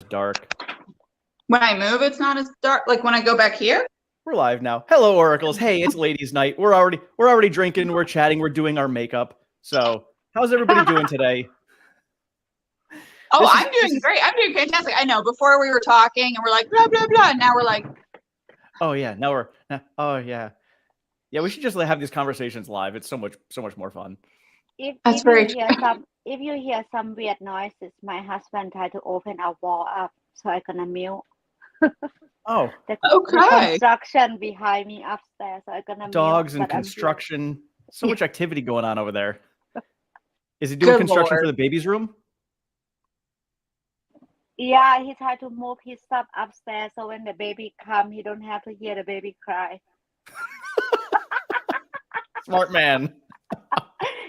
dark. When I move, it's not as dark. Like when I go back here? We're live now. Hello, Oracles. Hey, it's ladies' night. We're already drinking. We're chatting. We're doing our makeup. So, how's everybody doing today? I'm doing great. I'm doing fantastic. I know. Before we were talking and we're like blah blah blah. And now we're like, oh yeah. Yeah. We should just have these conversations live. It's so much more fun. If you hear some weird noises, my husband tried to open our wall up, so I'm gonna mute. Oh, the construction behind me upstairs, so I'm gonna dogs mute, and construction. So much activity going on over there. Is he doing Good construction Lord. for the baby's room? Yeah, he tried to move his stuff upstairs, so when the baby comes, he don't have to hear the baby cry. Smart man.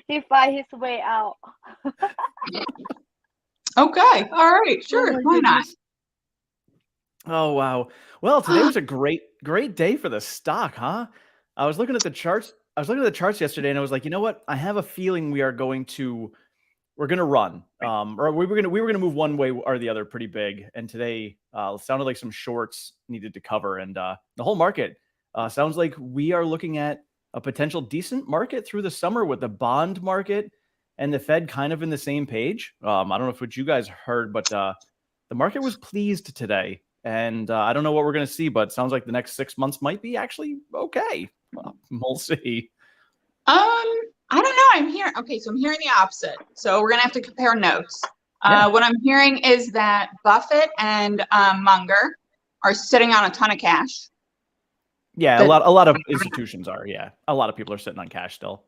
He find his way out. okay, all right, sure, why not? Oh wow. Well, today was a great day for the stock, huh? I was looking at the charts. Yesterday, and I was like, you know what? I have a feeling we're going to run, or we were gonna move one way or the other pretty big. And today, sounded like some shorts needed to cover, and the whole market sounds like we are looking at a potential decent market through the summer with the bond market and the Fed kind of in the same page. I don't know if what you guys heard, but the market was pleased today. And I don't know what we're going to see, but it sounds like the next 6 months might be actually okay. We'll see. I don't know. So I'm hearing the opposite. So we're going to have to compare notes. What I'm hearing is that Buffett and Munger are sitting on a ton of cash. Yeah, a lot of institutions are. Yeah, a lot of people are sitting on cash still.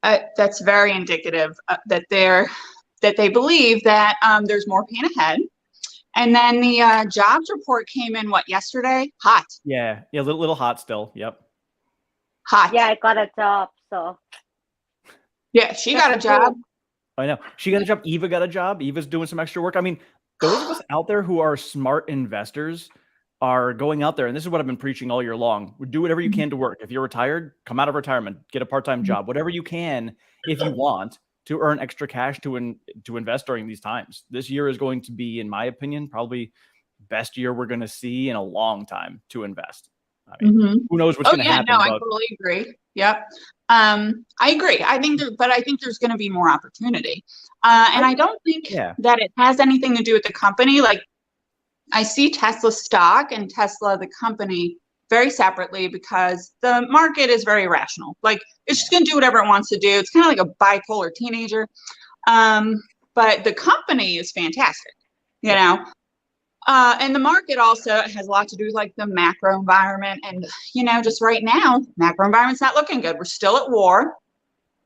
That's very indicative that they believe that there's more pain ahead. And then the jobs report came in yesterday? Hot. Yeah, a little hot still. Yep. Hot. Yeah, I got a job. So. Yeah, she got a job. I know. She got a job. Eva got a job. Eva's doing some extra work. I mean, those of us out there who are smart investors are going out there, and this is what I've been preaching all year long. Do whatever you can to work. If you're retired, come out of retirement, get a part-time job, whatever you can, if you want, to earn extra cash to invest during these times. This year is going to be, in my opinion, probably best year we're going to see in a long time to invest. I mean, who knows what's going to happen? I totally agree. Yep. I agree. I think there's going to be more opportunity. And I don't think that it has anything to do with the company. Like, I see Tesla stock and Tesla, the company, very separately because the market is very rational. Like, it's just going to do whatever it wants to do. It's kind of like a bipolar teenager. But the company is fantastic, you know. And the market also has a lot to do with like the macro environment. And, just right now, macro environment's not looking good. We're still at war.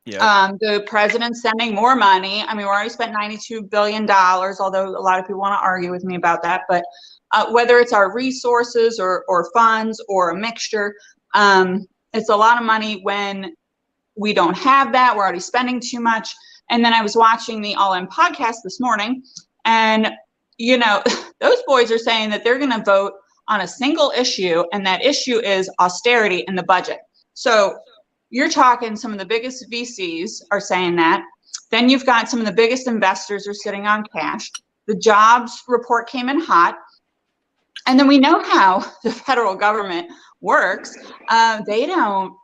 Yeah. The president's sending more money. I mean, we already spent $92 billion, although a lot of people want to argue with me about that. But whether it's our resources or funds or a mixture, it's a lot of money when we don't have that. We're already spending too much. And then I was watching the All In podcast this morning, and, those boys are saying that they're going to vote on a single issue, and that issue is austerity in the budget. So you're talking some of the biggest VCs are saying that. Then you've got some of the biggest investors are sitting on cash. The jobs report came in hot. And then we know how the federal government works. They don't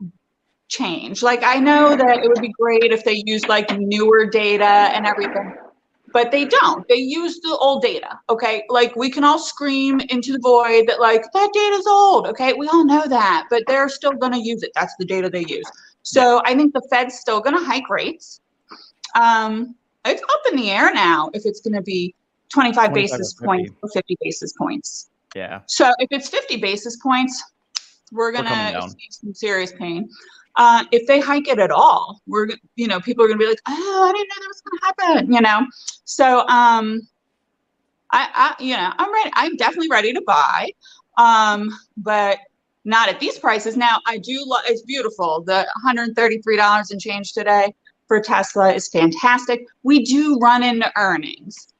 change. Like, I know that it would be great if they used like newer data and everything, but they don't. They use the old data. Okay. Like, we can all scream into the void that like that data's old. Okay. We all know that, but they're still going to use it. That's the data they use. So I think the Fed's still going to hike rates. It's up in the air now if it's going to be 25 basis points or 50 basis points. Yeah. So if it's 50 basis points, we're going to see some serious pain. If they hike it at all, people are going to be like, oh, I didn't know that was going to happen, So, I'm ready. I'm definitely ready to buy, but not at these prices. Now, I do it's beautiful. The $133 and change today for Tesla is fantastic. We do run into earnings.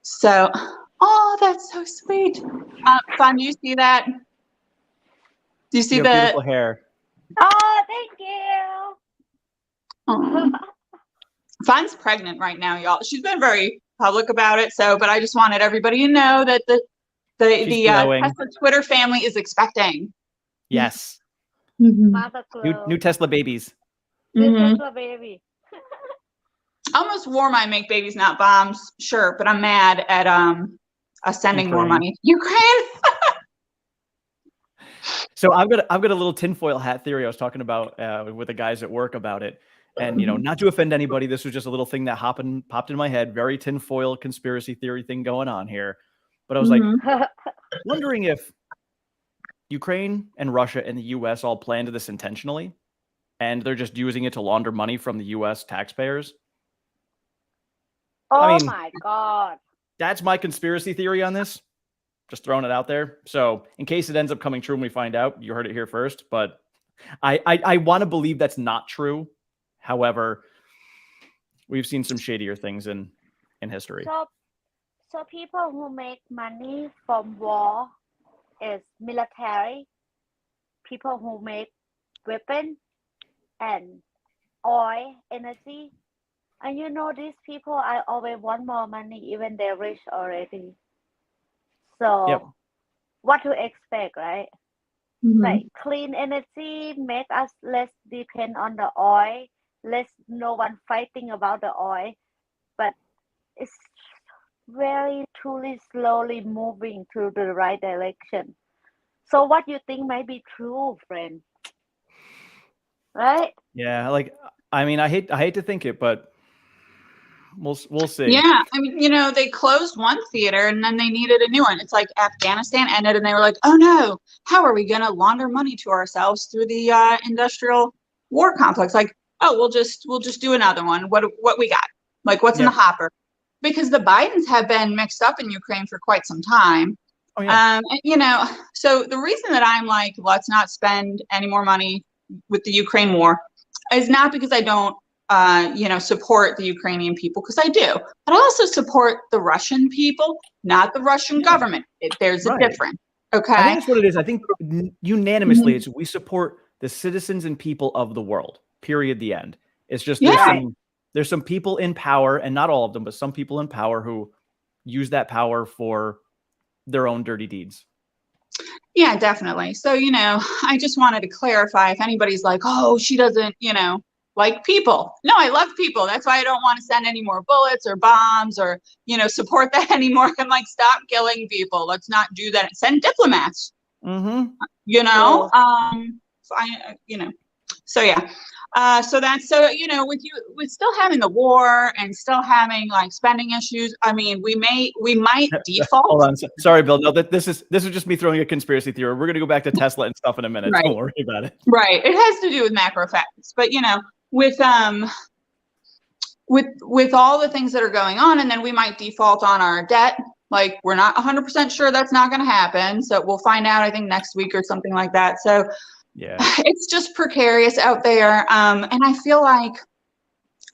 So, oh, that's so sweet. Fun, do you see that? Do you see the beautiful hair? Oh, thank you. Fun's pregnant right now, y'all. She's been very public about it. So, but I just wanted everybody to know that the Tesla Twitter family is expecting. Yes. Mm-hmm. New Tesla babies. New Tesla baby. I almost wore my "Make Babies Not Bombs" shirt, but I'm mad at sending more money to Ukraine. So I've got a little tinfoil hat theory I was talking about with the guys at work about it. And, not to offend anybody, this was just a little thing that popped in my head. Very tinfoil conspiracy theory thing going on here. But I was like, wondering if Ukraine and Russia and the U.S. all planned this intentionally, and they're just using it to launder money from the U.S. taxpayers. Oh my God. That's my conspiracy theory on this. Just throwing it out there. So in case it ends up coming true and we find out, you heard it here first. But I want to believe that's not true. However, we've seen some shadier things in history. So people who make money from war is military, people who make weapons and oil, energy. And these people, I always want more money, even they're rich already. So what to expect, right? Like clean energy make us less depend on the oil, no one fighting about the oil, but it's very truly slowly moving to the right direction. So what you think might be true, friend? Right? Yeah, I hate to think it, but we'll see. Yeah, I mean, they closed one theater and then they needed a new one. It's like Afghanistan ended and they were like, oh no, how are we going to launder money to ourselves through the industrial war complex? Like, oh, we'll just do another one. What we got? Like, what's in the hopper? Because the Bidens have been mixed up in Ukraine for quite some time. Oh, yeah. So the reason that I'm like, let's not spend any more money with the Ukraine war is not because I don't support the Ukrainian people, because I do, but I also support the Russian people, not the Russian government. There's a difference. Okay. I think that's what it is. I think unanimously it's we support the citizens and people of the world, period, the end. It's just there's some people in power, and not all of them, but some people in power who use that power for their own dirty deeds. Yeah, definitely. So, I just wanted to clarify if anybody's like, oh, she doesn't, like people. No, I love people. That's why I don't want to send any more bullets or bombs or, support that anymore. I'm like, stop killing people. Let's not do that. Send diplomats. So yeah. With still having the war and still having like spending issues, I mean, we might default. Hold on. Sorry, Bill. No, this is just me throwing a conspiracy theory. We're going to go back to Tesla and stuff in a minute. Right. Don't worry about it. Right. It has to do with macro factors, but with all the things that are going on, and then we might default on our debt. Like, we're not 100% sure that's not going to happen. So we'll find out, I think, next week or something like that. So yeah, it's just precarious out there. And I feel like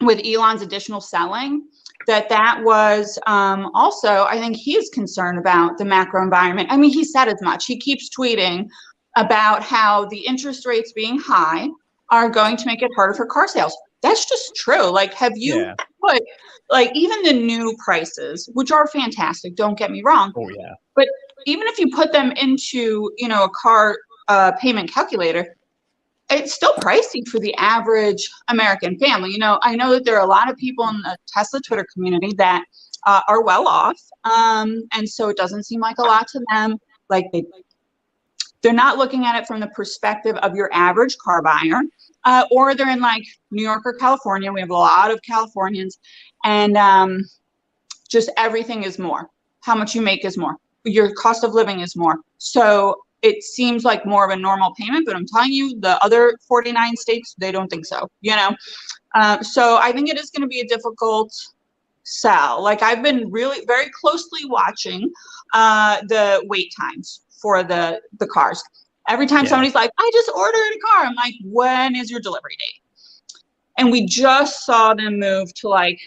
with Elon's additional selling, that was also, I think he is concerned about the macro environment. I mean, he said as much. He keeps tweeting about how the interest rates being high are going to make it harder for car sales. That's just true. Like, have you put, like, even the new prices, which are fantastic, don't get me wrong. Oh, yeah. But even if you put them into, a car payment calculator, it's still pricey for the average American family. I know that there are a lot of people in the Tesla Twitter community that are well off. And so it doesn't seem like a lot to them. Like, they're not looking at it from the perspective of your average car buyer, or they're in like New York or California. We have a lot of Californians, and just everything is more. How much you make is more. Your cost of living is more. So it seems like more of a normal payment, but I'm telling you, the other 49 states, they don't think so, So I think it is going to be a difficult sell. Like, I've been really very closely watching the wait times for the cars. Every time somebody's like, I just ordered a car, I'm like, when is your delivery date? And we just saw them move to like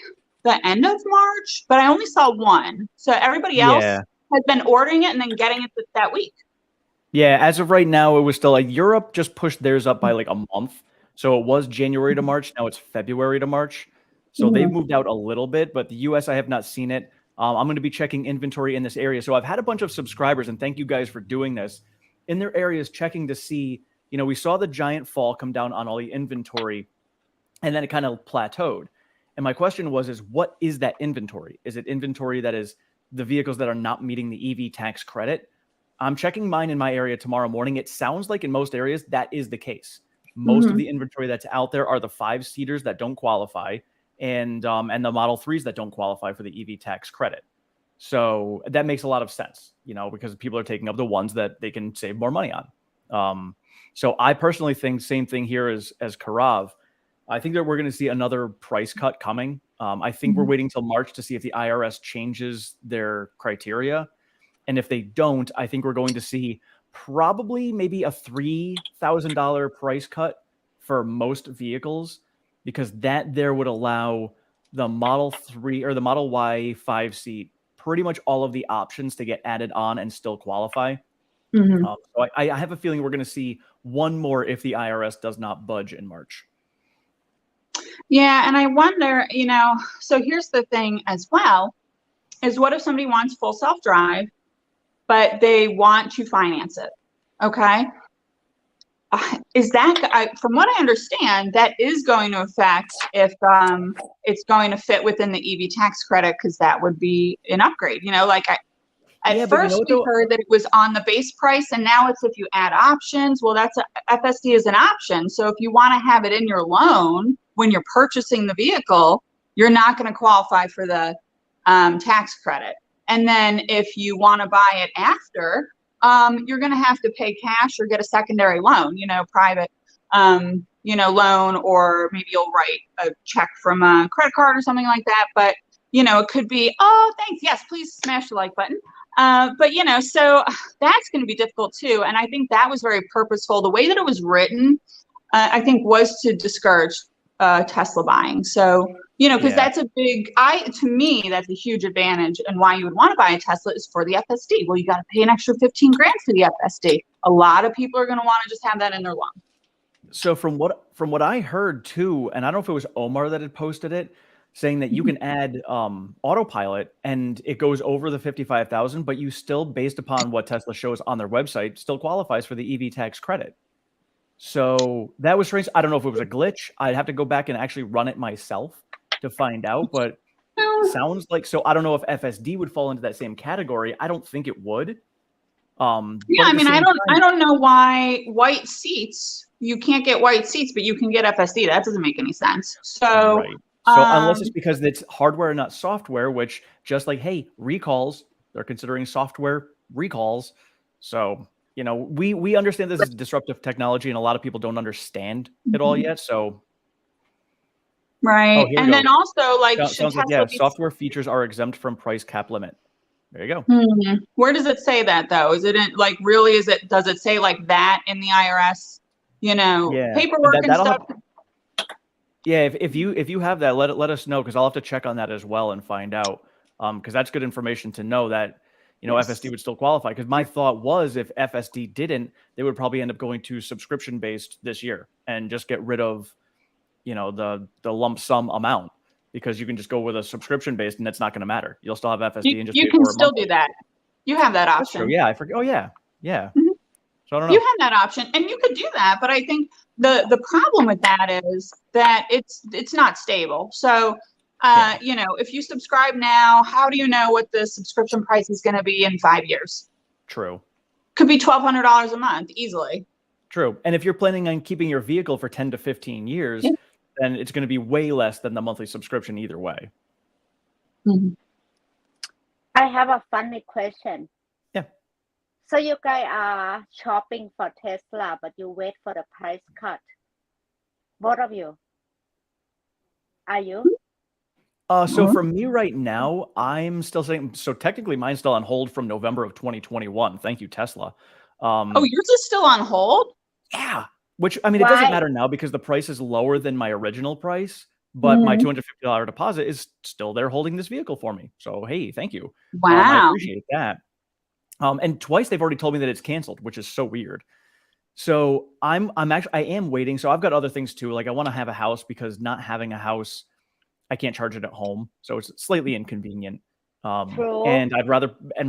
the end of March, but I only saw one. So everybody else has been ordering it and then getting it that week. Yeah, as of right now, it was still like Europe just pushed theirs up by like a month. So it was January to March. Now it's February to March. So they've moved out a little bit, but the US, I have not seen it. I'm going to be checking inventory in this area. So I've had a bunch of subscribers, and thank you guys for doing this, in their areas checking to see, we saw the giant fall come down on all the inventory, and then it kind of plateaued. And my question was, what is that inventory? Is it inventory that is the vehicles that are not meeting the EV tax credit? I'm checking mine in my area tomorrow morning. It sounds like in most areas that is the case. Most of the inventory that's out there are the 5-seaters that don't qualify, and the Model 3s that don't qualify for the EV tax credit. So that makes a lot of sense, because people are taking up the ones that they can save more money on. So I personally think same thing here as Karav. I think that we're going to see another price cut coming. I think we're waiting till March to see if the IRS changes their criteria. And if they don't, I think we're going to see probably maybe a $3,000 price cut for most vehicles, because that there would allow the Model 3 or the Model Y 5-seat pretty much all of the options to get added on and still qualify. So I have a feeling we're going to see one more if the IRS does not budge in March. Yeah, and I wonder, so here's the thing as well, is what if somebody wants full self-drive, but they want to finance it? Okay. Is that, from what I understand, that is going to affect if it's going to fit within the EV tax credit, because that would be an upgrade. At first we heard that it was on the base price, and now it's if you add options. Well, FSD is an option. So if you want to have it in your loan when you're purchasing the vehicle, you're not going to qualify for the tax credit. And then if you want to buy it after, you're going to have to pay cash or get a secondary loan, private, loan, or maybe you'll write a check from a credit card or something like that. But, it could be, oh, thanks. Yes, please smash the like button. But, so that's going to be difficult too. And I think that was very purposeful. The way that it was written, I think, was to discourage Tesla buying. So, because that's to me, that's a huge advantage. And why you would want to buy a Tesla is for the FSD. Well, you got to pay an extra 15 grand for the FSD. A lot of people are going to want to just have that in their loan. So from what I heard too, and I don't know if it was Omar that had posted it, saying that you can add autopilot and it goes over the 55,000, but you still, based upon what Tesla shows on their website, still qualifies for the EV tax credit. So that was strange. I don't know if it was a glitch. I'd have to go back and actually run it myself to find out, but sounds like so. I don't know if FSD would fall into that same category. I don't think it would. Yeah, I mean, I don't know why white seats, you can't get white seats, but you can get FSD. That doesn't make any sense. So, right. So unless it's because it's hardware and not software, which just like, hey, recalls, they're considering software recalls. So, we understand this is disruptive technology, and a lot of people don't understand it all yet. So, right. And then also, like, sounds like, software features are exempt from price cap limit. There you go. Where does it say that though? Is it really? Does it say like that in the IRS? Paperwork and stuff. Yeah, if you have that, let us know, because I'll have to check on that as well and find out. Because that's good information to know that. FSD would still qualify, because my thought was if FSD didn't, they would probably end up going to subscription-based this year and just get rid of, the lump sum amount, because you can just go with a subscription-based and it's not going to matter. You'll still have FSD and just you can still do that. You have that option. That's true. Yeah, I forget. Oh yeah. So I don't know. You have that option, and you could do that, but I think the problem with that is that it's not stable. So if you subscribe now, how do you know what the subscription price is going to be in 5 years? True. Could be $1,200 a month easily. True. And if you're planning on keeping your vehicle for 10 to 15 years, then it's going to be way less than the monthly subscription either way. I have a funny question. Yeah. So you guys are shopping for Tesla, but you wait for the price cut. Both of you. Are you? So for me right now, I'm still saying, so technically mine's still on hold from November of 2021. Thank you, Tesla. Yours is still on hold? Yeah. Which, I mean, it doesn't matter now because the price is lower than my original price, but my $250 deposit is still there holding this vehicle for me. So, hey, thank you. Wow. I appreciate that. And twice they've already told me that it's canceled, which is so weird. So I am waiting. So I've got other things too. Like I want to have a house, because not having a house I can't charge it at home, so it's slightly inconvenient. True. And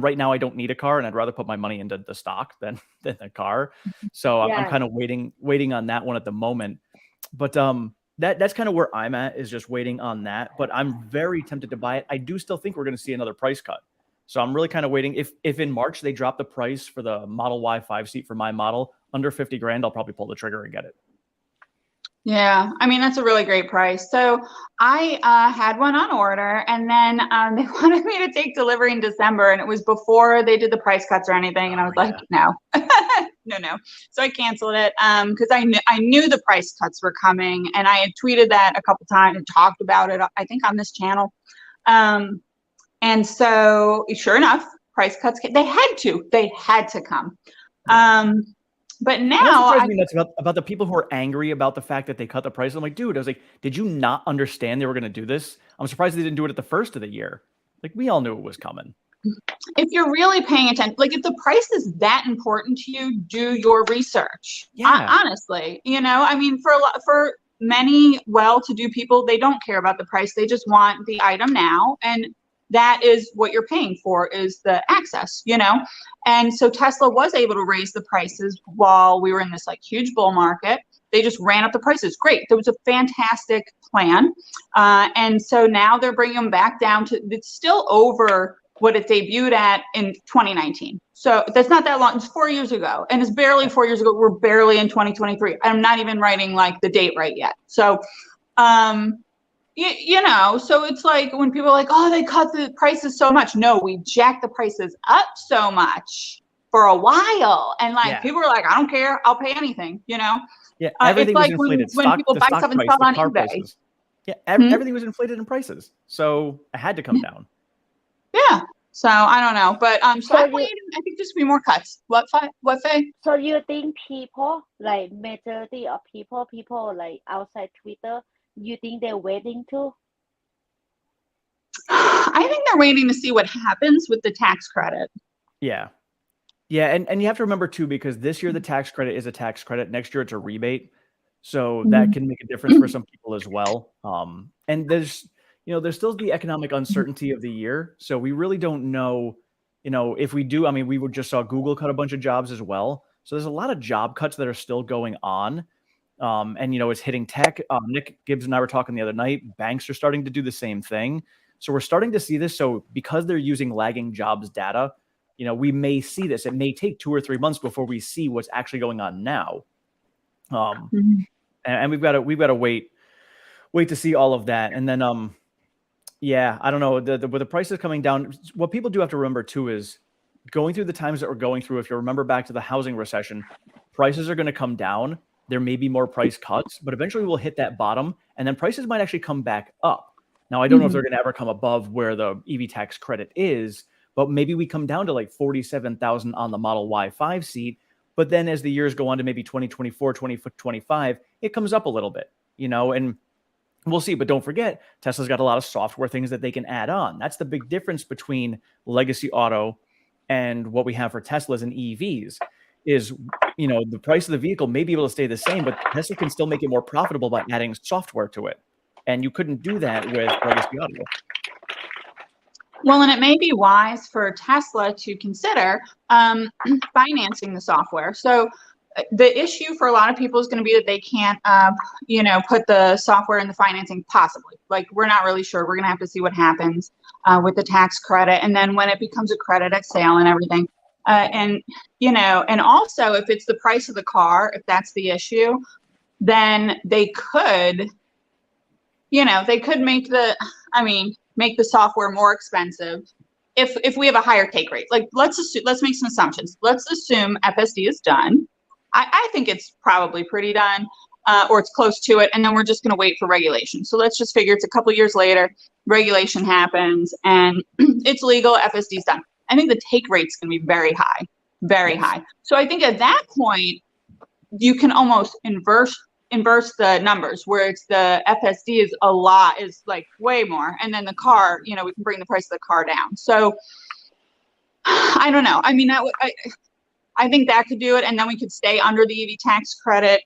right now I don't need a car, and I'd rather put my money into the stock than the car. So I'm kind of waiting on that one at the moment. But that's kind of where I'm at, is just waiting on that. But I'm very tempted to buy it. I do still think we're going to see another price cut. So I'm really kind of waiting. If in March they drop the price for the Model Y 5-seat for my model under 50 grand, I'll probably pull the trigger and get it. Yeah, I mean, that's a really great price. So I had one on order, and then they wanted me to take delivery in December, and it was before they did the price cuts or anything. And I was like, no, no. So I canceled it because I knew the price cuts were coming, and I had tweeted that a couple times and talked about it, I think, on this channel. And so sure enough, price cuts, they had to come. But now that's about the people who are angry about the fact that they cut the price. I'm like, dude, I was like, did you not understand they were going to do this? I'm surprised they didn't do it at the first of the year. Like, we all knew it was coming. If you're really paying attention, like if the price is that important to you, do your research. Yeah. Honestly, I mean, for many well-to-do people, they don't care about the price. They just want the item now. And that is what you're paying for, is the access, And so Tesla was able to raise the prices while we were in this like huge bull market. They just ran up the prices. Great. There was a fantastic plan. And so now they're bringing them back down to, it's still over what it debuted at in 2019. So that's not that long. It's 4 years ago. And it's barely 4 years ago. We're barely in 2023. I'm not even writing like the date right yet. So, so it's like when people are like, oh, they cut the prices so much. No, we jacked the prices up so much for a while. And like, people are like, I don't care. I'll pay anything, Yeah, everything was inflated. When people buy stuff and sell on eBay. Prices. Yeah, everything was inflated in prices. So it had to come down. Yeah. So I don't know. But so I'm waiting. I think there's be more cuts. What, Faye? So you think people, like majority of people like outside Twitter, you think they're waiting too? I think they're waiting to see what happens with the tax credit. Yeah. And you have to remember too, because this year the tax credit is a tax credit. Next year it's a rebate. So that can make a difference for some people as well. And there's still the economic uncertainty of the year. So we really don't know, if we do, I mean, we just saw Google cut a bunch of jobs as well. So there's a lot of job cuts that are still going on. And it's hitting tech. Nick Gibbs and I were talking the other night. Banks are starting to do the same thing. So we're starting to see this. So because they're using lagging jobs data, we may see this. It may take 2 or 3 months before we see what's actually going on now. And we've got to wait to see all of that. And then, I don't know. With the prices coming down, what people do have to remember too is going through the times that we're going through. If you remember back to the housing recession, prices are going to come down. There may be more price cuts, but eventually we'll hit that bottom, and then prices might actually come back up. Now, I don't know if they're going to ever come above where the EV tax credit is, but maybe we come down to like 47,000 on the Model Y 5-seat. But then as the years go on to maybe 2024, 2025, it comes up a little bit, and we'll see. But don't forget, Tesla's got a lot of software things that they can add on. That's the big difference between legacy auto and what we have for Teslas and EVs. Is, the price of the vehicle may be able to stay the same, but Tesla can still make it more profitable by adding software to it. And you couldn't do that with legacy auto. Well, and it may be wise for Tesla to consider financing the software. So the issue for a lot of people is going to be that they can't, put the software in the financing possibly. Like, we're not really sure. We're going to have to see what happens with the tax credit. And then when it becomes a credit at sale and everything. And also if it's the price of the car, if that's the issue, then they could make the software more expensive if we have a higher take rate. Like, let's make some assumptions. Let's assume FSD is done. I think it's probably pretty done, or it's close to it. And then we're just going to wait for regulation. So let's just figure it's a couple years later, regulation happens and it's legal, FSD is done. I think the take rate's going to be very high, very high. So I think at that point, you can almost inverse the numbers, where it's the FSD is like way more. And then the car, we can bring the price of the car down. So I don't know. I mean, I think that could do it. And then we could stay under the EV tax credit,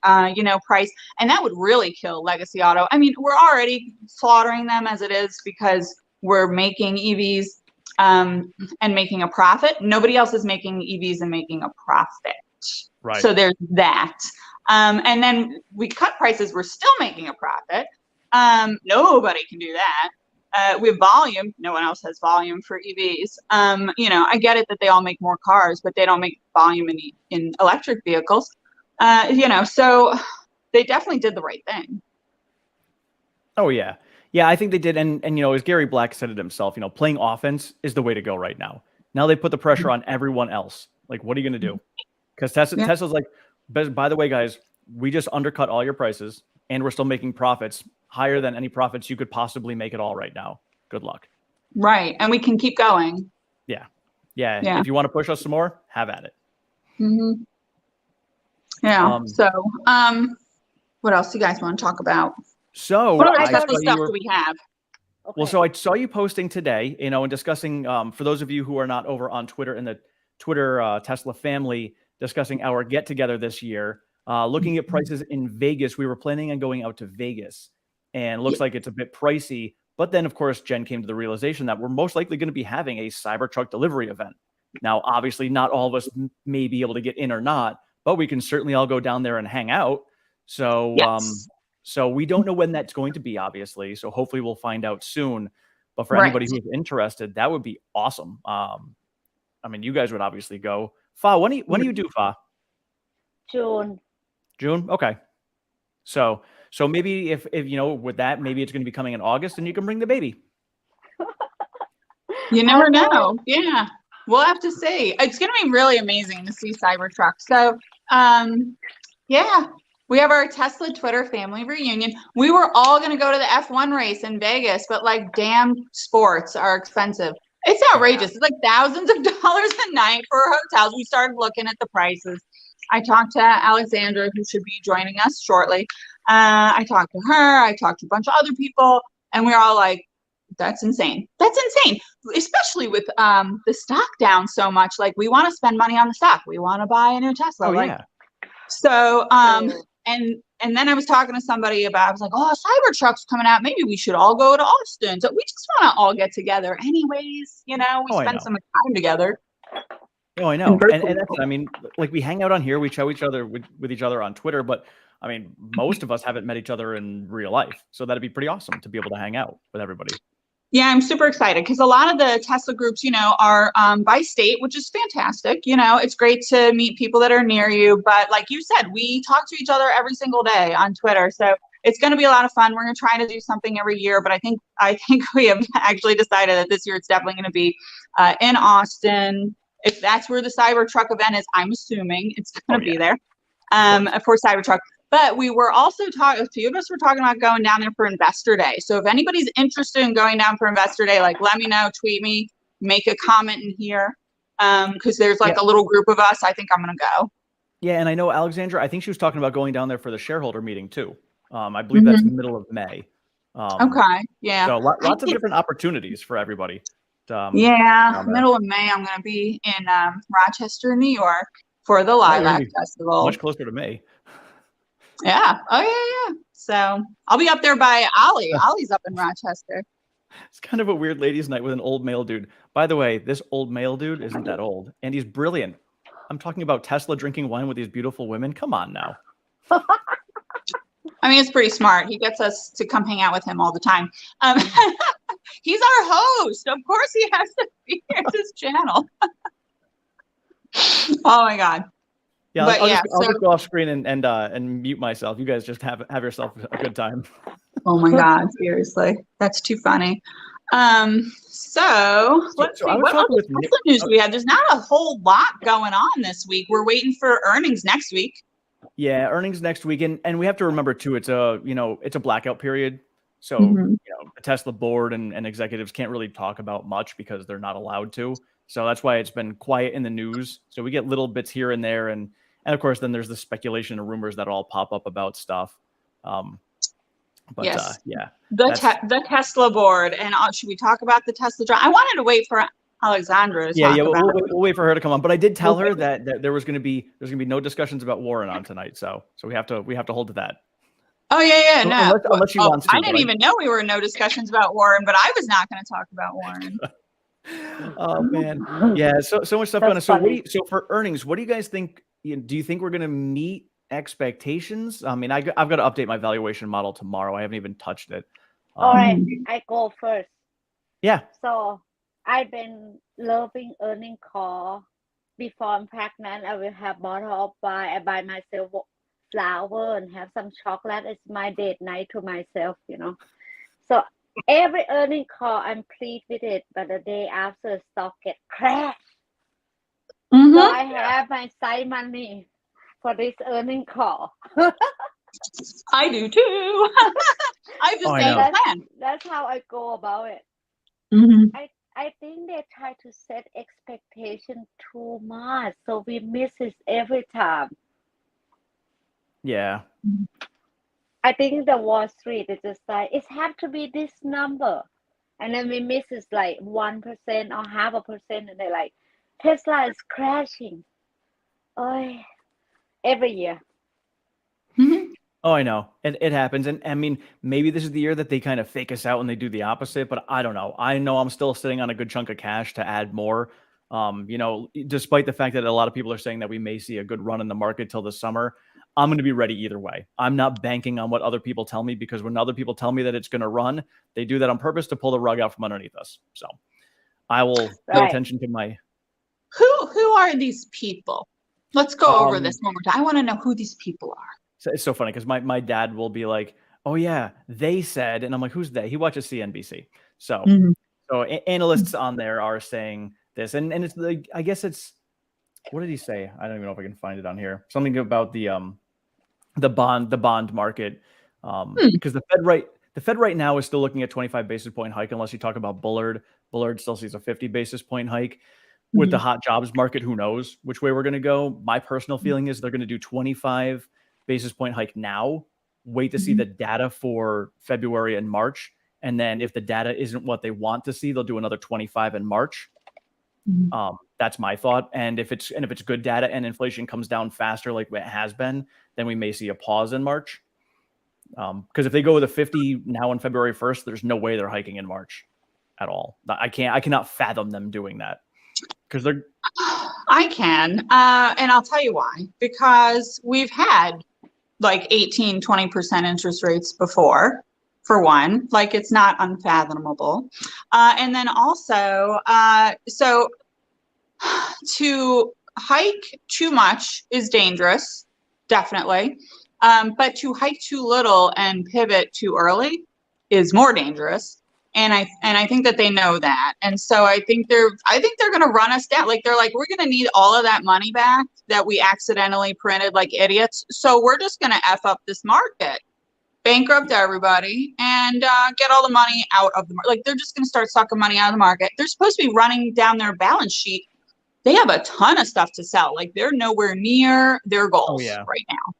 price. And that would really kill legacy auto. I mean, we're already slaughtering them as it is because we're making EVs and making a profit. Nobody else is making EVs and making a profit. Right. So there's that. And then we cut prices. We're still making a profit. Nobody can do that. We have volume. No one else has volume for EVs. I get it that they all make more cars, but they don't make volume in electric vehicles. So they definitely did the right thing. Oh yeah. Yeah, I think they did. And as Gary Black said it himself, playing offense is the way to go right now. Now they put the pressure on everyone else. Like, what are you going to do? Because Tesla's like, by the way, guys, we just undercut all your prices and we're still making profits higher than any profits you could possibly make at all right now. Good luck. Right. And we can keep going. Yeah. If you want to push us some more, have at it. Mm-hmm. Yeah. What else do you guys want to talk about? So what other stuff do we have? Okay. Well, so I saw you posting today, and discussing, for those of you who are not over on Twitter in the Twitter Tesla family, discussing our get together this year, looking at prices in Vegas. We were planning on going out to Vegas, and it looks like it's a bit pricey. But then, of course, Jen came to the realization that we're most likely going to be having a Cybertruck delivery event. Now, obviously, not all of us may be able to get in or not, but we can certainly all go down there and hang out. So, so we don't know when that's going to be, obviously. So hopefully we'll find out soon. But for anybody who's interested, that would be awesome. I mean, you guys would obviously go. Fa, when do you do, Fa? June. June? Okay. So maybe if with that, maybe it's going to be coming in August and you can bring the baby. You never know. Yeah. We'll have to see. It's going to be really amazing to see Cybertruck. So, yeah. We have our Tesla Twitter family reunion. We were all going to go to the F1 race in Vegas, but damn sports are expensive. It's outrageous. It's like thousands of dollars a night for hotels. We started looking at the prices. I talked to Alexandra, who should be joining us shortly. I talked to her. I talked to a bunch of other people, and we were all like, that's insane. That's insane, especially with the stock down so much. Like, we want to spend money on the stock. We want to buy a new Tesla. So, and then I was talking to somebody about, I was like, oh, Cybertruck's coming out. Maybe we should all go to Austin. So we just want to all get together anyways. We spend so much time together. Oh, I know. And that's it. I mean, we hang out on here. We show each other with each other on Twitter. But I mean, most of us haven't met each other in real life. So that'd be pretty awesome to be able to hang out with everybody. Yeah, I'm super excited because a lot of the Tesla groups, are by state, which is fantastic. It's great to meet people that are near you. But like you said, we talk to each other every single day on Twitter. So it's going to be a lot of fun. We're going to try to do something every year. But I think we have actually decided that this year it's definitely going to be in Austin. If that's where the Cybertruck event is, I'm assuming it's going to be there for Cybertruck. But we were also talking, a few of us were talking about going down there for Investor Day. So if anybody's interested in going down for Investor Day, let me know, tweet me, make a comment in here. Because there's a little group of us. I think I'm going to go. Yeah. And I know Alexandra, I think she was talking about going down there for the shareholder meeting too. I believe that's the middle of May. Okay. Yeah. So lots of different opportunities for everybody. Middle of May, I'm going to be in Rochester, New York for the Lilac Festival. Much closer to May. Yeah. Oh, yeah. So I'll be up there by Ollie. Ollie's up in Rochester. It's kind of a weird ladies' night with an old male dude. By the way, this old male dude isn't that old, and he's brilliant. I'm talking about Tesla drinking wine with these beautiful women. Come on now. I mean, it's pretty smart. He gets us to come hang out with him all the time. He's our host. Of course he has to be here at this channel. Oh, my God. Yeah, I'll just go off screen and mute myself. You guys just have yourself a good time. Oh my God, seriously, that's too funny. So let's see what other Tesla news we had. There's not a whole lot going on this week. We're waiting for earnings next week. Yeah, earnings next week, and we have to remember too. It's a blackout period, so the Tesla board and executives can't really talk about much because they're not allowed to. So that's why it's been quiet in the news. So we get little bits here and there, and of course, then there's the speculation and rumors that all pop up about stuff. But yes. The Tesla board. And should we talk about the Tesla drive? I wanted to wait for Alexandra to Yeah, talk about. we'll wait for her to come on. But I did tell her that there's going to be no discussions about Warren on tonight. So we have to hold to that. Oh yeah, no. Unless she wants to. I didn't even know we were in no discussions about Warren, but I was not going to talk about Warren. Oh man, yeah. So much stuff going on. So for earnings, what do you guys think? Do you think we're going to meet expectations? I mean, I've got to update my valuation model tomorrow. I haven't even touched it. All right, I go first. Yeah. So I've been loving earning call. Before I'm pregnant, I will have bottle of wine. I buy myself flower and have some chocolate. It's my date night to myself, So every earning call, I'm pleased with it. But the day after, stock get crashed. So I have my side money for this earning call. I do too. I have the same plan. That's how I go about it. I think they try to set expectation too much, so we miss it every time. Yeah. I think the Wall Street is just like, it has to be this number. And then we miss it like 1% or 0.5%. And they're like, Tesla is crashing. Oh, every year. Oh, I know. It happens. And I mean, maybe this is the year that they kind of fake us out and they do the opposite, but I don't know. I know I'm still sitting on a good chunk of cash to add more. Despite the fact that a lot of people are saying that we may see a good run in the market till the summer, I'm going to be ready either way. I'm not banking on what other people tell me, because when other people tell me that it's going to run, they do that on purpose to pull the rug out from underneath us. So I will pay attention to my... Who are these people? Let's go over this one more time. I want to know who these people are. It's so funny because my dad will be like, oh yeah, they said, and I'm like, who's they? He watches CNBC. So analysts on there are saying this, and it's like, I guess it's, what did he say? I don't even know if I can find it on here. Something about the bond market, because the Fed right now is still looking at 25 basis point hike, unless you talk about Bullard. Bullard still sees a 50 basis point hike. With the hot jobs market, who knows which way we're going to go? My personal feeling is they're going to do 25 basis point hike now, wait to see the data for February and March. And then if the data isn't what they want to see, they'll do another 25 in March. That's my thought. And if it's good data and inflation comes down faster, like it has been, then we may see a pause in March. Because if they go with a 50 now on February 1st, there's no way they're hiking in March at all. I cannot fathom them doing that. Because I can. And I'll tell you why. Because we've had like 18-20% interest rates before, for one. Like, it's not unfathomable. And then also, so to hike too much is dangerous, definitely. But to hike too little and pivot too early is more dangerous. And I think that they know that. And so I think they're going to run us down. Like, they're like, we're going to need all of that money back that we accidentally printed like idiots. So we're just going to F up this market, bankrupt everybody, and get all the money out of the market. Like, they're just going to start sucking money out of the market. They're supposed to be running down their balance sheet. They have a ton of stuff to sell. Like, they're nowhere near their goals right now.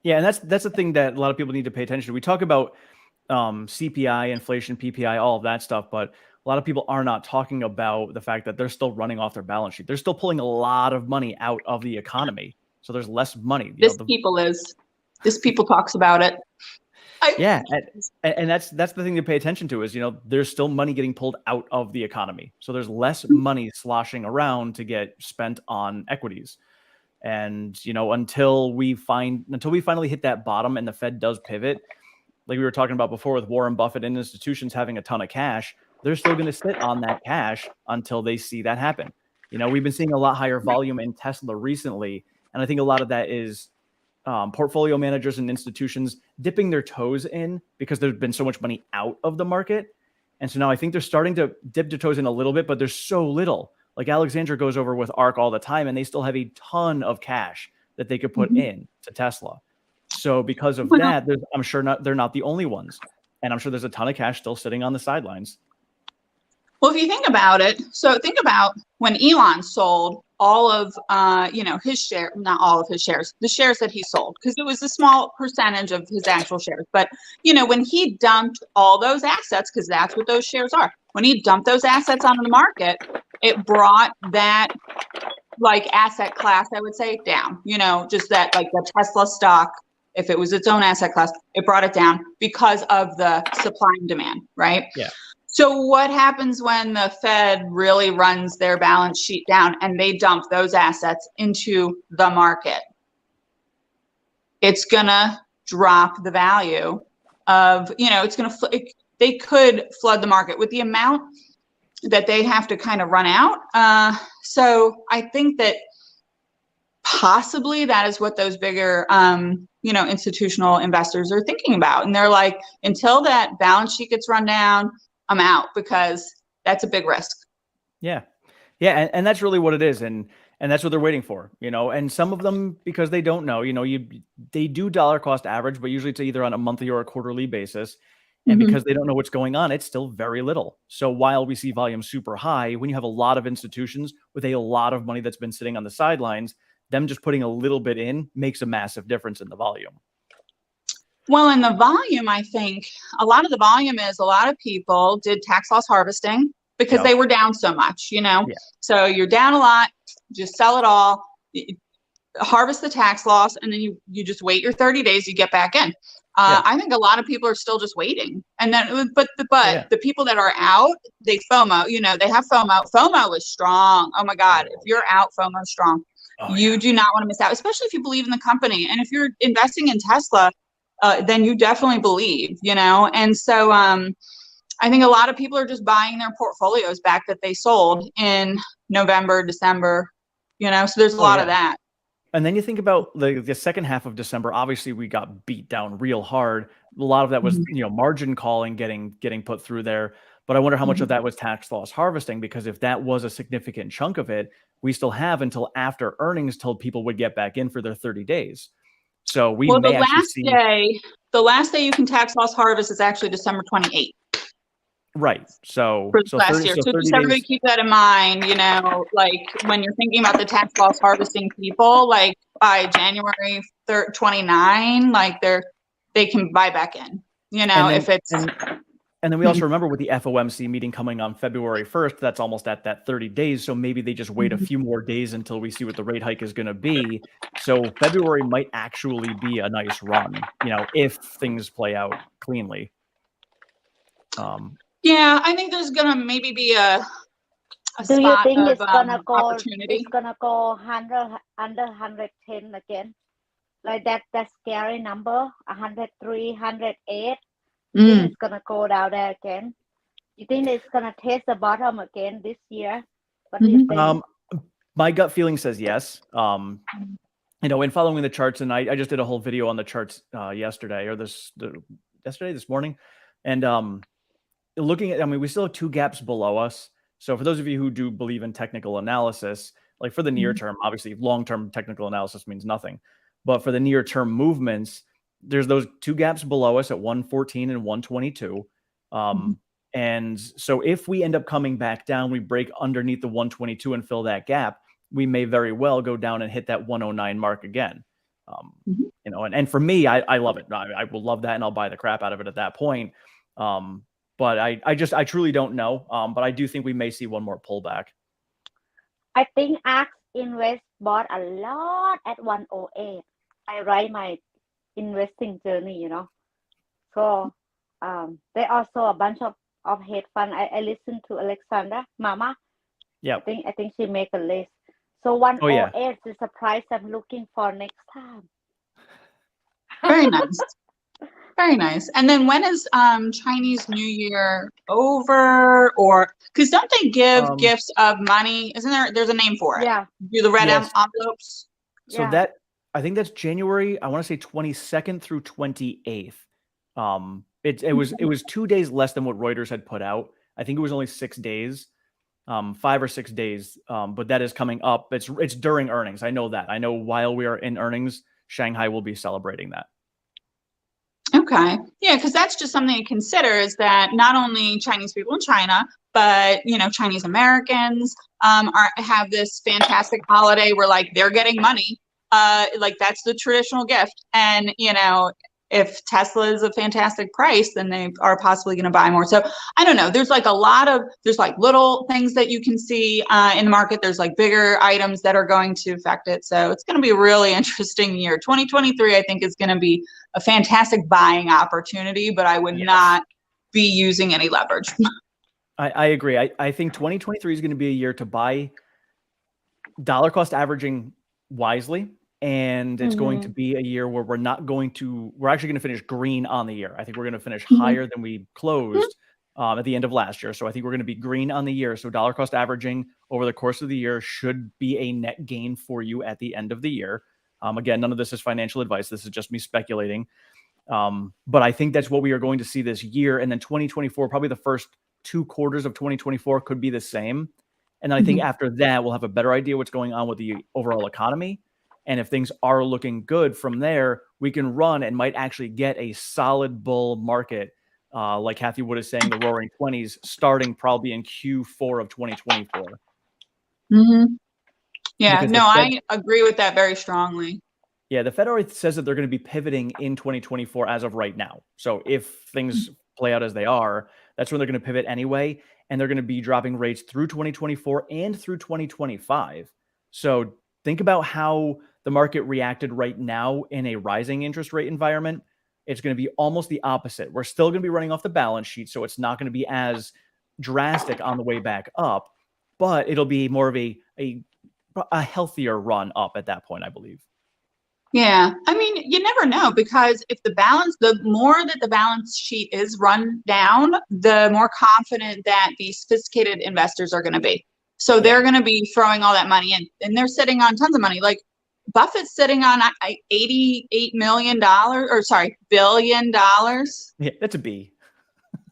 Yeah. And that's the thing that a lot of people need to pay attention to. We talk about CPI, inflation, PPI, all of that stuff, but a lot of people are not talking about the fact that they're still running off their balance sheet. They're still pulling a lot of money out of the economy. So there's less money. This people talks about it. And that's the thing to pay attention to is, there's still money getting pulled out of the economy. So there's less money sloshing around to get spent on equities. And, until we finally hit that bottom and the Fed does pivot, like we were talking about before with Warren Buffett and institutions having a ton of cash, they're still going to sit on that cash until they see that happen. We've been seeing a lot higher volume in Tesla recently. And I think a lot of that is portfolio managers and institutions dipping their toes in because there's been so much money out of the market. And so now I think they're starting to dip their toes in a little bit, but there's so little. Like Alexandra goes over with ARK all the time, and they still have a ton of cash that they could put in to Tesla. So because of that, I'm sure they're not the only ones. And I'm sure there's a ton of cash still sitting on the sidelines. Well, if you think about it, so think about when Elon sold all of, his share, not all of his shares, the shares that he sold, because it was a small percentage of his actual shares. But, when he dumped all those assets, because that's what those shares are, when he dumped those assets onto the market, it brought that like asset class, I would say, down, just that like the Tesla stock, if it was its own asset class, it brought it down because of the supply and demand, right? Yeah. So what happens when the Fed really runs their balance sheet down and they dump those assets into the market? It's going to drop the value of, it's going to, they could flood the market with the amount that they have to kind of run out. So I think that possibly that is what those bigger, institutional investors are thinking about. And they're like, until that balance sheet gets run down, I'm out, because that's a big risk. Yeah. Yeah. And that's really what it is. And that's what they're waiting for, and some of them, because they don't know, they do dollar cost average, but usually it's either on a monthly or a quarterly basis. And because they don't know what's going on, it's still very little. So while we see volume super high, when you have a lot of institutions with a lot of money that's been sitting on the sidelines, them just putting a little bit in makes a massive difference in the volume. Well, in the volume, I think a lot of the volume is a lot of people did tax loss harvesting because they were down so much, Yeah. So you're down a lot, just sell it all, harvest the tax loss, and then you just wait your 30 days, you get back in. I think a lot of people are still just waiting. And then, but the people that are out, they FOMO, they have FOMO. FOMO is strong. Oh my God. If you're out, FOMO is strong. You do not want to miss out, especially if you believe in the company. And if you're investing in Tesla, then you definitely believe, and so I think a lot of people are just buying their portfolios back that they sold in November, December, so there's a lot of that. And then you think about the second half of December, obviously we got beat down real hard. A lot of that was, margin calling getting put through there. But I wonder how much of that was tax loss harvesting, because if that was a significant chunk of it, we still have until after earnings till people would get back in for their 30 days. So we may the last day you can tax loss harvest is actually December 28th. Right. So last year. So just everybody keep that in mind, like when you're thinking about the tax loss harvesting people, like by January 29, like they can buy back in, if it's. And then we also remember with the FOMC meeting coming on February 1st, that's almost at that 30 days. So maybe they just wait a few more days until we see what the rate hike is going to be. So February might actually be a nice run, if things play out cleanly. Yeah, I think there's going to maybe be a Do you think of, it's gonna go? opportunity. It's gonna go under 110 again, like that scary number, 103, 108. You think it's gonna go down there again? You think it's gonna test the bottom again this year? What do you think? My gut feeling says yes. In following the charts, and I just did a whole video on the charts yesterday or this morning, and looking at, we still have two gaps below us. So for those of you who do believe in technical analysis, like for the near term, obviously long-term technical analysis means nothing, but for the near-term movements, there's those two gaps below us at 114 and 122. And so if we end up coming back down, we break underneath the 122 and fill that gap, we may very well go down and hit that 109 mark again. And for me, I love it. I will love that, and I'll buy the crap out of it at that point. But I truly don't know. But I do think we may see one more pullback. I think ARK Invest bought a lot at 108. I write my investing journey, So there also a bunch of hedge fund. I listened to Alexandra Mama. Yeah. I think she make a list. So 108 is the price I'm looking for next time. Very nice. Very nice. And then when is Chinese New Year over? Or because don't they give gifts of money? Isn't there's a name for it? Yeah. Do the red envelopes? So I think that's January, I want to say 22nd through 28th. It was 2 days less than what Reuters had put out. I think it was only 6 days, 5 or 6 days. But that is coming up. It's during earnings. I know that. I know while we are in earnings, Shanghai will be celebrating that. Okay. Yeah, because that's just something to consider is that not only Chinese people in China, but Chinese Americans have this fantastic holiday where like they're getting money. Like that's the traditional gift. And if Tesla is a fantastic price, then they are possibly going to buy more. So I don't know. There's like there's like little things that you can see in the market. There's like bigger items that are going to affect it. So it's going to be a really interesting year. 2023, I think, is going to be a fantastic buying opportunity, but I would not be using any leverage. I agree. I think 2023 is going to be a year to buy dollar cost averaging wisely. And it's going to be a year where we're actually going to finish green on the year. I think we're going to finish higher than we closed at the end of last year. So I think we're going to be green on the year. So dollar cost averaging over the course of the year should be a net gain for you at the end of the year. Again, none of this is financial advice. This is just me speculating. But I think that's what we are going to see this year. And then 2024, probably the first 2 quarters of 2024 could be the same. And then I think after that, we'll have a better idea what's going on with the overall economy. And if things are looking good from there, we can run and might actually get a solid bull market. Like Kathy Wood is saying, the roaring 20s starting probably in Q4 of 2024. Yeah, I agree with that very strongly. Yeah, the Fed already says that they're going to be pivoting in 2024 as of right now. So if things play out as they are, that's when they're going to pivot anyway. And they're going to be dropping rates through 2024 and through 2025. So think about how the market reacted right now in a rising interest rate environment. It's going to be almost the opposite. We're still going to be running off the balance sheet, so it's not going to be as drastic on the way back up, but it'll be more of a healthier run up at that point, I believe. Yeah. I mean, you never know, because if the more that the balance sheet is run down, the more confident that the sophisticated investors are going to be. So they're going to be throwing all that money in, and they're sitting on tons of money. Like Buffett's sitting on $88 billion. Yeah, that's a B.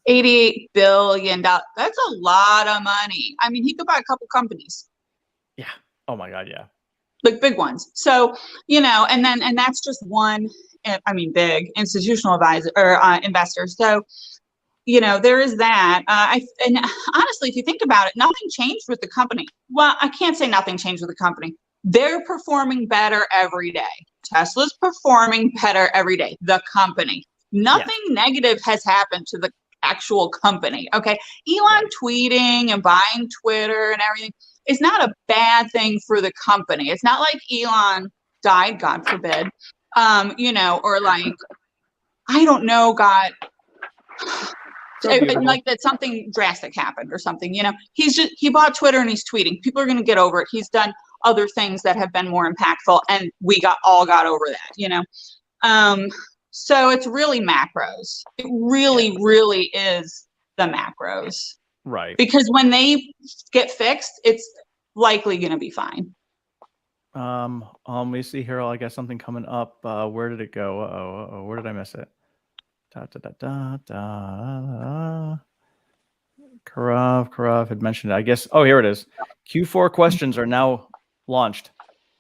$88 billion. That's a lot of money. I mean, he could buy a couple companies. Yeah. Oh my God. Yeah. Like big ones. So, and that's just one, big institutional advisor or investor. So, there is that. And honestly, if you think about it, nothing changed with the company. Well, I can't say nothing changed with the company. They're performing better every day. Tesla's performing better every day. The company. Nothing negative has happened to the actual company. Okay. Elon tweeting and buying Twitter and everything is not a bad thing for the company. It's not like Elon died, God forbid, or like, I don't know, like that something drastic happened or something, he bought Twitter and he's tweeting. People are going to get over it. He's done other things that have been more impactful, and we all got over that, so it's really macros. It really, really is the macros. Right. Because when they get fixed, it's likely going to be fine. Let me see here. I got something coming up. Where did it go? Where did I miss it? Karav had mentioned it. I guess. Oh, here it is. Q4 questions are now launched.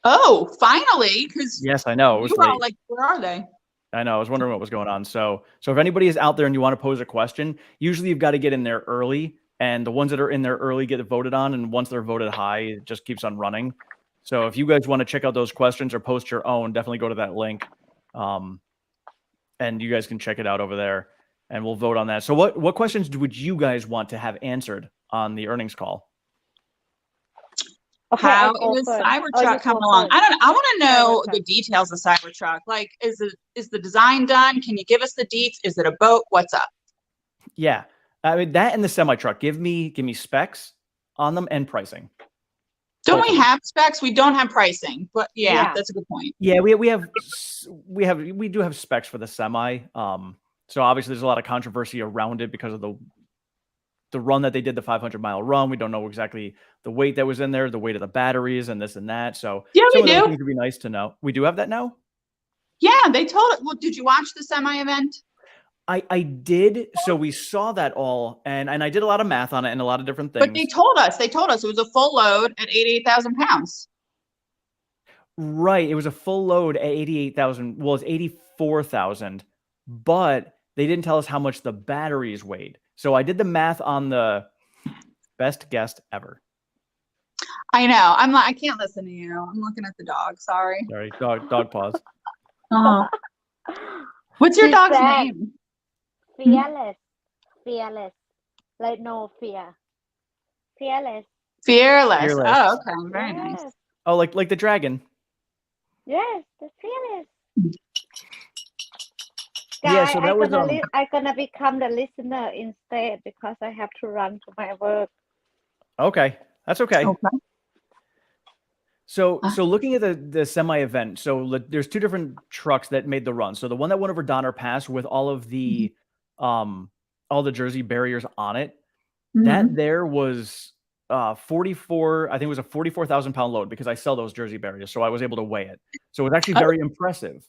Oh, finally! Because yes, I know. It was late. Like, where are they? I know. I was wondering what was going on. So if anybody is out there and you want to pose a question, usually you've got to get in there early, and the ones that are in there early get voted on. And once they're voted high, it just keeps on running. So if you guys want to check out those questions or post your own, definitely go to that link. And you guys can check it out over there, and we'll vote on that. So what questions would you guys want to have answered on the earnings call? Okay, how is Cybertruck coming along? I don't know. I want to know the details of Cybertruck. Like, is the design done? Can you give us the deets? Is it a boat? What's up? Yeah, I mean that and the semi truck. Give me specs on them and pricing. Don't we have specs? We don't have pricing, but yeah, that's a good point. Yeah, we do have specs for the semi. So obviously there's a lot of controversy around it because of the run that they did, the 500-mile run. We don't know exactly the weight that was in there, the weight of the batteries, and this and that. So yeah, we do. It would be nice to know. We do have that now. Yeah, they told it. Well, did you watch the semi event? I did. So we saw that all, and I did a lot of math on it and a lot of different things. But they told us it was a full load at 88,000 pounds. Right. It was a full load at 88,000. Well, it's 84,000 but they didn't tell us how much the batteries weighed. So I did the math on the best guest ever. I know. I can't listen to you. I'm looking at the dog. Sorry. Sorry, dog pause. Oh. What's your dog's name? Fearless. Fearless. Like no fear. Fearless. Fearless. Oh, okay. Very nice. Oh, like the dragon. Yes, the fearless. Yeah, so that was I'm gonna become the listener instead because I have to run to my work. Okay, that's okay. So looking at the semi event, so there's two different trucks that made the run. So the one that went over Donner Pass with all of the Jersey barriers on it, that there was 44. I think it was a 44,000 pound load because I sell those Jersey barriers, so I was able to weigh it. So it was actually very impressive.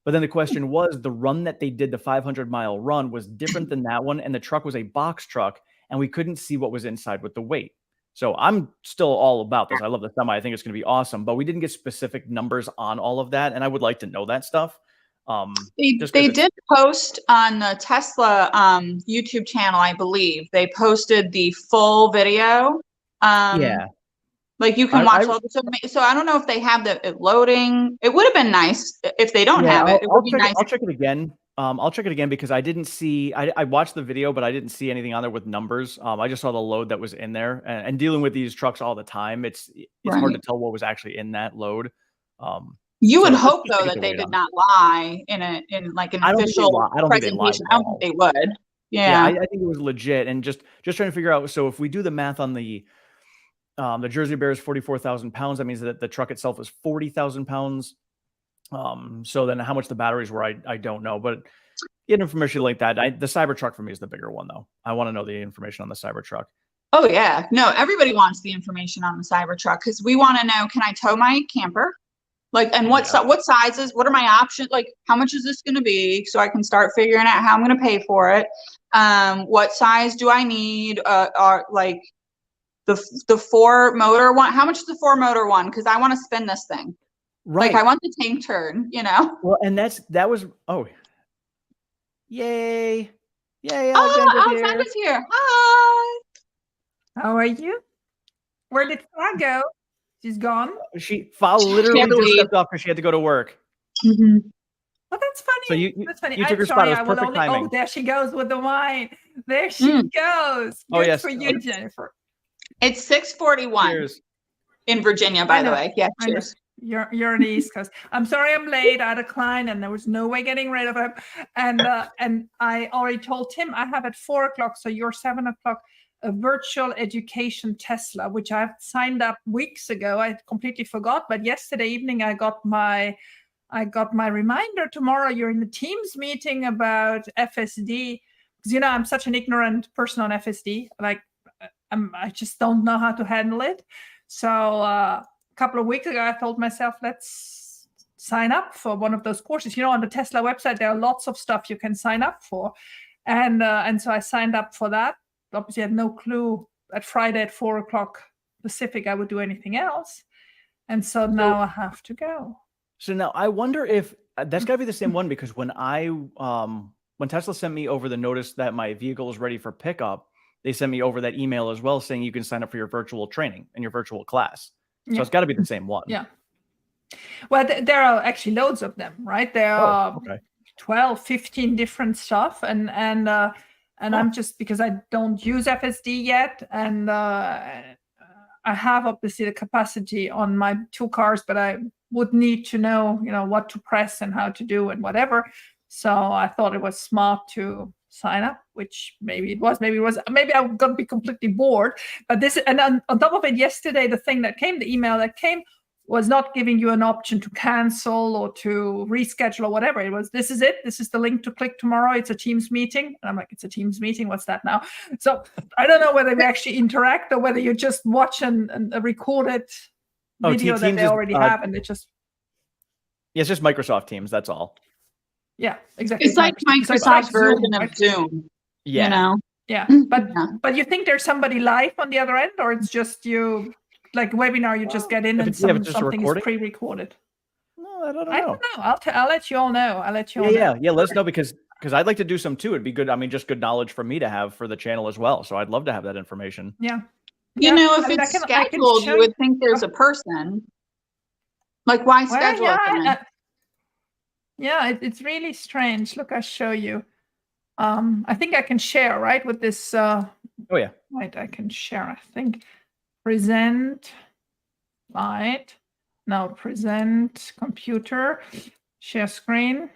But then the question was, the run that they did, the 500-mile run, was different than that one, and the truck was a box truck, and we couldn't see what was inside with the weight. So I'm still all about this. I love the semi. I think it's going to be awesome, but we didn't get specific numbers on all of that, and I would like to know that stuff. They did post on the Tesla YouTube channel, I believe. They posted the full video. Yeah. Like you can watch all the, so I don't know if they have the loading. It would have been nice if they don't have it. It would be nice. I'll check it again. I'll check it again because I didn't see. I watched the video, but I didn't see anything on there with numbers. I just saw the load that was in there, and dealing with these trucks all the time, it's hard to tell what was actually in that load. You would hope though that they did not lie in like an official presentation. I don't think they would. Yeah, I think it was legit, and just trying to figure out. So if we do the math on the Jersey Bear is 44,000 pounds. That means that the truck itself is 40,000 pounds. So then how much the batteries were, I don't know, but get information like that. The Cybertruck for me is the bigger one though. I want to know the information on the Cybertruck. Oh yeah. No, everybody wants the information on the Cybertruck because we want to know, can I tow my camper? Like, and what sizes, what are my options? Like, how much is this going to be? So I can start figuring out how I'm going to pay for it. What size do I need? Like, the 4-motor one. How much is the 4-motor one? Because I want to spin this thing. Right. Like I want the tank turn, you know? Well, and that was yay. Alexandra's here. Hi. How are you? Where did Sarah go? She's gone. She literally just stepped off because she had to go to work. Mm-hmm. Oh, that's funny. So that's funny. You took her spot. It was perfect timing. Oh, there she goes with the wine. There she goes. Good for you, Jennifer. It's 6:41 in Virginia, by the way. Yeah, cheers. You're on the East Coast. I'm sorry I'm late. I had a client and there was no way getting rid of him. And I already told Tim I have at 4:00, so you're 7:00, a virtual education Tesla, which I've signed up weeks ago. I completely forgot, but yesterday evening I got my reminder. Tomorrow you're in the Teams meeting about FSD. Because I'm such an ignorant person on FSD. Like I just don't know how to handle it. So a couple of weeks ago, I told myself, let's sign up for one of those courses. On the Tesla website, there are lots of stuff you can sign up for. And so I signed up for that. Obviously, I had no clue at Friday at 4:00 Pacific I would do anything else. And so now I have to go. So now I wonder if that's got to be the same one, because when Tesla sent me over the notice that my vehicle is ready for pickup, they sent me over that email as well saying you can sign up for your virtual training and your virtual class. So it's got to be the same one. Yeah. Well, there are actually loads of them, right? There are 12, 15 different stuff. And I'm just, because I don't use FSD yet. And I have obviously the capacity on my 2 cars, but I would need to know, what to press and how to do and whatever. So I thought it was smart to sign up, which maybe I'm going to be completely bored. But and on top of it, yesterday, the email that came was not giving you an option to cancel or to reschedule or whatever. It was, this is it. This is the link to click tomorrow. It's a Teams meeting. And I'm like, it's a Teams meeting. What's that now? So I don't know whether we actually interact or whether you just watch a recorded video that they already have. And it just... Yeah, it's just Microsoft Teams. That's all. Yeah, exactly. It's like Microsoft's version of Zoom. Yeah. Yeah. But you think there's somebody live on the other end, or it's just you, like webinar, you just get in and something is pre-recorded? No, I don't know. I don't know. I'll let you all know. Yeah, let us know, because because I'd like to do some too. It'd be good. I mean, just good knowledge for me to have for the channel as well. So I'd love to have that information. Yeah. You know, if it's scheduled, you would think there's a person. Like, why schedule it then? Yeah, it's really strange. Look, I show you. I think I can share, right, with this. Oh, yeah. Right, I can share, I think. Present, light. Now present, computer, share screen,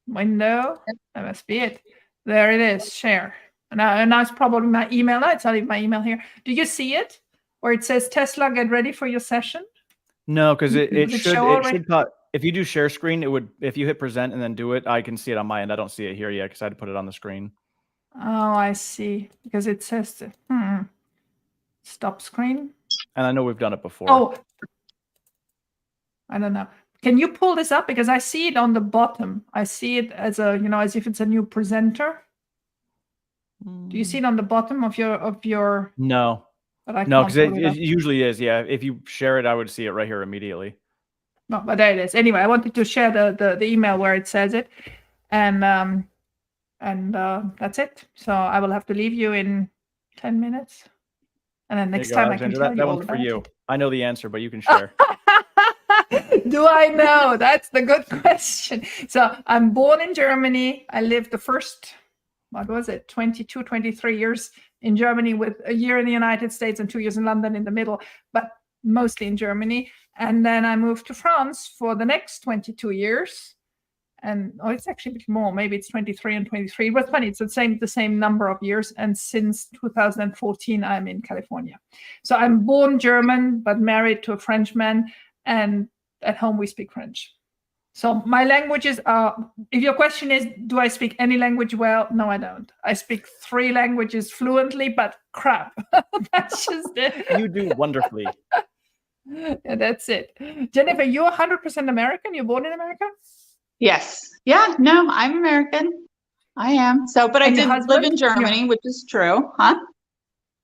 window. That must be it. There it is, share. And now it's probably my email. No, it's not even my email here. Do you see it? Where it says Tesla, get ready for your session? No, because it should if you do share screen, it would, if you hit present and then do it, I can see it on my end. I don't see it here yet because I had to put it on the screen. Oh, I see. Because it says stop screen. And I know we've done it before. Oh, I don't know. Can you pull this up? Because I see it on the bottom. I see it as a, as if it's a new presenter. Do you see it on the bottom of your? No. No, because it usually is. Yeah. If you share it, I would see it right here immediately. No, but there it is. Anyway, I wanted to share the email where it says it. And that's it. So I will have to leave you in 10 minutes. And then next time I can tell you all that one's for you. I know the answer, but you can share. Do I know? That's the good question. So I'm born in Germany. I lived the first, 22, 23 years in Germany, with a year in the United States and 2 years in London in the middle, but mostly in Germany. And then I moved to France for the next 22 years. And it's actually a bit more. Maybe it's 23 and 23. But funny, it's the same number of years. And since 2014, I'm in California. So I'm born German, but married to a Frenchman. And at home, we speak French. So my languages are, if your question is, do I speak any language well? No, I don't. I speak 3 languages fluently, but crap. That's just it. You do wonderfully. Yeah, that's it. Jennifer, you're 100% American? You're born in America? Yes. Yeah, no, I'm American. I am. So, but I did live in Germany, which is true. Huh?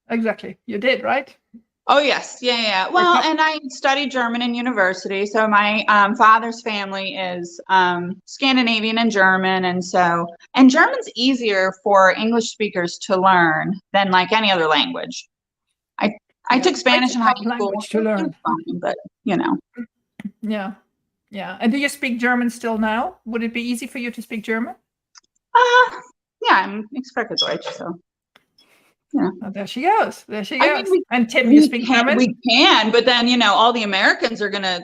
Exactly. You did, right? Oh, yes. Yeah. Well, and I studied German in university. So my father's family is Scandinavian and German. And German's easier for English speakers to learn than like any other language. I took Spanish in high school to learn, but Yeah. And do you speak German still now? Would it be easy for you to speak German? Yeah, I'm spreche Deutsch, so. Yeah. Oh, there she goes. I mean, and Tim, you speak German? We can, but then, all the Americans are going to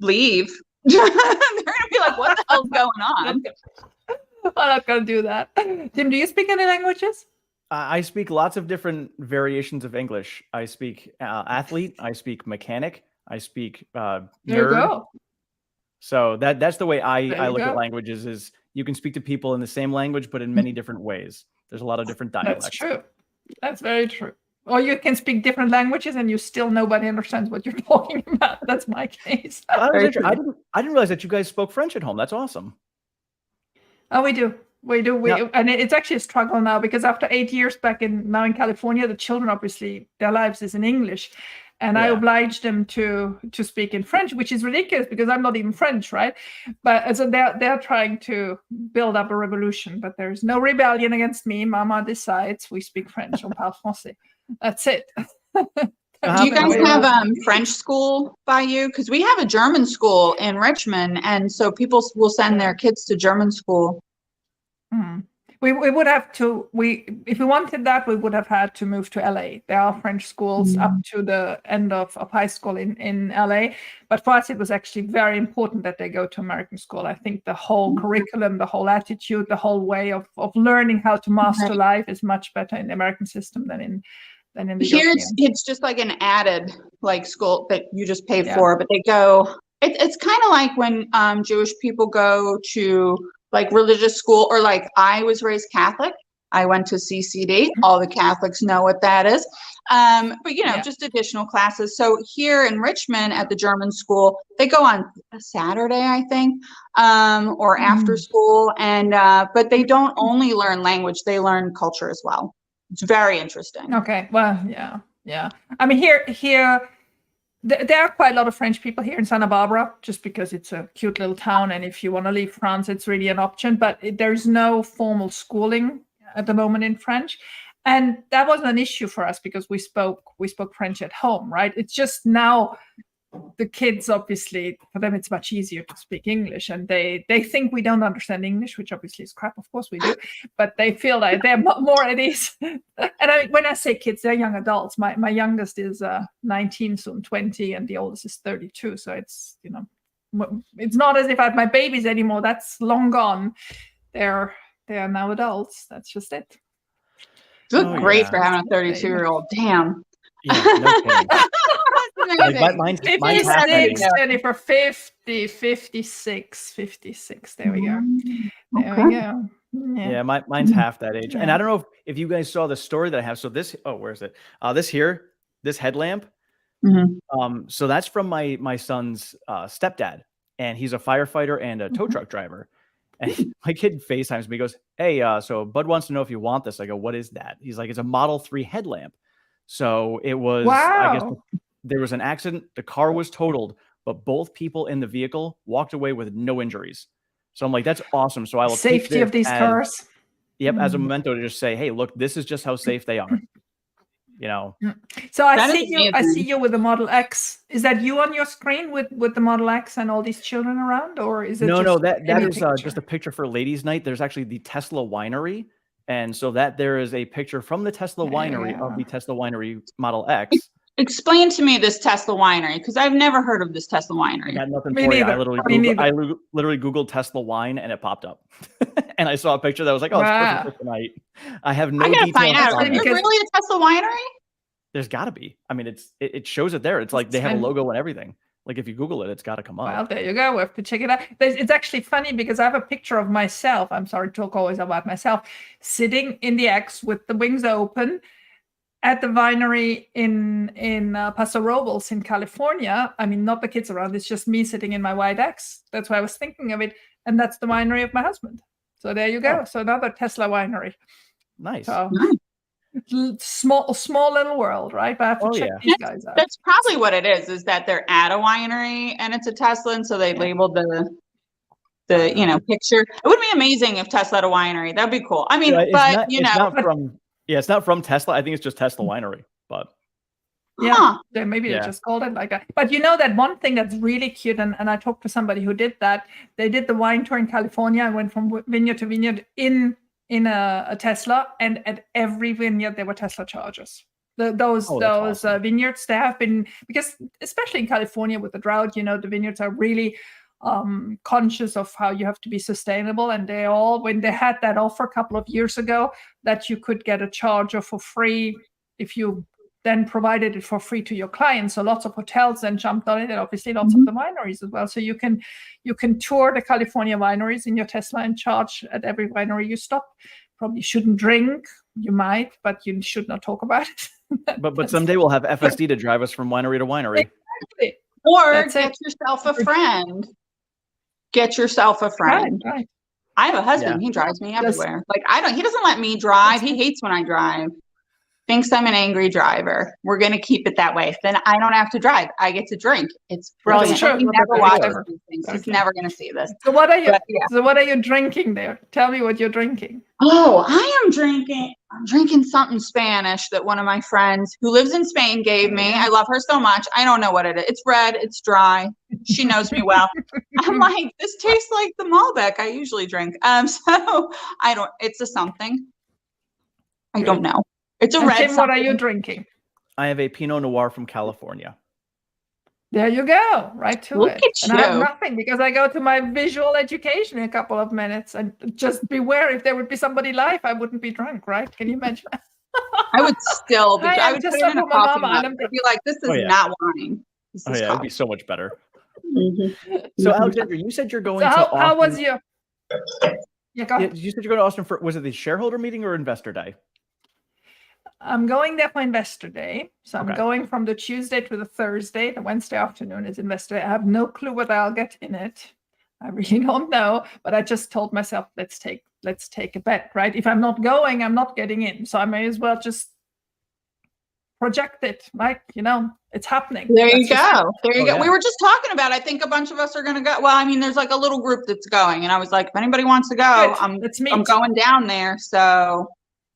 leave. They're going to be like, what the hell's going on? I'm not going to do that. Tim, do you speak any languages? I speak lots of different variations of English. I speak athlete. I speak mechanic. I speak nerd. There you go. So that's the way I look at languages, is you can speak to people in the same language, but in many different ways. There's a lot of different dialects. That's true. That's very true. Or you can speak different languages and you still nobody understands what you're talking about. That's my case. I didn't realize that you guys spoke French at home. That's awesome. Oh, we do. And it's actually a struggle now, because after 8 years now in California, the children, obviously their lives is in English. And I obliged them to speak in French, which is ridiculous because I'm not even French, right? But so they're trying to build up a revolution, but there's no rebellion against me. Mama decides we speak French. On parle français. That's it. Do you guys have French school by you? Because we have a German school in Richmond, and so people will send their kids to German school. Mm. We would have to, if we wanted that, we would have had to move to LA. There are French schools up to the end of high school in LA. But for us, it was actually very important that they go to American school. I think the whole curriculum, the whole attitude, the whole way of learning how to master life is much better in the American system than in the Here it's just like an added school that you just pay for, but they go, it's kind of like when Jewish people go to religious school, or I was raised Catholic. I went to CCD. All the Catholics know what that is. But just additional classes. So here in Richmond at the German school, they go on a Saturday, I think, or after school. And but they don't only learn language; they learn culture as well. It's very interesting. Okay. Well, yeah. I mean, here There are quite a lot of French people here in Santa Barbara, just because it's a cute little town, and if you want to leave France, it's really an option. But there's no formal schooling at the moment in French, and that wasn't an issue for us because we spoke French at home, right? It's just now the kids, obviously, for them it's much easier to speak English, and they think we don't understand English, which obviously is crap. Of course we do, but they feel like they're more at ease. And when I say kids, they're young adults. My youngest is 19, soon 20, and the oldest is 32. So it's, you know, it's not as if I have my babies anymore. That's long gone. They are now adults. That's just it. You look great for having a 32-year-old. Damn. Yeah, no kidding. Like mine's 56, Jennifer, 50, 56, 56. There we go. There we go. Yeah, mine's half that age. And I don't know if you guys saw the story that I have. So this, where is it? This headlamp. So that's from my son's stepdad, and he's a firefighter and a tow truck driver. And my kid FaceTimes me, goes, "Hey, so Bud wants to know if you want this." I go, "What is that?" He's like, "It's a Model 3 headlamp." So it was, I guess there was an accident. The car was totaled, but both people in the vehicle walked away with no injuries. So I'm like, that's awesome. So I will safety of these cars. Yep, as a memento to just say, hey, look, this is just how safe they are. You know. So I see you with the Model X. Is that you on your screen with the Model X and all these children around, or is it? No, that is just a picture for ladies' night. There's actually the Tesla winery. And so that there is a picture from the Tesla winery of the Tesla winery Model X. Explain to me this Tesla winery, because I've never heard of this Tesla winery. I got nothing for you. I literally Googled Tesla wine and it popped up. And I saw a picture that was like, oh, it's perfect for tonight. I have no details. Find out. Is there really a Tesla winery? There's got to be. I mean, it shows it there. It's like they have a logo and everything. Like if you Google it, it's got to come up. Well, there you go. We have to check it out. It's actually funny because I have a picture of myself. I'm sorry to talk always about myself, sitting in the X with the wings open at the winery in Paso Robles in California. I mean, not the kids around. It's just me sitting in my white X. That's why I was thinking of it. And that's the winery of my husband. So there you go. So another Tesla winery. Nice. So, small little world, right? But I have to check these guys out. That's probably what it is that they're at a winery and it's a Tesla, and so they labeled the picture. It would be amazing if Tesla had a winery. That'd be cool. I mean, it's not from Tesla. I think it's just Tesla winery, but maybe they just called it like that. But you know that one thing that's really cute, and I talked to somebody who did that. They did the wine tour in California and went from vineyard to vineyard in a Tesla, and at every vineyard there were Tesla chargers. Those awesome. Vineyards, they have been, because especially in California with the drought, the vineyards are really conscious of how you have to be sustainable, and when they had that offer a couple of years ago that you could get a charger for free if you then provided it for free to your clients. So lots of hotels then jumped on it, and obviously lots of the wineries as well. So you can tour the California wineries in your Tesla and charge at every winery you stop. Probably shouldn't drink. You might, but you should not talk about it. but someday we'll have FSD to drive us from winery to winery. Exactly. Or get yourself a friend. Get yourself a friend. Right. I have a husband. He drives me everywhere. He doesn't let me drive. He hates when I drive. Thinks I'm an angry driver. We're going to keep it that way. Then I don't have to drive. I get to drink. It's brilliant. He never watches these things. He's never going to see this. So what are you? So what are you drinking there? Tell me what you're drinking. Oh, I'm drinking something Spanish that one of my friends who lives in Spain gave me. I love her so much. I don't know what it is. It's red. It's dry. She knows me well. I'm like, this tastes like the Malbec I usually drink. So I don't. It's a something. I don't know. It's a red. Tim, what are you drinking? I have a Pinot Noir from California. There you go. Right to Look it. at and you. I have nothing because I go to my visual education in a couple of minutes. And just beware, if there would be somebody live, I wouldn't be drunk, right? Can you imagine? I would still be. I would just put it in a coffee mug. and I'd be like, this is not wine. This is it'd be so much better. So Alexandra, you said you're going to Austin. How was your? You said you're going to Austin for, was it the shareholder meeting or investor day? I'm going there for Investor Day. So I'm going from the Tuesday to the Thursday. The Wednesday afternoon is Investor Day. I have no clue what I'll get in it. I really don't know. But I just told myself, let's take a bet, right? If I'm not going, I'm not getting in. So I may as well just project it, like, it's happening. There you go. There you go. Yeah. We were just talking about, I think a bunch of us are going to go. Well, I mean, there's like a little group that's going, and I was like, if anybody wants to go, I'm going down there. So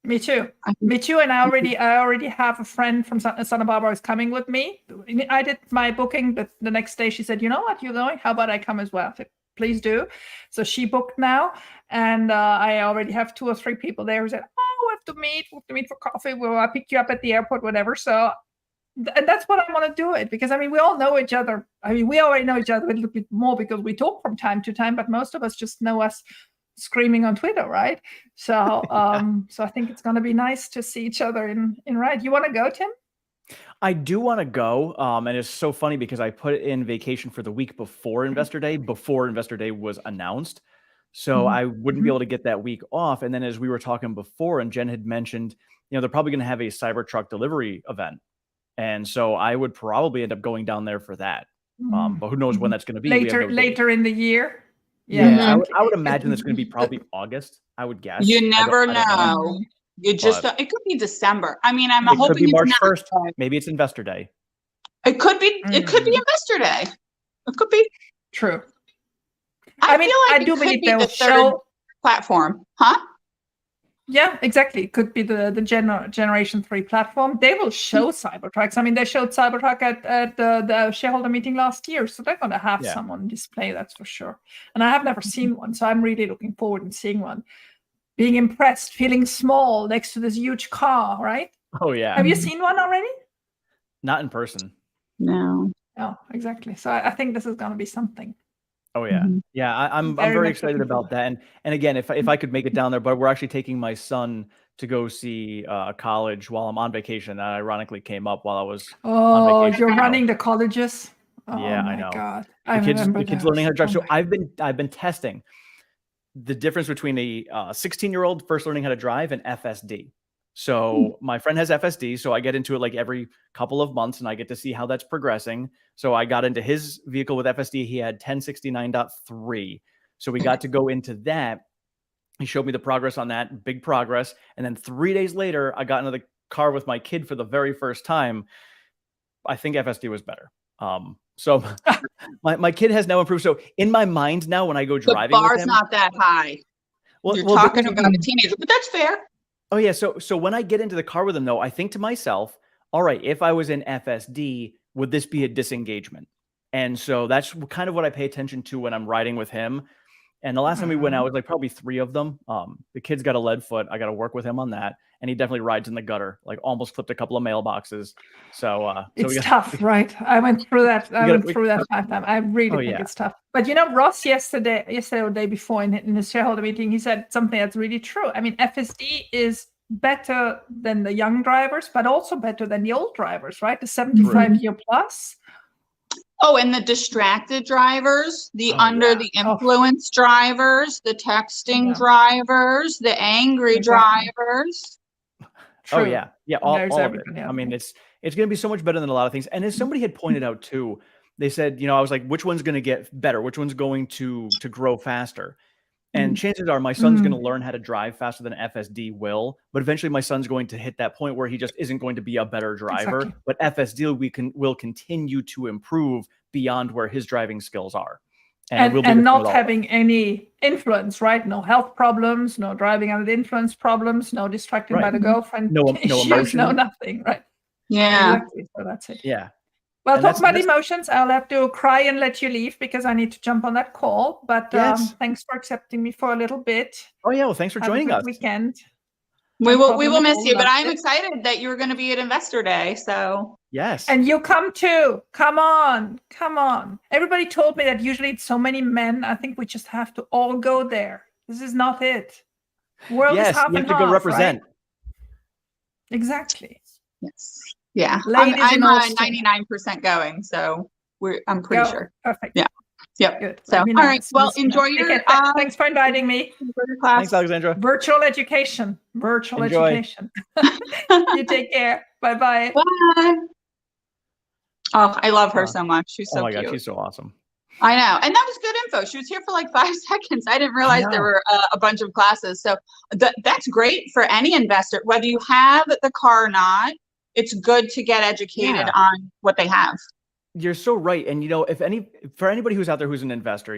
me too. And I already have a friend from Santa Barbara who's coming with me. I did my booking, but the next day she said, you know what, you're going? How about I come as well? I said, please do. So she booked now, and I already have 2 or 3 people there who said, we have to meet for coffee. Well, I'll pick you up at the airport, whatever. So, and that's what I want to do it, because I mean, we all know each other. I mean, we already know each other a little bit more because we talk from time to time, but most of us just know us screaming on Twitter, right? So, so I think it's going to be nice to see each other in ride. You want to go, Tim? I do want to go, and it's so funny because I put in vacation for the week before Investor Day was announced, so I wouldn't be able to get that week off. And then as we were talking before, and Jen had mentioned, they're probably going to have a Cybertruck delivery event, and so I would probably end up going down there for that. But who knows when that's going to be? Later in the year. Yeah, I would imagine it's going to be probably August. I would guess. You never know. You just it could be December. I mean, I'm hoping could be March it's not. 1st. Maybe it's Investor Day. It could be. It could be Investor Day. It could be true. I feel like I do believe they will show platform, huh? Yeah, exactly. It could be the Generation 3 platform. They will show Cybertrucks. I mean, they showed Cybertruck at the shareholder meeting last year, so they're going to have some on display, that's for sure. And I have never seen one, so I'm really looking forward to seeing one. Being impressed, feeling small next to this huge car, right? Oh, yeah. Have you seen one already? Not in person. No. Oh, exactly. So I think this is going to be something. Oh yeah, yeah. I'm very excited about that. And again, if I could make it down there, but we're actually taking my son to go see college while I'm on vacation. That ironically came up while I was. Oh, you're running the colleges. Oh, yeah, my I know. God, the kids learning how to drive. So I've been testing the difference between a 16-year-old first learning how to drive and FSD. So my friend has FSD, so I get into it like every couple of months, and I get to see how that's progressing. So I got into his vehicle with FSD. He had 1069.3. So we got to go into that. He showed me the progress on that, big progress. And then 3 days later, I got into the car with my kid for the very first time. I think FSD was better. So my kid has now improved. So in my mind now, when I go driving, the bar's with him, not that high. You're talking about a teenager, but that's fair. Oh yeah, so when I get into the car with him though, I think to myself, all right, if I was in FSD, would this be a disengagement? And so that's kind of what I pay attention to when I'm riding with him. And the last time we went out was like probably 3 of them. The kid's got a lead foot. I got to work with him on that. And he definitely rides in the gutter, like almost clipped a couple of mailboxes. So it's tough, right? I went through that. I went through that 5 times. I really think it's tough. But Ross yesterday or the day before in his shareholder meeting, he said something that's really true. I mean, FSD is better than the young drivers, but also better than the old drivers, right? The 75-year plus. Oh, and the distracted drivers, the under the influence drivers, the texting drivers, the angry drivers. True. Oh yeah, yeah, all of it. I mean, it's going to be so much better than a lot of things. And as somebody had pointed out too, they said, I was like, which one's going to get better? Which one's going to grow faster? And chances are my son's going to learn how to drive faster than FSD will, but eventually my son's going to hit that point where he just isn't going to be a better driver. Exactly. But FSD will continue to improve beyond where his driving skills are. And not having any influence, right? No health problems, no driving under the influence problems, no distracted by the girlfriend, no issues, no nothing, right? Yeah. Exactly. So that's it. Yeah. Well, talk about emotions. I'll have to cry and let you leave because I need to jump on that call. But thanks for accepting me for a little bit. Oh yeah, well, thanks for joining us. Weekend. We will miss you, but I'm excited that you're going to be at Investor Day. So yes, and you come too. Come on. Everybody told me that usually it's so many men. I think we just have to all go there. This is not it. World is half and half. You have to go represent. Right? Exactly. Yes. Yeah, I'm 99% going, so I'm pretty sure. Perfect. Yeah. Yep. Good. So, all right. Well, enjoy your. Thanks for inviting me. Class. Thanks, Alexandra. Virtual education. Education. You take care. Bye-bye. Bye. Oh, I love her so much. She's so cute. Oh my God, she's so awesome. I know, and that was good info. She was here for like 5 seconds. I didn't realize there were a bunch of classes. So that's great for any investor, whether you have the car or not. it's good to get educated on what they have. You're so right. And, for anybody who's out there who's an investor,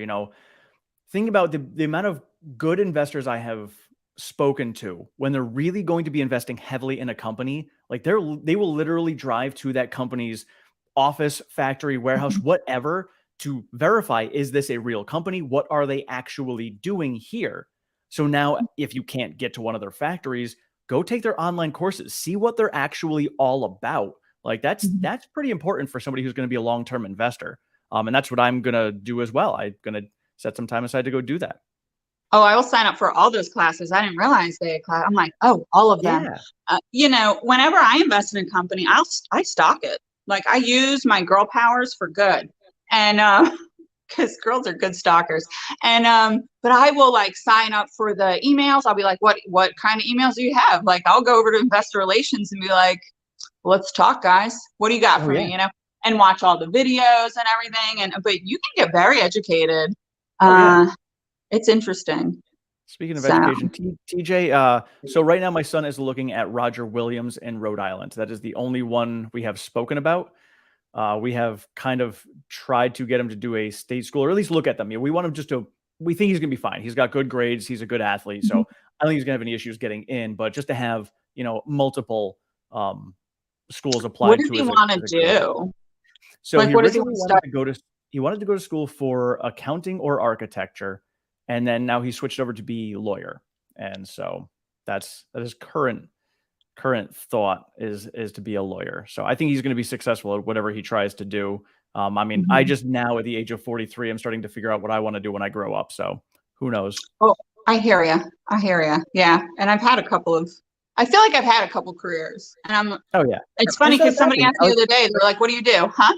think about the amount of good investors I have spoken to when they're really going to be investing heavily in a company. Like they will literally drive to that company's office, factory, warehouse, whatever, to verify, is this a real company? What are they actually doing here? So now if you can't get to one of their factories, go take their online courses, see what they're actually all about. Like that's pretty important for somebody who's going to be a long-term investor. And that's what I'm going to do as well. I'm going to set some time aside to go do that. Oh, I will sign up for all those classes. I didn't realize they had class. I'm like, oh, all of them. Whenever I invest in a company, I stock it. Like I use my girl powers for good. And because girls are good stalkers. And but I will like sign up for the emails. I'll be like, what kind of emails do you have? Like I'll go over to investor relations and be like, let's talk, guys. What do you got for me? And watch all the videos and everything. But you can get very educated. It's interesting. Speaking of education, TJ, so right now my son is looking at Roger Williams in Rhode Island. That is the only one we have spoken about. We have kind of tried to get him to do a state school, or at least look at them. We want him we think he's going to be fine. He's got good grades. He's a good athlete. So I don't think he's going to have any issues getting in, but just to have, multiple schools applied what to. What does he want to do? So like, he originally wanted to go to school for accounting or architecture. And then now he switched over to be a lawyer. And so that is current thought is to be a lawyer. So I think he's going to be successful at whatever he tries to do. I just now at the age of 43, I'm starting to figure out what I want to do when I grow up. So who knows? Oh, I hear you. Yeah. And I feel like I've had a couple careers, and it's funny because somebody asked me the other day, they're like, what do you do? Huh?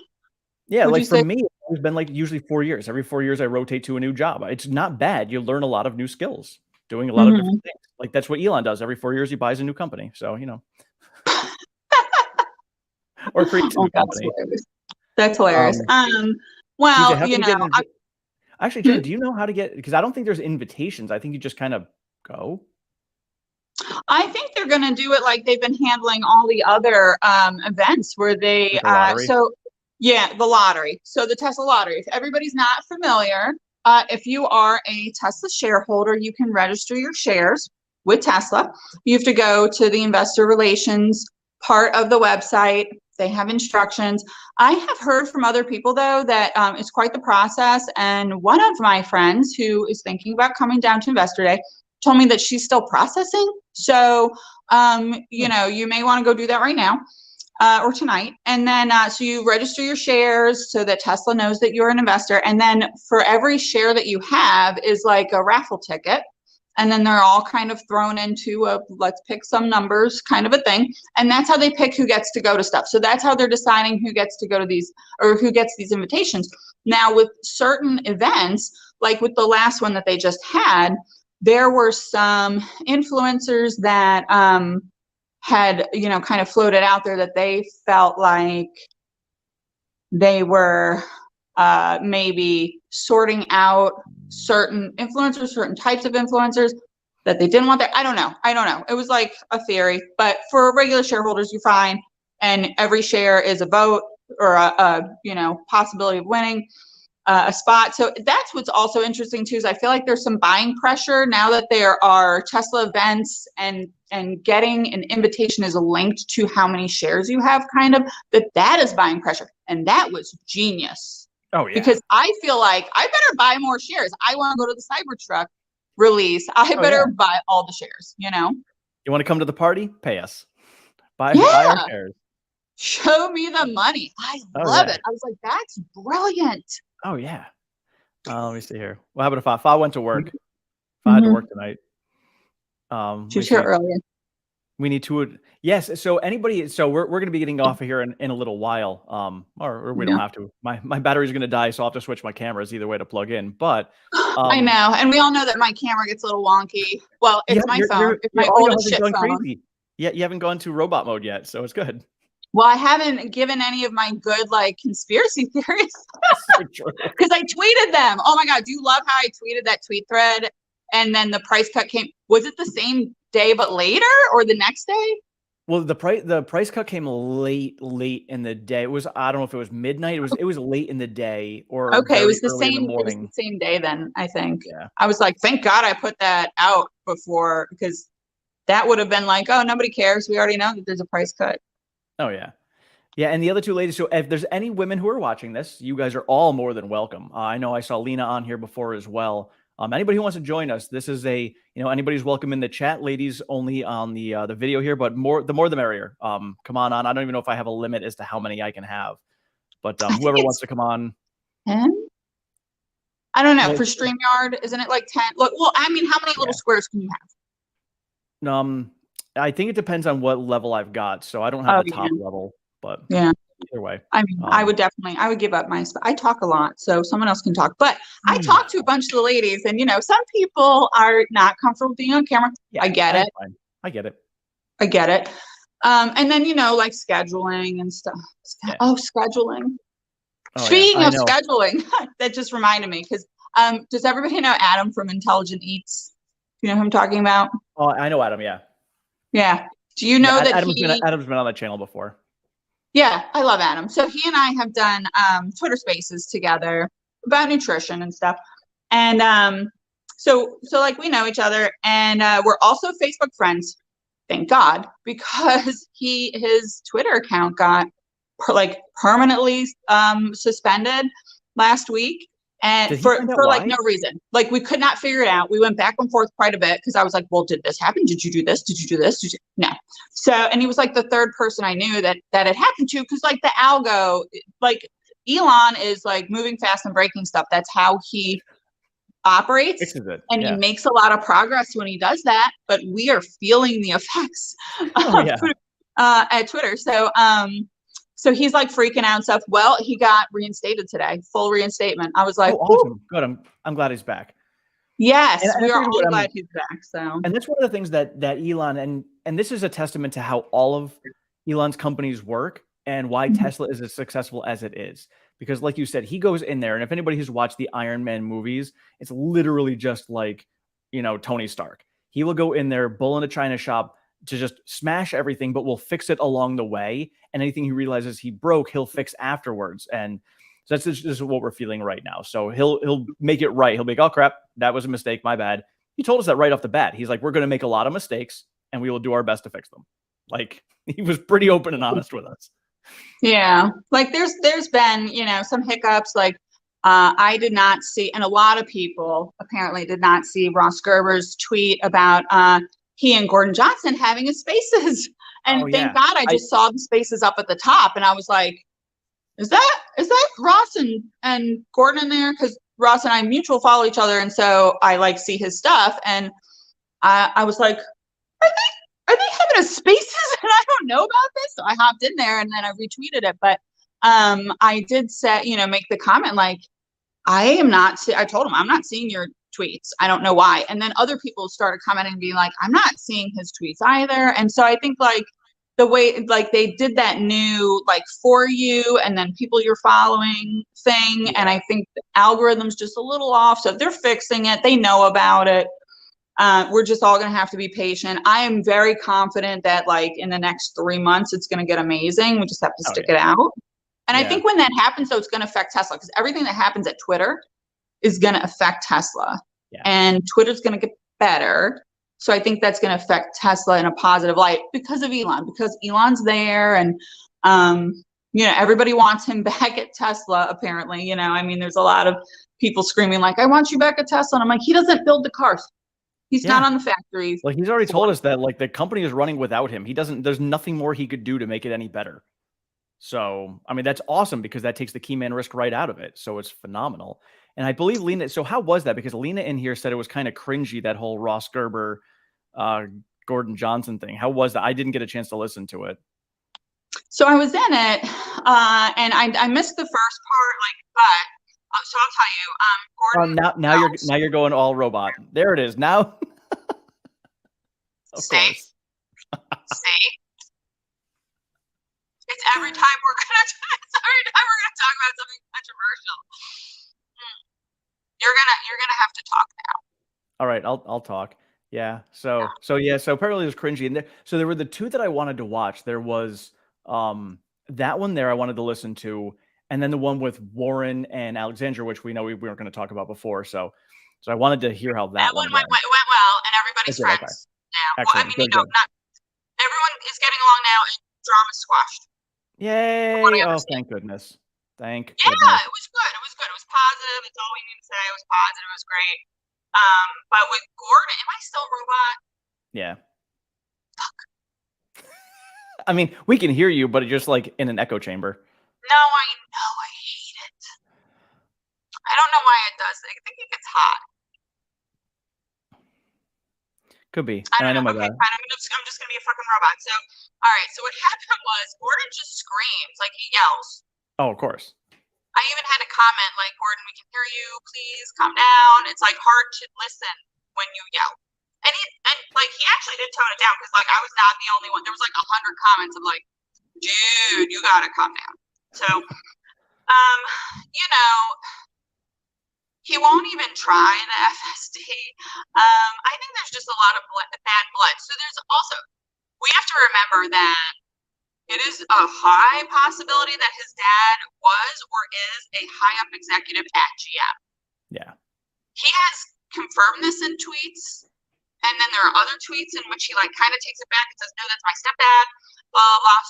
Yeah. What'd like for me, it's been like usually 4 years. Every 4 years I rotate to a new job. It's not bad. You learn a lot of new skills doing a lot of different things. Like that's what Elon does. Every 4 years he buys a new company. So, or creates a new company. That's hilarious. Well, TJ, actually, Jen, do you know how to get, because I don't think there's invitations. I think you just kind of go. I think they're going to do it like they've been handling all the other events where they, the lottery. So the Tesla lottery, if everybody's not familiar, if you are a Tesla shareholder, you can register your shares with Tesla. You have to go to the investor relations part of the website. They have instructions. I have heard from other people, though, that it's quite the process. And one of my friends who is thinking about coming down to Investor Day told me that she's still processing. So, you may want to go do that right now or tonight. And then so you register your shares so that Tesla knows that you're an investor. And then for every share that you have is like a raffle ticket. And then they're all kind of thrown into a let's pick some numbers kind of a thing. And that's how they pick who gets to go to stuff. So that's how they're deciding who gets to go to these or who gets these invitations. Now with certain events, like with the last one that they just had, there were some influencers that had, kind of floated out there that they felt like they were maybe sorting out certain influencers, certain types of influencers that they didn't want there. I don't know. It was like a theory, but for regular shareholders, you're fine. And every share is a vote or a possibility of winning a spot. So that's what's also interesting too, is I feel like there's some buying pressure now that there are Tesla events and getting an invitation is linked to how many shares you have, kind of that is buying pressure. And that was genius. Oh yeah. Because I feel like I better buy more shares. I want to go to the Cybertruck release. I better buy all the shares, You want to come to the party? Pay us. Buy our shares. Show me the money. I love it. I was like, that's brilliant. Oh yeah. Let me see here. What happened if I went to work? If I had to work tonight. She was here earlier. We need to. Yes. So we're going to be getting off of here in a little while. Or we don't have to. My battery's going to die, so I'll have to switch my cameras either way to plug in. But I know, and we all know that my camera gets a little wonky. Well, it's my phone. It's my oldest shit phone. Crazy. Yeah, you haven't gone to robot mode yet, so it's good. Well, I haven't given any of my good conspiracy theories because I tweeted them. Oh my God, do you love how I tweeted that tweet thread and then the price cut came? Was it the same day but later or the next day? Well, the price cut came late in the day. It was, I don't know if it was midnight. It was late in the day or Okay, it was the early in the same. It was morning. the same day then, I think. Yeah. I was like, thank God I put that out before, because that would have been like, oh, nobody cares. We already know that there's a price cut. Oh yeah. Yeah, and the other two ladies, so if there's any women who are watching this, you guys are all more than welcome. I know I saw Lena on here before as well. Anybody who wants to join us, this is anybody's welcome in the chat. Ladies only on the video here, but the more the merrier. Come on. I don't even know if I have a limit as to how many I can have, but whoever wants to come on. 10? I don't know. For StreamYard, isn't it like 10? Look, well, I mean, how many little squares can you have? I think it depends on what level I've got. So I don't have the top level, but yeah. Either way. I mean, I would give up my spot. I talk a lot, so someone else can talk. But I talk to a bunch of the ladies, and some people are not comfortable being on camera. Yeah, I get it. Fine. I get it. And then like scheduling and stuff. Oh, scheduling. Oh, Speaking of scheduling, that just reminded me, because does everybody know Adam from Intelligent Eats? Do you know who I'm talking about? Oh, I know Adam. Yeah. Yeah. Do you know that Adam's been on that channel before? Yeah, I love Adam. So he and I have done Twitter Spaces together about nutrition and stuff. And so like we know each other, and we're also Facebook friends, thank God, because his Twitter account got permanently suspended last week. And for like no reason. Like we could not figure it out. We went back and forth quite a bit, because I was like, well, did this happen? Did you do this? Did you do this? No. So, and he was like the third person I knew that had happened to, because like the algo, like Elon is like moving fast and breaking stuff. That's how he operates. Fixes it. And he makes a lot of progress when he does that, but we are feeling the effects at Twitter. So he's like freaking out and stuff. Well, he got reinstated today, full reinstatement. I was like, oh, awesome. Good. I'm glad he's back. Yes, and we are all glad he's back. So, and that's one of the things that Elon, and this is a testament to how all of Elon's companies work and why Tesla is as successful as it is. Because like you said, he goes in there, and if anybody who's watched the Iron Man movies, it's literally just like, Tony Stark. He will go in there, bull in a china shop, to just smash everything, but will fix it along the way. And anything he realizes he broke, he'll fix afterwards. And so that's just what we're feeling right now. So he'll make it right. He'll be like, oh crap, that was a mistake, my bad. He told us that right off the bat. He's like, we're going to make a lot of mistakes, and we will do our best to fix them. Like, he was pretty open and honest with us. Yeah, like there's been some hiccups. Like I did not see, and a lot of people apparently did not see Ross Gerber's tweet about he and Gordon Johnson having a Spaces. And thank God I just saw the Spaces up at the top, and I was like, is that Ross and Gordon in there? Because Ross and I mutual follow each other, and so I like see his stuff, and I was like, are they having a Spaces and I don't know about this? So I hopped in there and then I retweeted it. But I did say, make the comment like, I told him I'm not seeing your tweets. I don't know why. And then other people started commenting and being like, I'm not seeing his tweets either. And so I think like the way like they did that new like for you and then people you're following thing. And I think the algorithm's just a little off. So they're fixing it. They know about it. We're just all going to have to be patient. I am very confident that like in the next 3 months, it's going to get amazing. We just have to stick it out. And I think when that happens, though, it's going to affect Tesla, because everything that happens at Twitter is going to affect Tesla. Yeah. And Twitter's going to get better. So I think that's going to affect Tesla in a positive light because of Elon, because Elon's there. And, everybody wants him back at Tesla, apparently. I mean, there's a lot of people screaming like, I want you back at Tesla. And I'm like, he doesn't build the cars. He's not on the factories. Like he's already told us that like the company is running without him. There's nothing more he could do to make it any better. So, I mean, that's awesome because that takes the key man risk right out of it. So it's phenomenal. And I believe Lena, so how was that? Because Lena in here said it was kind of cringy, that whole Ross Gerber, Gordon Johnson thing. How was that? I didn't get a chance to listen to it. So I was in it and I missed the first part, so I'll tell you, Gordon. Now you're going all robot. There it is. Now, of course. See, it's every time we're gonna talk about something controversial. You're gonna have to talk now. All right, I'll talk. Yeah. So apparently it was cringy. And there were the two that I wanted to watch. There was that one there I wanted to listen to, and then the one with Warren and Alexandra, which we know we weren't going to talk about before. So I wanted to hear how that one went well, and everybody's friends okay. now. Excellent. Well, I mean, not everyone is getting along now, and drama squashed. Yay! Oh, thank goodness. Thank goodness. Yeah, it was good. It was good. It was positive. That's all we need to say. It was positive. It was great. But with Gordon, am I still a robot? Yeah. Fuck. I mean, we can hear you, but it's just like in an echo chamber. No, I know. I hate it. I don't know why it does. I think it gets hot. Could be. I don't know. Okay, fine. I'm just gonna be a fucking robot. So, all right. So what happened was Gordon just screams, like he yells. Oh, of course. I even had a comment like, Gordon, we can hear you. Please calm down. It's like hard to listen when you yell. And like he actually did tone it down because like I was not the only one. There was like 100 comments of like, dude, you gotta calm down. So, you know, he won't even try the FSD. I think there's just a lot of bad blood. So there's also, we have to remember that it is a high possibility that his dad was or is a high up executive at GM. Yeah. He has confirmed this in tweets. And then there are other tweets in which he like kind of takes it back and says, no, that's my stepdad, blah, blah, blah.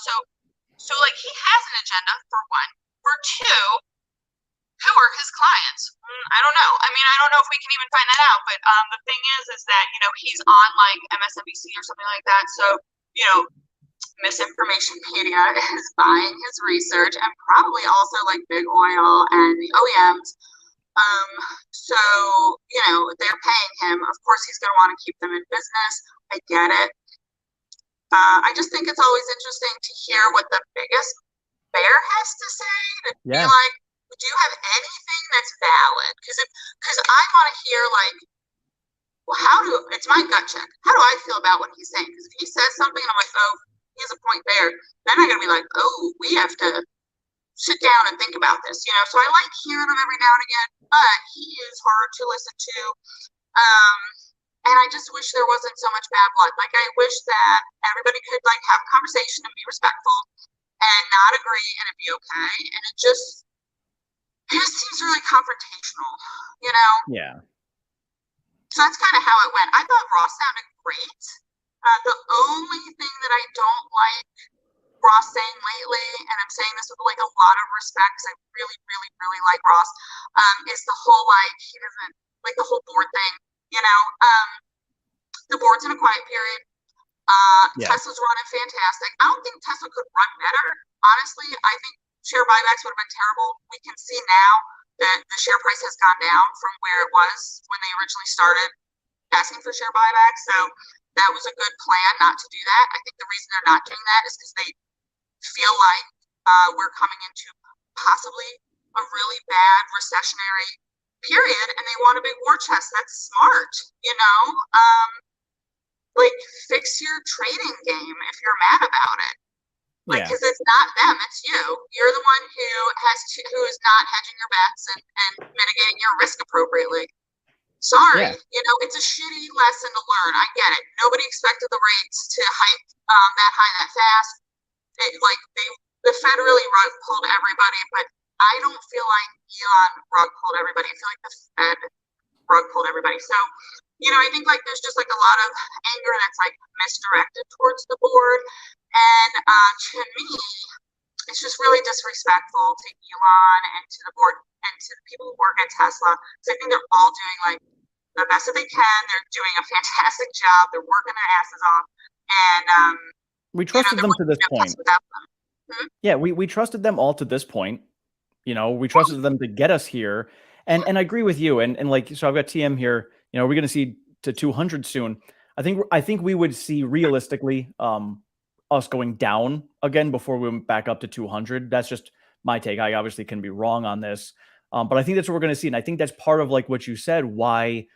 So like he has an agenda for one. For two, who are his clients? I don't know. I mean, I don't know if we can even find that out. But the thing is that, you know, he's on like MSNBC or something like that. So, you know, Misinformationpedia is buying his research and probably also like big oil and the OEMs. So, you know, they're paying him. Of course, he's going to want to keep them in business. I get it. I just think it's always interesting to hear what the biggest bear has to say to be like, do you have anything that's valid? Because I want to hear like, well, it's my gut check. How do I feel about what he's saying? Because if he says something and I'm like, oh, he has a point there, then I'm going to be like, oh, we have to sit down and think about this, you know? So I like hearing him every now and again, but he is hard to listen to. And I just wish there wasn't so much bad blood. Like, I wish that everybody could like have a conversation and be respectful and not agree and it'd be okay. And it just seems really confrontational, you know? Yeah. So that's kind of how it went. I thought Ross sounded great. The only thing that I don't like Ross saying lately, and I'm saying this with like a lot of respect because I really, really, really like Ross, is the whole like he doesn't like the whole board thing, you know. The board's in a quiet period. Tesla's running fantastic. I don't think Tesla could run better. Honestly, I think share buybacks would have been terrible. We can see now that the share price has gone down from where it was when they originally started asking for share buybacks. So that was a good plan not to do that. I think the reason they're not doing that is because they feel like we're coming into possibly a really bad recessionary period and they want a big war chest. That's smart, you know? Like, fix your trading game if you're mad about it. Like, because it's not them, it's you. You're the one who is not hedging your bets and mitigating your risk appropriately. Sorry, you know, it's a shitty lesson to learn. I get it. Nobody expected the rates to hike that high that fast. The Fed really rug pulled everybody, but I don't feel like Elon rug pulled everybody. I feel like the Fed rug pulled everybody. So, you know, I think like there's just like a lot of anger that's like misdirected towards the board. And to me, it's just really disrespectful to Elon and to the board and to the people who work at Tesla. So I think they're all doing like the best that they can. They're doing a fantastic job. They're working their asses off. And we trusted them to this point. Yeah, we trusted them all to this point. You know, we trusted them to get us here. And I agree with you. And like, so I've got TM here. You know, we're going to see to 200 soon. I think we would see realistically us going down again before we went back up to 200. That's just my take. I obviously can be wrong on this. But I think that's what we're going to see. And I think that's part of like what you said, why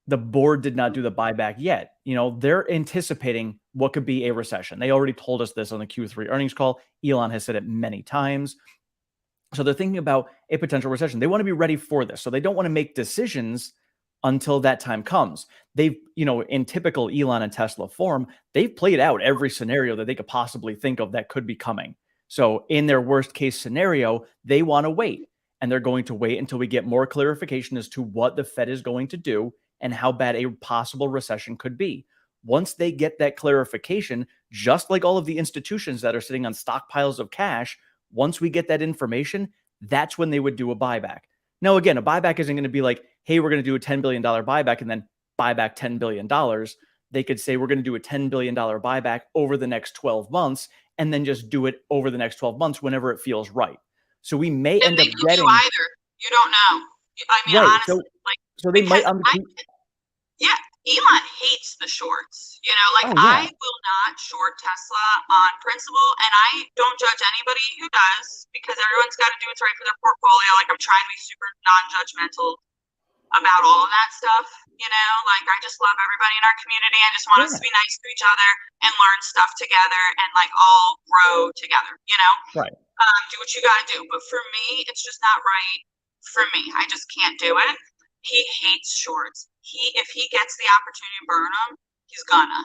the board did not do the buyback yet. You know, they're anticipating what could be a recession. They already told us this on the Q3 earnings call. Elon has said it many times. So they're thinking about a potential recession. They want to be ready for this. So they don't want to make decisions until that time comes. They've, in typical Elon and Tesla form, they've played out every scenario that they could possibly think of that could be coming. So in their worst case scenario, they want to wait, and they're going to wait until we get more clarification as to what the Fed is going to do and how bad a possible recession could be. Once they get that clarification, just like all of the institutions that are sitting on stockpiles of cash, once we get that information, that's when they would do a buyback. Now, again, a buyback isn't going to be like, hey, we're going to do a $10 billion buyback and then buy back $10 billion. They could say, we're going to do a $10 billion buyback over the next 12 months and then just do it over the next 12 months whenever it feels right. So we may end up getting either. You don't know. I mean, right. honestly, so they might. Yeah, Elon hates the shorts. I will not short Tesla on principle, and I don't judge anybody who does, because everyone's got to do what's right for their portfolio. I'm trying to be super non-judgmental about all of that stuff. I just love everybody in our community. I just want us to be nice to each other and learn stuff together and all grow together. Right. Do what you got to do. But for me, it's just not right for me. I just can't do it. He hates shorts. If he gets the opportunity to burn them, he's gonna.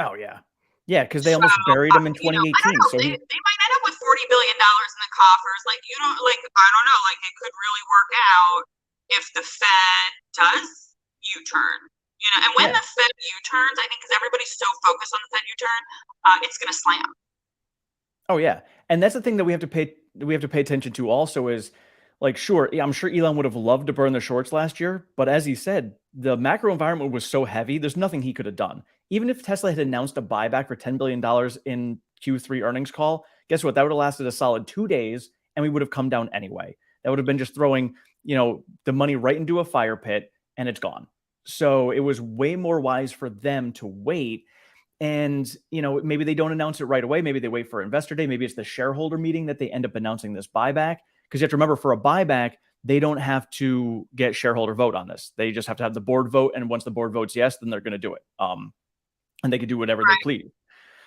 Oh yeah, because they almost buried him in 2018. So they might end up with $40 billion in the coffers. I don't know. It could really work out if the Fed does U-turn. And when the Fed U-turns, I think because everybody's so focused on the Fed U-turn, it's gonna slam. Oh yeah, and that's the thing that we have to pay attention to. Also, is sure, I'm sure Elon would have loved to burn the shorts last year, but as he said, the macro environment was so heavy, there's nothing he could have done. Even if Tesla had announced a buyback for $10 billion in Q3 earnings call, guess what? That would have lasted a solid 2 days, and we would have come down anyway. That would have been just throwing, the money right into a fire pit, and it's gone. So it was way more wise for them to wait. And, maybe they don't announce it right away. Maybe they wait for Investor Day. Maybe it's the shareholder meeting that they end up announcing this buyback. Because you have to remember, for a buyback, they don't have to get shareholder vote on this. They just have to have the board vote. And once the board votes yes, then they're going to do it. And they can do whatever they please.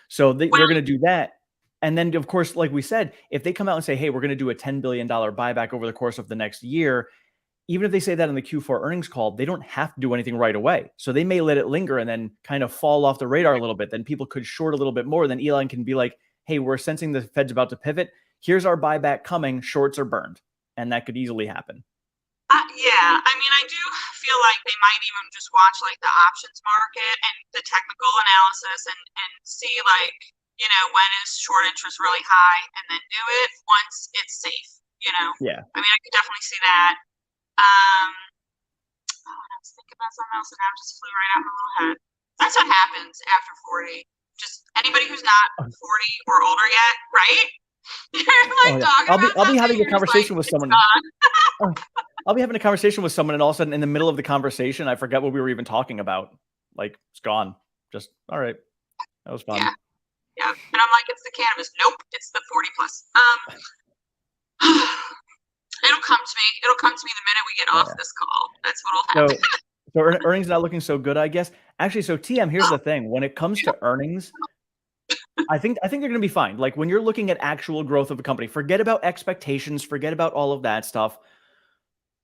So they're going to do that. And then, of course, like we said, if they come out and say, hey, we're going to do a $10 billion buyback over the course of the next year, even if they say that in the Q4 earnings call, they don't have to do anything right away. So they may let it linger and then kind of fall off the radar a little bit. Then people could short a little bit more. Then Elon can be like, hey, we're sensing the Fed's about to pivot. Here's our buyback coming. Shorts are burned. And that could easily happen. I do feel like they might even just watch the options market and the technical analysis and see when is short interest really high, and then do it once it's safe. Yeah. I could definitely see that. I was thinking about something else and now it just flew right out of my little head. That's what happens after 40. Just anybody who's not 40 or older yet, right? I'll be having a conversation with someone. I'll be having a conversation with someone, and all of a sudden, in the middle of the conversation, I forget what we were even talking about. It's gone. Just all right. That was fun. Yeah. And I'm like, it's the cannabis. Nope, it's the 40 plus. It'll come to me. It'll come to me the minute we get off this call. That's what'll happen. So earnings not looking so good, I guess. Actually, so TM, here's the thing. When it comes to earnings, I think they're going to be fine. When you're looking at actual growth of a company, forget about expectations, forget about all of that stuff.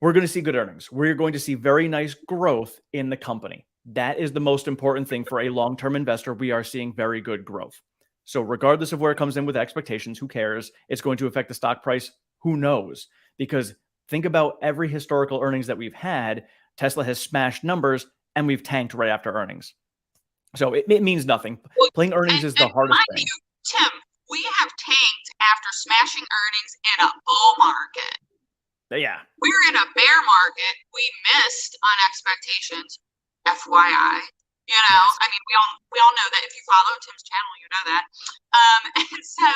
We're going to see good earnings. We're going to see very nice growth in the company. That is the most important thing for a long-term investor. We are seeing very good growth. So regardless of where it comes in with expectations, who cares? It's going to affect the stock price. Who knows? Because think about every historical earnings that we've had. Tesla has smashed numbers and we've tanked right after earnings. So it means nothing. Playing earnings is the hardest thing. Tim, we have tanked after smashing earnings in a bull market. Yeah. We're in a bear market. We missed on expectations. FYI. Yes. We all know that. If you follow Tim's channel, you know that. And so,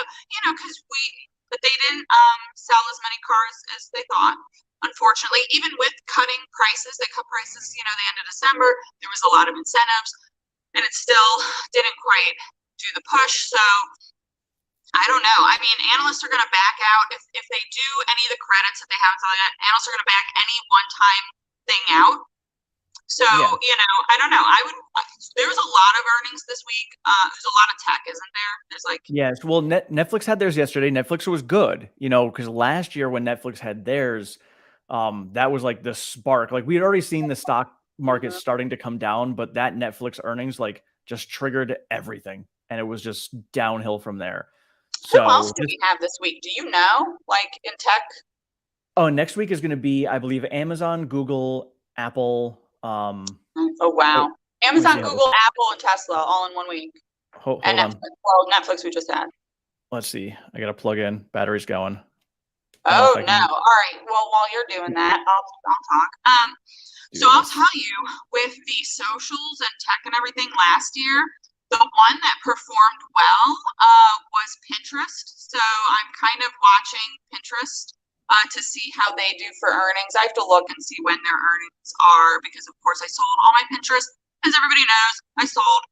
but they didn't sell as many cars as they thought. Unfortunately, even with cutting prices, they cut prices, the end of December. There was a lot of incentives, and it still didn't quite do the push. So I don't know. Analysts are going to back out if they do any of the credits that they have. Analysts are going to back any one-time thing out. So, I don't know. There was a lot of earnings this week. There's a lot of tech, isn't there? There's yes. Well, Netflix had theirs yesterday. Netflix was good, because last year when Netflix had theirs, that was the spark. We had already seen the stock market starting to come down, but that Netflix earnings like just triggered everything, and it was just downhill from there. So who else do we have this week? Do you know, like in tech? Oh, next week is going to be, I believe, Amazon, Google, Apple. Oh wow! Amazon, Google, Apple, and Tesla all in 1 week. Hold and on. Netflix. Well, Netflix we just had. Let's see. I got to plug in. Battery's going. Oh no! All right. Well, while you're doing that, I'll talk. So I'll tell you, with the socials and tech and everything last year, the one that performed well was Pinterest. So I'm kind of watching Pinterest to see how they do for earnings. I have to look and see when their earnings are, because of course I sold all my Pinterest. As everybody knows, I sold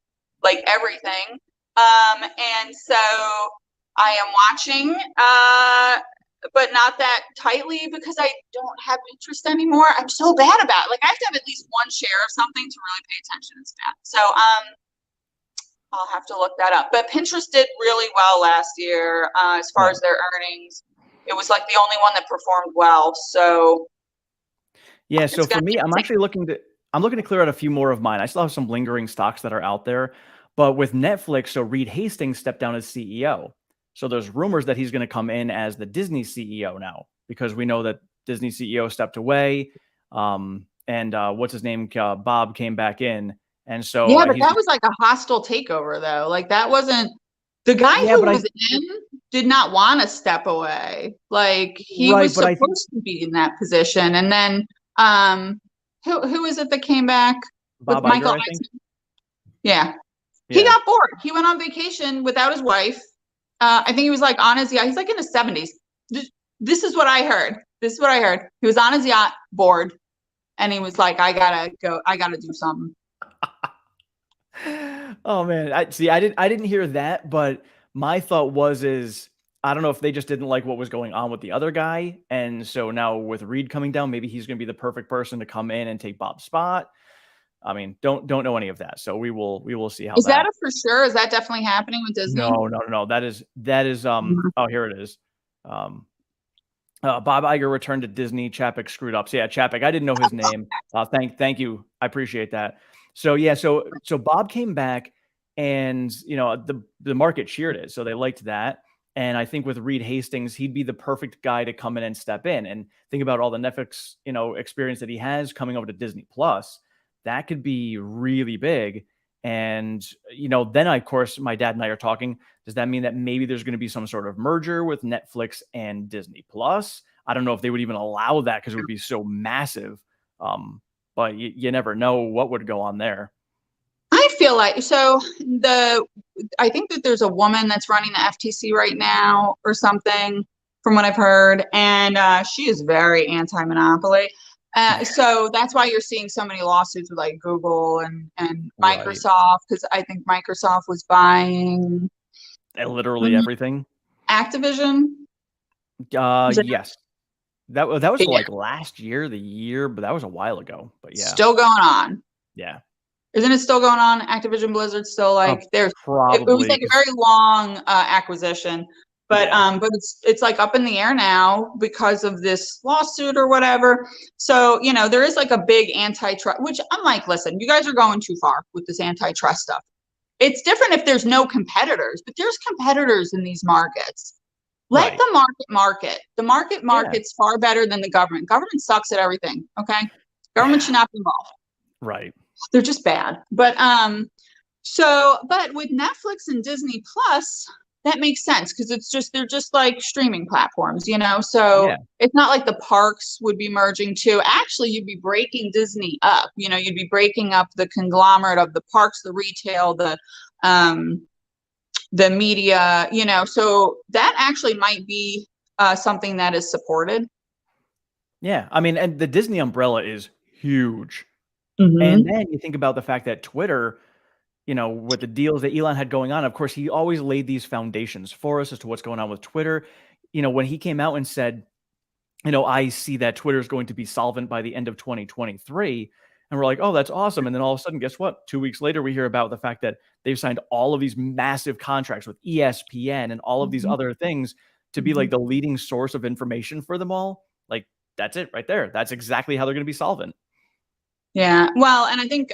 like everything. And so I am watching, but not that tightly because I don't have Pinterest anymore. I'm so bad about it. Like I have to have at least one share of something to really pay attention. It's bad. So I'll have to look that up. But Pinterest did really well last year as far as their earnings. It was like the only one that performed well. So yeah. So for me, I'm actually looking to clear out a few more of mine. I still have some lingering stocks that are out there, but with Netflix, so Reed Hastings stepped down as CEO. So there's rumors that he's going to come in as the Disney CEO now, because we know that Disney CEO stepped away. And what's his name? Bob came back in. And so yeah, but that was like a hostile takeover though. Like that wasn't the guy who was in did not want to step away. Like he was supposed to be in that position. And then who is it that came back? Bob with Michael Iger, I think. Yeah. He got bored. He went on vacation without his wife. I think he was like on his yacht. He's like in his 70s. This is what I heard. He was on his yacht, bored, and he was like, I gotta go. I gotta do something. Oh man. I didn't hear that, but my thought is I don't know if they just didn't like what was going on with the other guy. And so now with Reed coming down, maybe he's going to be the perfect person to come in and take Bob's spot. I mean, don't know any of that. So we will see how is that a for sure? Is that definitely happening with Disney? No. That is oh, here it is. Bob Iger returned to Disney. Chapek screwed up. So yeah, Chapek. I didn't know his name. Thank you. I appreciate that. So yeah, so Bob came back, and the market cheered it. So they liked that. And I think with Reed Hastings, he'd be the perfect guy to come in and step in. And think about all the Netflix, experience that he has coming over to Disney Plus. That could be really big. And, then of course, my dad and I are talking. Does that mean that maybe there's going to be some sort of merger with Netflix and Disney Plus? I don't know if they would even allow that because it would be so massive. But you never know what would go on there. I feel like, I think that there's a woman that's running the FTC right now or something from what I've heard. And she is very anti-monopoly. So that's why you're seeing so many lawsuits with like Google and Microsoft, because I think Microsoft was buying literally everything. Activision. Yes, that was like last year, but that was a while ago. But yeah, still going on. Yeah, isn't it still going on? Activision Blizzard still like there's probably it was like a very long acquisition. But it's like up in the air now because of this lawsuit or whatever. So, there is like a big antitrust, which I'm like, listen, you guys are going too far with this antitrust stuff. It's different if there's no competitors, but there's competitors in these markets. Let the market. The market's far better than the government. Government sucks at everything. Okay. Government should not be involved. Right. They're just bad. But but with Netflix and Disney Plus, that makes sense because they're just like streaming platforms, so it's not like the parks would be merging too. Actually, you'd be breaking Disney up, you'd be breaking up the conglomerate of the parks, the retail, the media, so that actually might be something that is supported. Yeah. I mean, and the Disney umbrella is huge. Mm-hmm. And then you think about the fact that Twitter, with the deals that Elon had going on, of course, he always laid these foundations for us as to what's going on with Twitter. When he came out and said, I see that Twitter is going to be solvent by the end of 2023. And we're like, oh, that's awesome. And then all of a sudden, guess what? 2 weeks later, we hear about the fact that they've signed all of these massive contracts with ESPN and all of these other things to be like the leading source of information for them all. Like, that's it right there. That's exactly how they're going to be solvent. Yeah. Well, and I think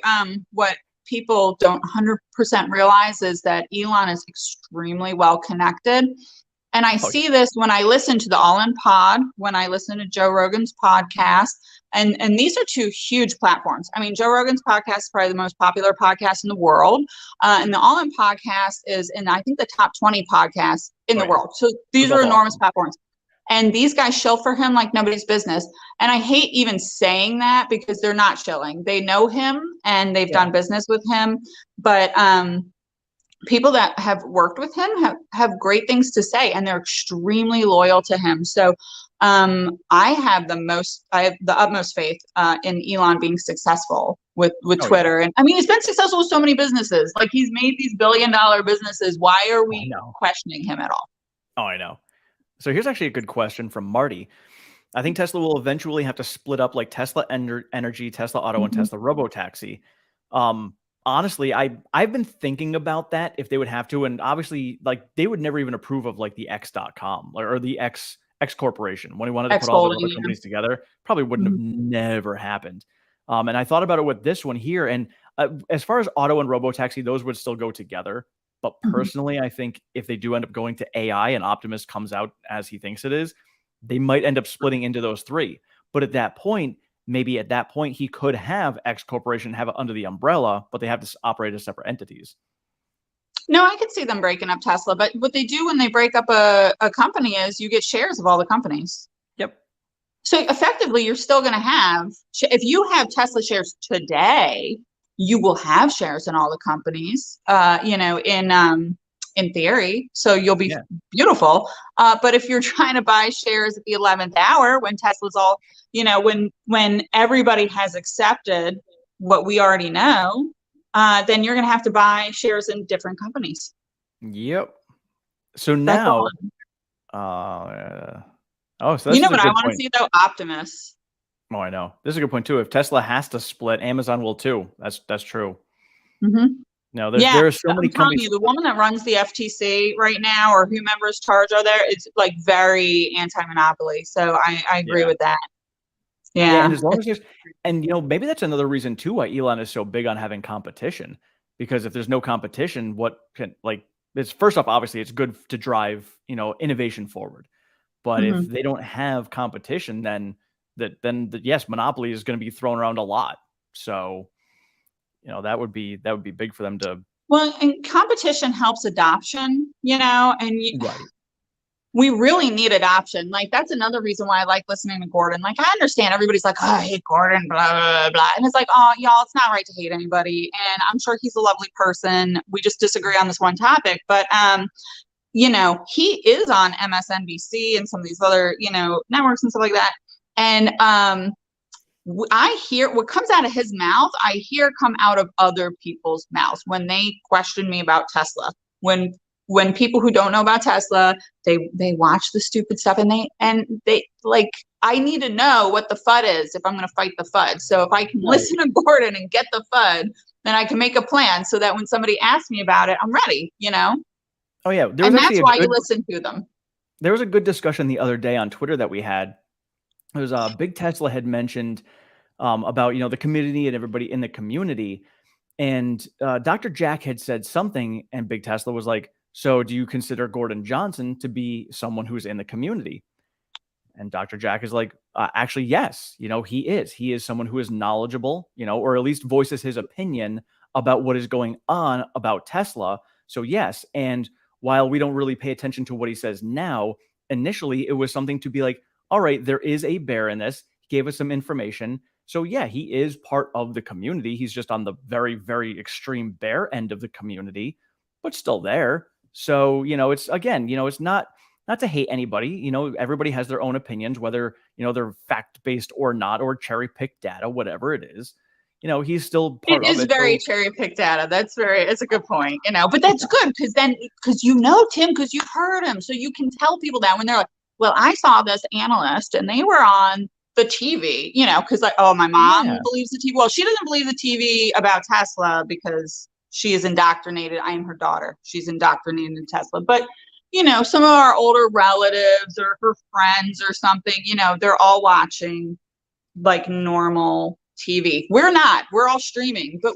what people don't 100% realize is that Elon is extremely well connected. And I see this when I listen to the All In Pod, when I listen to Joe Rogan's podcast, and these are two huge platforms. I mean, Joe Rogan's podcast is probably the most popular podcast in the world, and the All In podcast is in, I think, the top 20 podcasts in the world. So these are enormous platforms. And these guys shill for him like nobody's business. And I hate even saying that because they're not shilling. They know him and they've done business with him. But people that have worked with him have great things to say, and they're extremely loyal to him. So I have the utmost faith in Elon being successful with Twitter. And I mean, he's been successful with so many businesses. Like, he's made these billion-dollar businesses. Why are we questioning him at all? Oh, I know. So here's actually a good question from Marty. I think Tesla will eventually have to split up like Tesla Energy, Tesla Auto, and Tesla Robotaxi. Honestly, I've been thinking about that if they would have to, and obviously, like, they would never even approve of like the X.com or the X Corporation when he wanted to put all the other companies together. Probably wouldn't have never happened. And I thought about it with this one here, and as far as Auto and Robotaxi, those would still go together. But personally, I think if they do end up going to AI and Optimus comes out as he thinks it is, they might end up splitting into those three. But at that point, maybe he could have X Corporation have it under the umbrella, but they have to operate as separate entities. No, I could see them breaking up Tesla. But what they do when they break up a company is you get shares of all the companies. Yep. So effectively, you're still going to have, if you have Tesla shares today, you will have shares in all the companies, in theory. So you'll be beautiful. But if you're trying to buy shares at the 11th hour, when Tesla's all, when everybody has accepted what we already know, then you're going to have to buy shares in different companies. Yep. So now, so that's what I want to see though? Optimus. Oh, I know. This is a good point too. If Tesla has to split, Amazon will too. That's true. No, there are so many companies. The woman that runs the FTC right now, or whomever's charge are there, it's like very anti-monopoly. So I agree with that. Yeah. And as long as there's, and maybe that's another reason too why Elon is so big on having competition, because if there's no competition, it's first off, obviously it's good to drive, innovation forward. But if they don't have competition, then yes, monopoly is going to be thrown around a lot. So, that would be big for them to. Well, and competition helps adoption, and we really need adoption. Like, that's another reason why I like listening to Gordon. Like, I understand everybody's like, oh, I hate Gordon, blah, blah, blah. And it's like, oh, y'all, it's not right to hate anybody. And I'm sure he's a lovely person. We just disagree on this one topic. But, he is on MSNBC and some of these other, networks and stuff like that. And I hear what comes out of his mouth, I hear come out of other people's mouths when they question me about Tesla. When people who don't know about Tesla, they watch the stupid stuff and they like, I need to know what the FUD is if I'm going to fight the FUD. So if I can listen to Gordon and get the FUD, then I can make a plan so that when somebody asks me about it, I'm ready, Oh yeah. And that's why you listen to them. There was a good discussion the other day on Twitter that we had. It was Big Tesla had mentioned about, the community and everybody in the community. And Dr. Jack had said something, and Big Tesla was like, so do you consider Gordon Johnson to be someone who's in the community? And Dr. Jack is like, actually, yes, he is. He is someone who is knowledgeable, or at least voices his opinion about what is going on about Tesla. So yes. And while we don't really pay attention to what he says now, initially it was something to be like, all right, there is a bear in this. He gave us some information. So yeah, he is part of the community. He's just on the very, very extreme bear end of the community, but still there. So, it's again, it's not to hate anybody. Everybody has their own opinions, whether, they're fact-based or not, or cherry-picked data, whatever it is. He's still part of it. It is very cherry-picked data. It's a good point, but that's good because Tim, because you've heard him. So you can tell people that when they're like, well, I saw this analyst and they were on the TV, because like, oh, my mom believes the TV. Well, she doesn't believe the TV about Tesla because she is indoctrinated. I am her daughter. She's indoctrinated in Tesla. But, some of our older relatives or her friends or something, they're all watching like normal TV. We're not. We're all streaming, but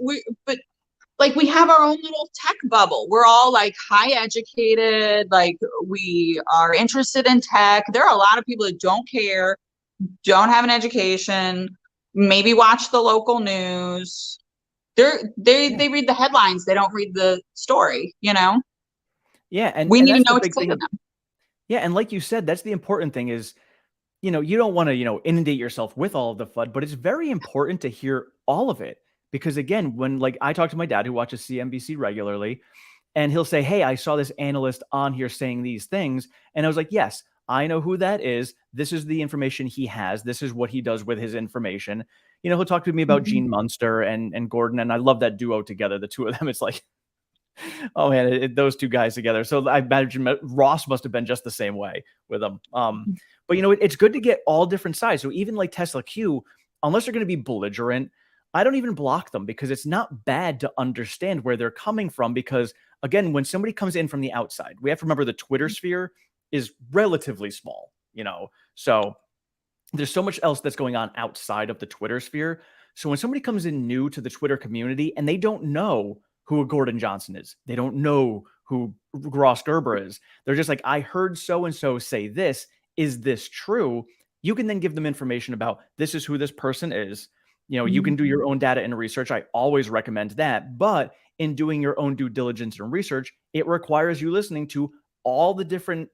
like we have our own little tech bubble. We're all like high educated, like we are interested in tech. There are a lot of people that don't care, don't have an education, maybe watch the local news. They read the headlines, they don't read the story, you know? Yeah, and we need that's to know the what to big say thing. to them. Yeah, and like you said, that's the important thing is, you know, you don't want to, you know, inundate yourself with all of the FUD, but it's very important to hear all of it. Because again, when like I talk to my dad who watches CNBC regularly, and he'll say, "Hey, I saw this analyst on here saying these things." And I was like, "Yes, I know who that is. This is the information he has. This is what he does with his information." You know, he'll talk to me about Gene Munster and Gordon, and I love that duo together. The two of them, it's like, oh man, those two guys together. So I imagine Ross must have been just the same way with them. But you know, it's good to get all different sides. So even like Tesla Q, unless they're going to be belligerent, I don't even block them because it's not bad to understand where they're coming from. Because again, when somebody comes in from the outside, we have to remember the Twitter sphere is relatively small, you know, so there's so much else that's going on outside of the Twitter sphere. So when somebody comes in new to the Twitter community and they don't know who a Gordon Johnson is, they don't know who Ross Gerber is, they're just like, I heard so-and-so say this. Is this true? You can then give them information about this is who this person is. You know, you can do your own data and research. I always recommend that. But in doing your own due diligence and research, it requires you listening to all the different,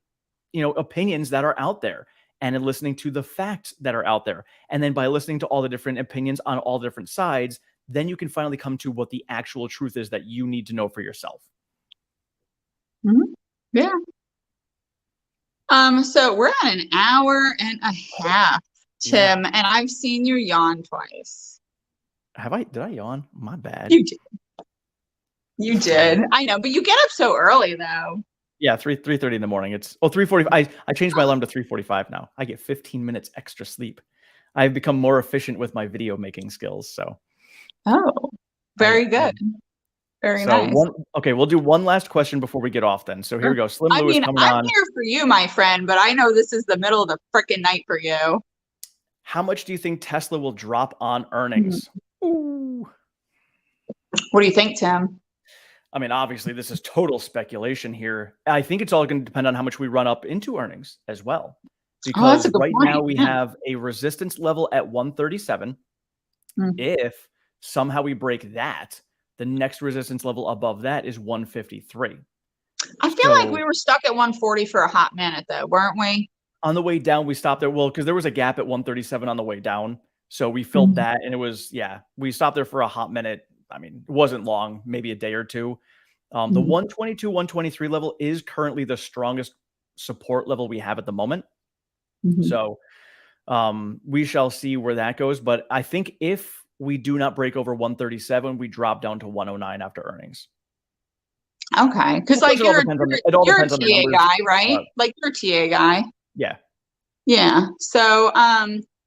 you know, opinions that are out there and in listening to the facts that are out there. And then by listening to all the different opinions on all different sides, then you can finally come to what the actual truth is that you need to know for yourself. Yeah. So we're at an hour and a half, Tim, and I've seen you yawn twice. Have I? Did I yawn? My bad. You did. You did. I know, but you get up so early though. Yeah, 3:30 in the morning. It's 3:45. I changed my alarm to 3:45 now. I get 15 minutes extra sleep. I've become more efficient with my video making skills. So. Oh, very good. Very nice. Okay, we'll do one last question before we get off then. So here we go. Slim Lewis coming on. I'm here for you, my friend, but I know this is the middle of the frickin' night for you. How much do you think Tesla will drop on earnings? Ooh. What do you think, Tim? I mean, obviously, this is total speculation here. I think it's all going to depend on how much we run up into earnings as well. Because right now we have a resistance level at 137. If somehow we break that, the next resistance level above that is 153. I feel like we were stuck at 140 for a hot minute, though, weren't we? On the way down, we stopped there. Well, because there was a gap at 137 on the way down. So we filled that. And it was, we stopped there for a hot minute. I mean, it wasn't long, maybe a day or two. The 122, 123 level is currently the strongest support level we have at the moment. So we shall see where that goes. But I think if we do not break over 137, we drop down to 109 after earnings. Okay. Because like you're a TA guy, right? Like you're a TA guy. Yeah. Yeah. So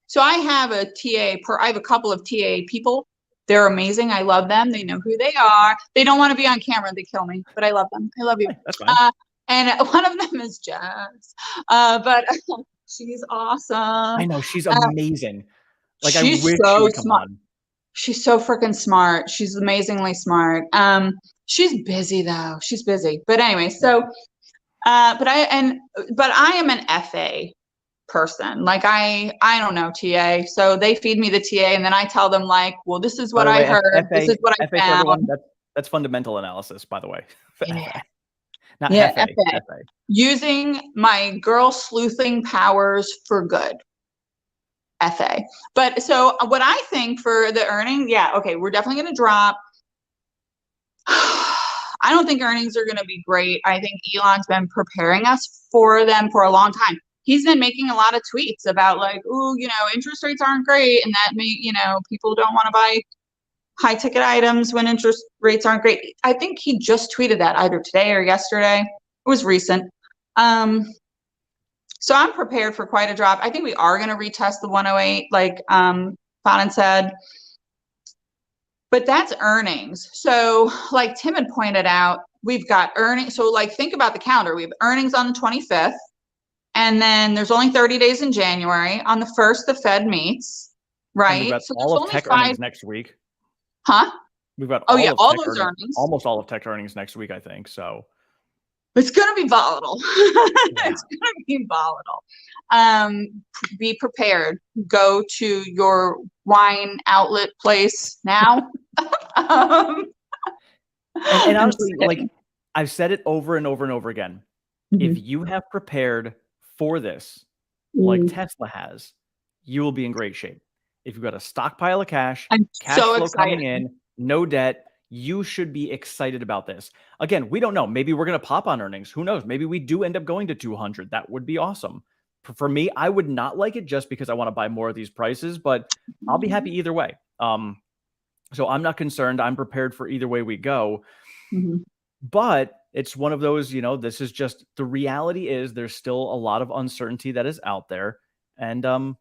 so I have a I have a couple of TA people. They're amazing. I love them. They know who they are. They don't want to be on camera. They kill me, but I love them. I love you. That's fine. And one of them is Jazz. But she's awesome. I know, she's amazing. Like she's I wish so she would come smart. on. She's so freaking smart. She's amazingly smart. She's busy though. She's busy. But anyway, so but I am an FA person. Like I don't know TA. So they feed me the TA and then I tell them like, well, this is what I heard. This is what I found. That's fundamental analysis, by the way. Yeah. Not FA. FA. Using my girl sleuthing powers for good. FA. But so what I think for the earning, okay, we're definitely going to drop. I don't think earnings are going to be great. I think Elon's been preparing us for them for a long time. He's been making a lot of tweets about like, oh, you know, interest rates aren't great. And that may, you know, people don't want to buy high ticket items when interest rates aren't great. I think he just tweeted that either today or yesterday. It was recent. So I'm prepared for quite a drop. I think we are going to retest the 108, like Fanon said. But that's earnings. So like Tim had pointed out, we've got earnings. So like think about the calendar. We have earnings on the 25th. And then there's only 30 days in January. On the 1st, the Fed meets. right? And we've got So all there's of only tech 5, earnings next week. huh? We've got Oh all yeah, of all tech those earnings. almost all of tech earnings next week, I think. So it's going to be volatile. yeah. It's going to be volatile. Be prepared. Go to your wine outlet place now. And honestly, like I've said it over and over and over again. Mm-hmm. If you have prepared for this, like Tesla has, you will be in great shape. If you've got a stockpile of cash, cash so flow excited. coming in, no debt, you should be excited about this. Again, we don't know. Maybe we're going to pop on earnings. Who knows? Maybe we do end up going to 200. That would be awesome. For me, I would not like it just because I want to buy more of these prices, but I'll be happy either way. So I'm not concerned. I'm prepared for either way we go. Mm-hmm. But it's one of those, this is just the reality is there's still a lot of uncertainty that is out there. And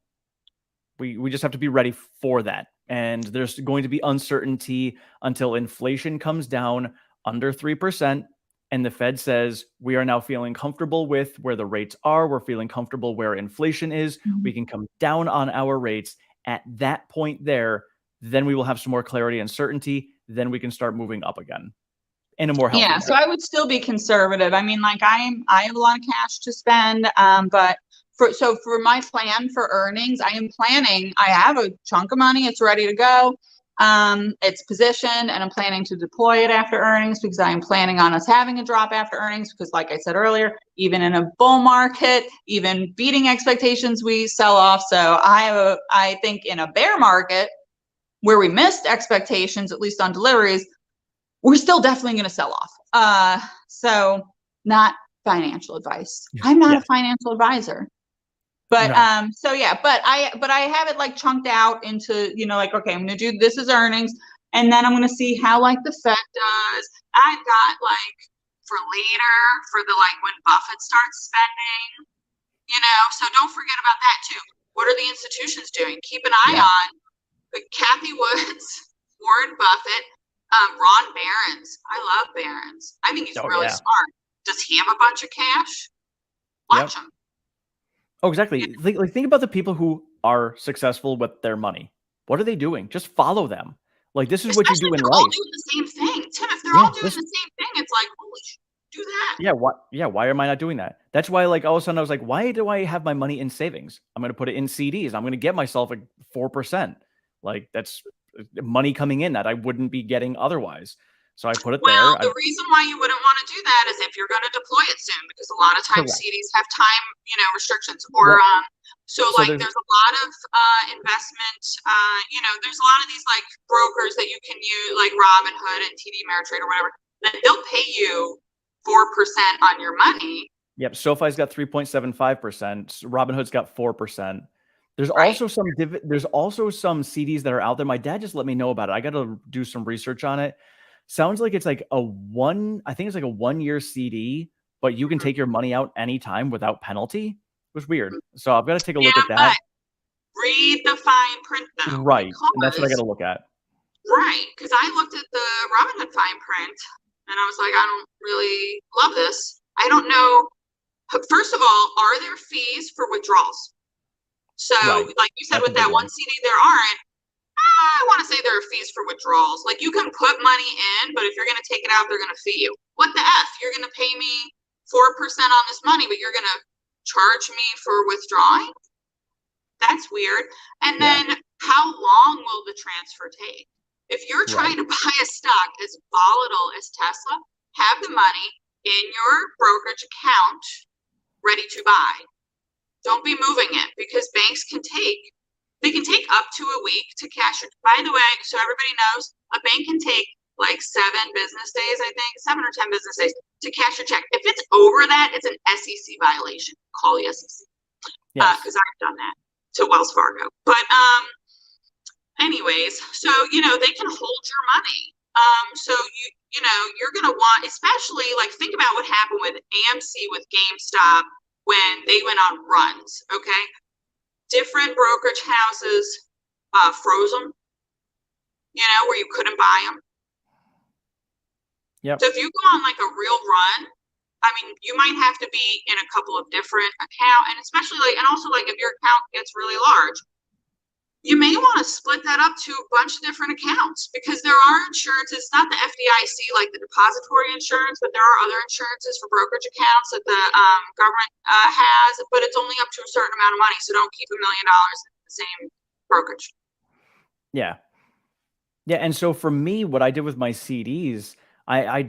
we just have to be ready for that. And there's going to be uncertainty until inflation comes down under 3%. And the Fed says, we are now feeling comfortable with where the rates are. We're feeling comfortable where inflation is. Mm-hmm. We can come down on our rates. At that point there, then we will have some more clarity and certainty. Then we can start moving up again in a more healthy way. So I would still be conservative. I mean, like I have a lot of cash to spend, but for my plan for earnings, I have a chunk of money. It's ready to go. It's positioned, and I'm planning to deploy it after earnings because I am planning on us having a drop after earnings because, like I said earlier, even in a bull market, even beating expectations, we sell off. So I think in a bear market where we missed expectations, at least on deliveries, we're still definitely going to sell off. So not financial advice. I'm not a financial advisor. But no. but I have it like chunked out into, like, okay, I'm going to do this as earnings, and then I'm going to see how like the Fed does. I've got like for later for the like when Buffett starts spending, so don't forget about that too. What are the institutions doing? Keep an eye on Kathy Woods, Warren Buffett, Ron Barron's. I love Barron's. I think he's really smart. Does he have a bunch of cash? Watch him. Oh, exactly. Think about the people who are successful with their money. What are they doing? Just follow them. Like, this is what you do in life. All doing the same thing, Tim. If they're all doing the same thing, it's like, holy shit, do that. Why am I not doing that? That's why, like, all of a sudden I was like, why do I have my money in savings? I'm going to put it in CDs. I'm going to get myself like 4%. Like, that's money coming in that I wouldn't be getting otherwise. So I put it there. Well, the reason why you wouldn't want to do that is if you're going to deploy it soon, because a lot of times CDs have time, restrictions, or there's a lot of investment, there's a lot of these like brokers that you can use, like Robinhood and TD Ameritrade or whatever, that they'll pay you 4% on your money. Yep, SoFi's got 3.75%. Robinhood's got 4%. There's also some CDs that are out there. My dad just let me know about it. I got to do some research on it. Sounds like it's like a 1-year CD, but you can take your money out anytime without penalty. It was weird. So I've got to take a look at that. Read the fine print though. Right. And that's what I got to look at. Right. Because I looked at the Robinhood fine print and I was like, I don't really love this. I don't know. First of all, are there fees for withdrawals? So like you said, with that one CD, there aren't. I want to say there are fees for withdrawals. Like you can put money in, but if you're going to take it out, they're going to fee you. What the F? You're going to pay me 4% on this money, but you're going to charge me for withdrawing? That's weird. And then how long will the transfer take? If you're trying to buy a stock as volatile as Tesla, have the money in your brokerage account ready to buy. Don't be moving it because banks can take up to a week to cash it. By the way, so everybody knows, a bank can take like 7 business days, I think, 7 or 10 business days to cash a check. If it's over that, it's an SEC violation. Call the SEC. Because I've done that to Wells Fargo. But anyways, so, they can hold your money. So you're going to want, especially like think about what happened with AMC with GameStop when they went on runs, okay? Different brokerage houses froze them, where you couldn't buy them. Yep. So if you go on like a real run, I mean, you might have to be in a couple of different accounts, and especially like, and also like if your account gets really large, you may want to split that up to a bunch of different accounts, because there are insurances, it's not the FDIC like the depository insurance, but there are other insurances for brokerage accounts that the government has, but it's only up to a certain amount of money. So don't keep $1 million in the same brokerage. Yeah. Yeah. And so for me, what I did with my CDs, I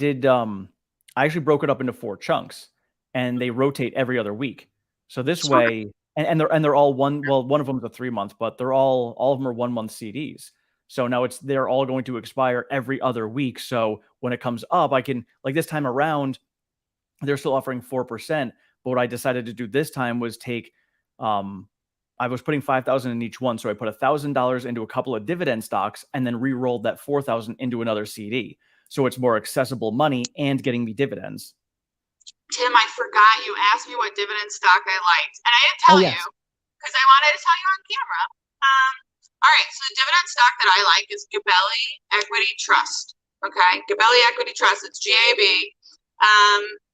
actually broke it up into 4 chunks, and they rotate every other week. So this way, and they're all one of them is a 3-month, but they're all of them are 1-month CDs. So now they're all going to expire every other week. So when it comes up, I can, like this time around, they're still offering 4%. But what I decided to do this time was take, I was putting 5,000 in each one. So I put $1,000 into a couple of dividend stocks and then re-rolled that 4,000 into another CD. So it's more accessible money and getting me dividends. Tim, I forgot you asked me what dividend stock I liked, and I didn't tell you because I wanted to tell you on camera. All right, so the dividend stock that I like is Gabelli Equity Trust. Okay, Gabelli Equity Trust, it's GAB.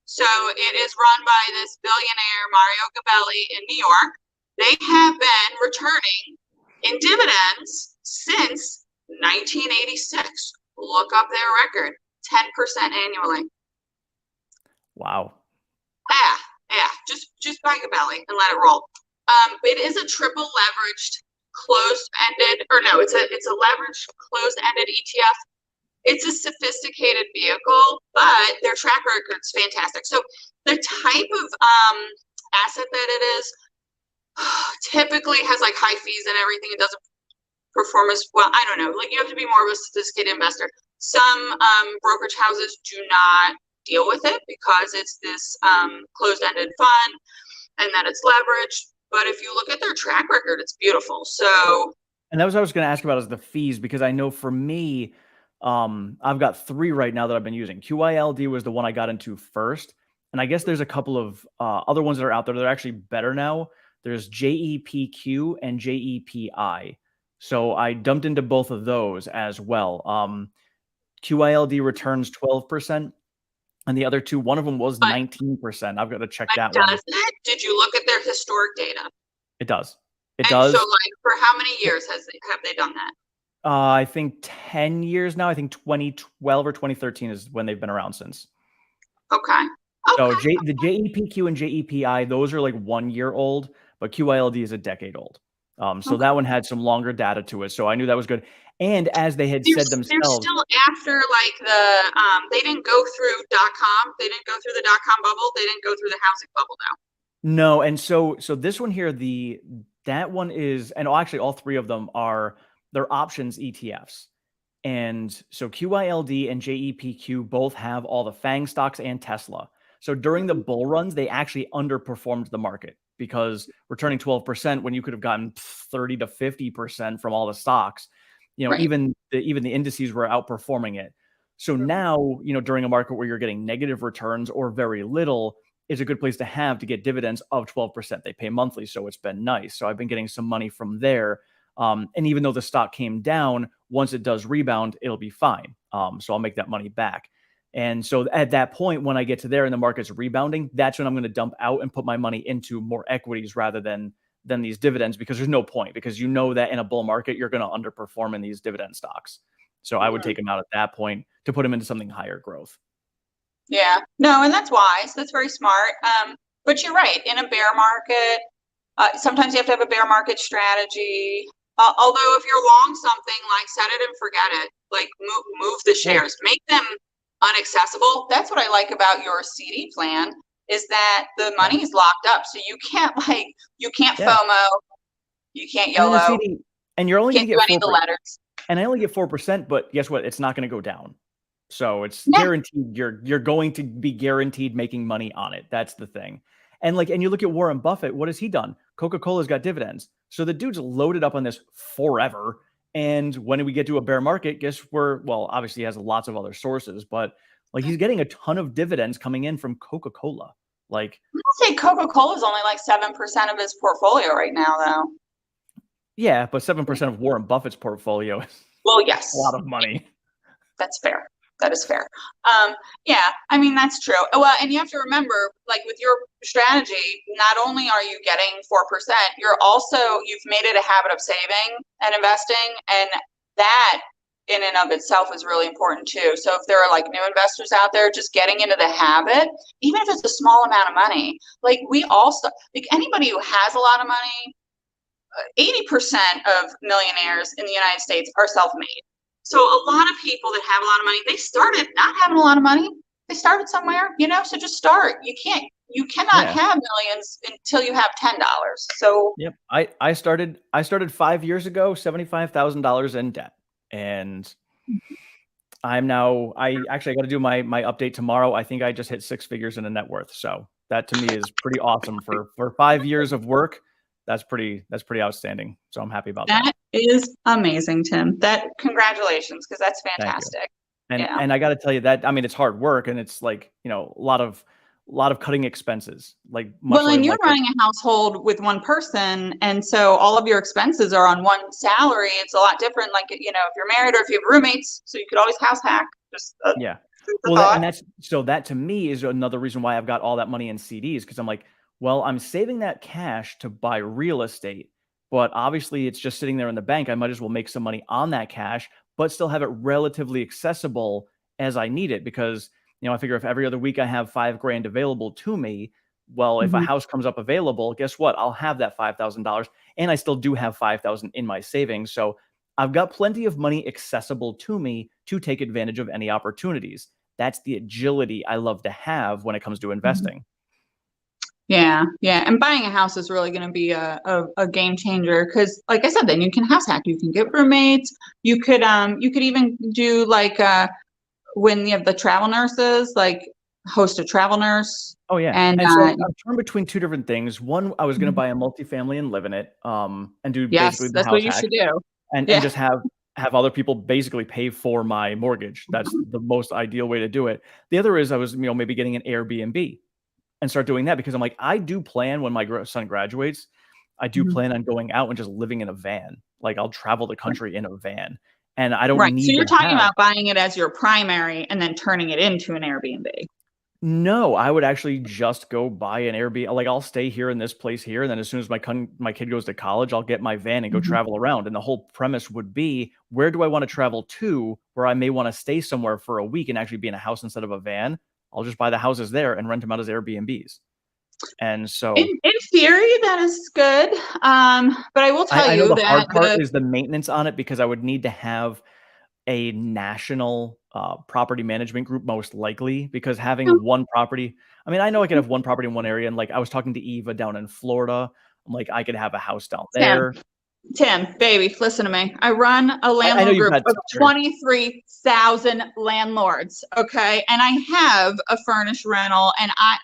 So it is run by this billionaire Mario Gabelli in New York. They have been returning in dividends since 1986. Look up their record, 10% annually. Wow. Yeah, just buy Gabelli and let it roll. It is a triple leveraged closed-ended, or no, it's a leveraged closed-ended ETF. It's a sophisticated vehicle, but their track record's fantastic. So the type of asset that it is typically has like high fees and everything. It doesn't perform as well. I don't know. Like, you have to be more of a sophisticated investor. Some brokerage houses do not deal with it because it's this closed-ended fund and that it's leveraged. But if you look at their track record, it's beautiful. So, and that was what I was going to ask about, is the fees, because I know for me, I've got 3 right now that I've been using. QILD was the one I got into first, and I guess there's a couple of other ones that are out there that are actually better now. There's JEPQ and JEPI. So I dumped into both of those as well. QILD returns 12%. And the other 2, one of them was 19%. I've got to check that one. Did you look at their historic data? It does. It does. So, like, for how many years have they done that? I think 10 years now. I think 2012 or 2013 is when they've been around since. Okay. So the JEPQ and JEPI, those are like 1 year old, but QILD is a decade old. So that one had some longer data to it. So I knew that was good. And as they had said themselves, they're still after, like, the they didn't go through .com. They didn't go through the .com bubble. They didn't go through the housing bubble now. No, and so this one here, that one is, and actually all 3 of them are, they're options ETFs. And so QILD and JEPQ both have all the FANG stocks and Tesla. So during the bull runs, they actually underperformed the market, because returning 12% when you could have gotten 30 to 50% from all the stocks. Right. Even the indices were outperforming it. So now, during a market where you're getting negative returns or very little, is a good place to have to get dividends of 12%. They pay monthly, so it's been nice. So I've been getting some money from there. And even though the stock came down, once it does rebound, it'll be fine. So I'll make that money back. And so at that point, when I get to there and the market's rebounding, that's when I'm going to dump out and put my money into more equities rather than these dividends, because there's no point, because that in a bull market, you're going to underperform in these dividend stocks. So I would take them out at that point to put them into something higher growth. Yeah, no, and that's wise. That's very smart. But you're right. In a bear market, sometimes you have to have a bear market strategy. Although if you're long something, like, set it and forget it. Like, move the shares, make them unaccessible. That's what I like about your CD plan, is that the money is locked up, so you can't FOMO, you can't YOLO, and you're only going to get 4%. The letters. And I only get 4%, but guess what? It's not going to go down. So it's guaranteed. You're going to be guaranteed making money on it. That's the thing. And you look at Warren Buffett. What has he done? Coca-Cola's got dividends. So the dude's loaded up on this forever. And when we get to a bear market, obviously he has lots of other sources, but he's getting a ton of dividends coming in from Coca-Cola. I'd say Coca-Cola is only like 7% of his portfolio right now, though. Yeah, but 7% of Warren Buffett's portfolio is yes, a lot of money. That's fair. That is fair. Yeah, I mean, that's true. Well, and you have to remember, like with your strategy, not only are you getting 4%, you've made it a habit of saving and investing, and that in and of itself is really important too. So if there are like new investors out there, just getting into the habit, even if it's a small amount of money, like like anybody who has a lot of money, 80% of millionaires in the United States are self-made. So a lot of people that have a lot of money, they started not having a lot of money. They started somewhere, so just start. You cannot have millions until you have $10. So yep, I started 5 years ago, $75,000 in debt, and I actually got to do my update tomorrow. I think I just hit 6 figures in a net worth. So that to me is pretty awesome for 5 years of work. That's pretty outstanding. So I'm happy about that. That is amazing, Tim. Congratulations, because that's fantastic. And I got to tell you that, I mean, it's hard work, and it's like, a lot of cutting expenses. Like, and you're running a household with one person, and so all of your expenses are on one salary. It's a lot different. Like, if you're married or if you have roommates, so you could always house hack. That to me is another reason why I've got all that money in CDs, because I'm like, well, I'm saving that cash to buy real estate, but obviously it's just sitting there in the bank. I might as well make some money on that cash, but still have it relatively accessible as I need it, because I figure if every other week I have $5,000 available to me, well, if a house comes up available, guess what? I'll have that $5,000, and I still do have $5,000 in my savings. So I've got plenty of money accessible to me to take advantage of any opportunities. That's the agility I love to have when it comes to investing. Yeah. And buying a house is really going to be a game changer, because like I said, then you can house hack, you can get roommates, you could even do like when you have the travel nurses, like host a travel nurse. Oh yeah. And so I'm torn between two different things. One, I was going to buy a multifamily and live in it, and do basically the house what you hack, should do. and just have other people basically pay for my mortgage. That's the most ideal way to do it. The other is I was, maybe getting an Airbnb and start doing that, because I'm like, I do plan when my son graduates, I do plan on going out and just living in a van. Like, I'll travel the country in a van, and I don't need. So you're talking about buying it as your primary and then turning it into an Airbnb. No, I would actually just go buy an Airbnb. Like, I'll stay here in this place here, and then as soon as my kid goes to college, I'll get my van and go travel around. And the whole premise would be, where do I want to travel to, where I may want to stay somewhere for a week and actually be in a house instead of a van? I'll just buy the houses there and rent them out as Airbnbs. And so in theory, that is good. But I will tell you that the hard part is the maintenance on it, because I would need to have a national property management group, most likely, because having one property, I mean, I know I could have one property in one area. And like, I was talking to Eva down in Florida. I'm like, I could have a house down there. Tim, baby, listen to me. I run a landlord group of 23,000 landlords. Okay. And I have a furnished rental, and I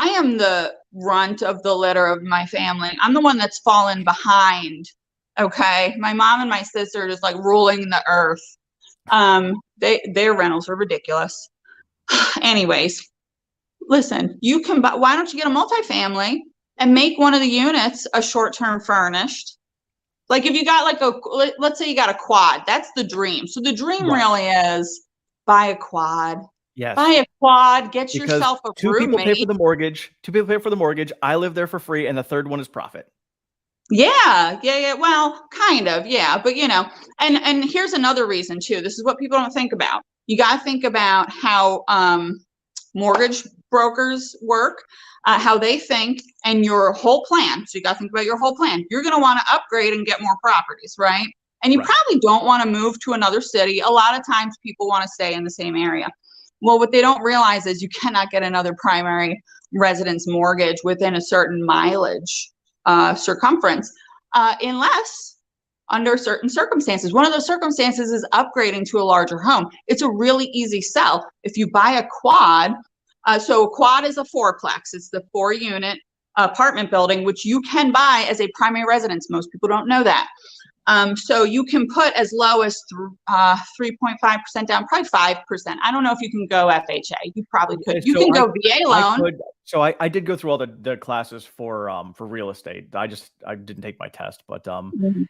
am the runt of the litter of my family. I'm the one that's fallen behind. Okay. My mom and my sister are just like ruling the earth. Their rentals are ridiculous. Anyways, listen, why don't you get a multifamily and make one of the units a short-term furnished? Like, if you got like let's say you got a quad, that's the dream. So the dream really is buy a quad. Yes. Buy a quad, get yourself a roommate. 2 people pay for the mortgage. 2 people pay for the mortgage. I live there for free, and the third one is profit. Yeah. Well, kind of, yeah. But and here's another reason too. This is what people don't think about. You got to think about how mortgage brokers work, how they think, and your whole plan. So you got to think about your whole plan. You're going to want to upgrade and get more properties, right? And you probably don't want to move to another city. A lot of times people want to stay in the same area. Well, what they don't realize is you cannot get another primary residence mortgage within a certain mileage circumference unless under certain circumstances. One of those circumstances is upgrading to a larger home. It's a really easy sell. If you buy a quad, so a quad is a 4-plex. It's the 4-unit apartment building, which you can buy as a primary residence. Most people don't know that. So you can put as low as 3.5% down, probably 5%. I don't know if you can go FHA. You probably could. You can go VA loan. So I did go through all the classes for real estate. I didn't take my test, but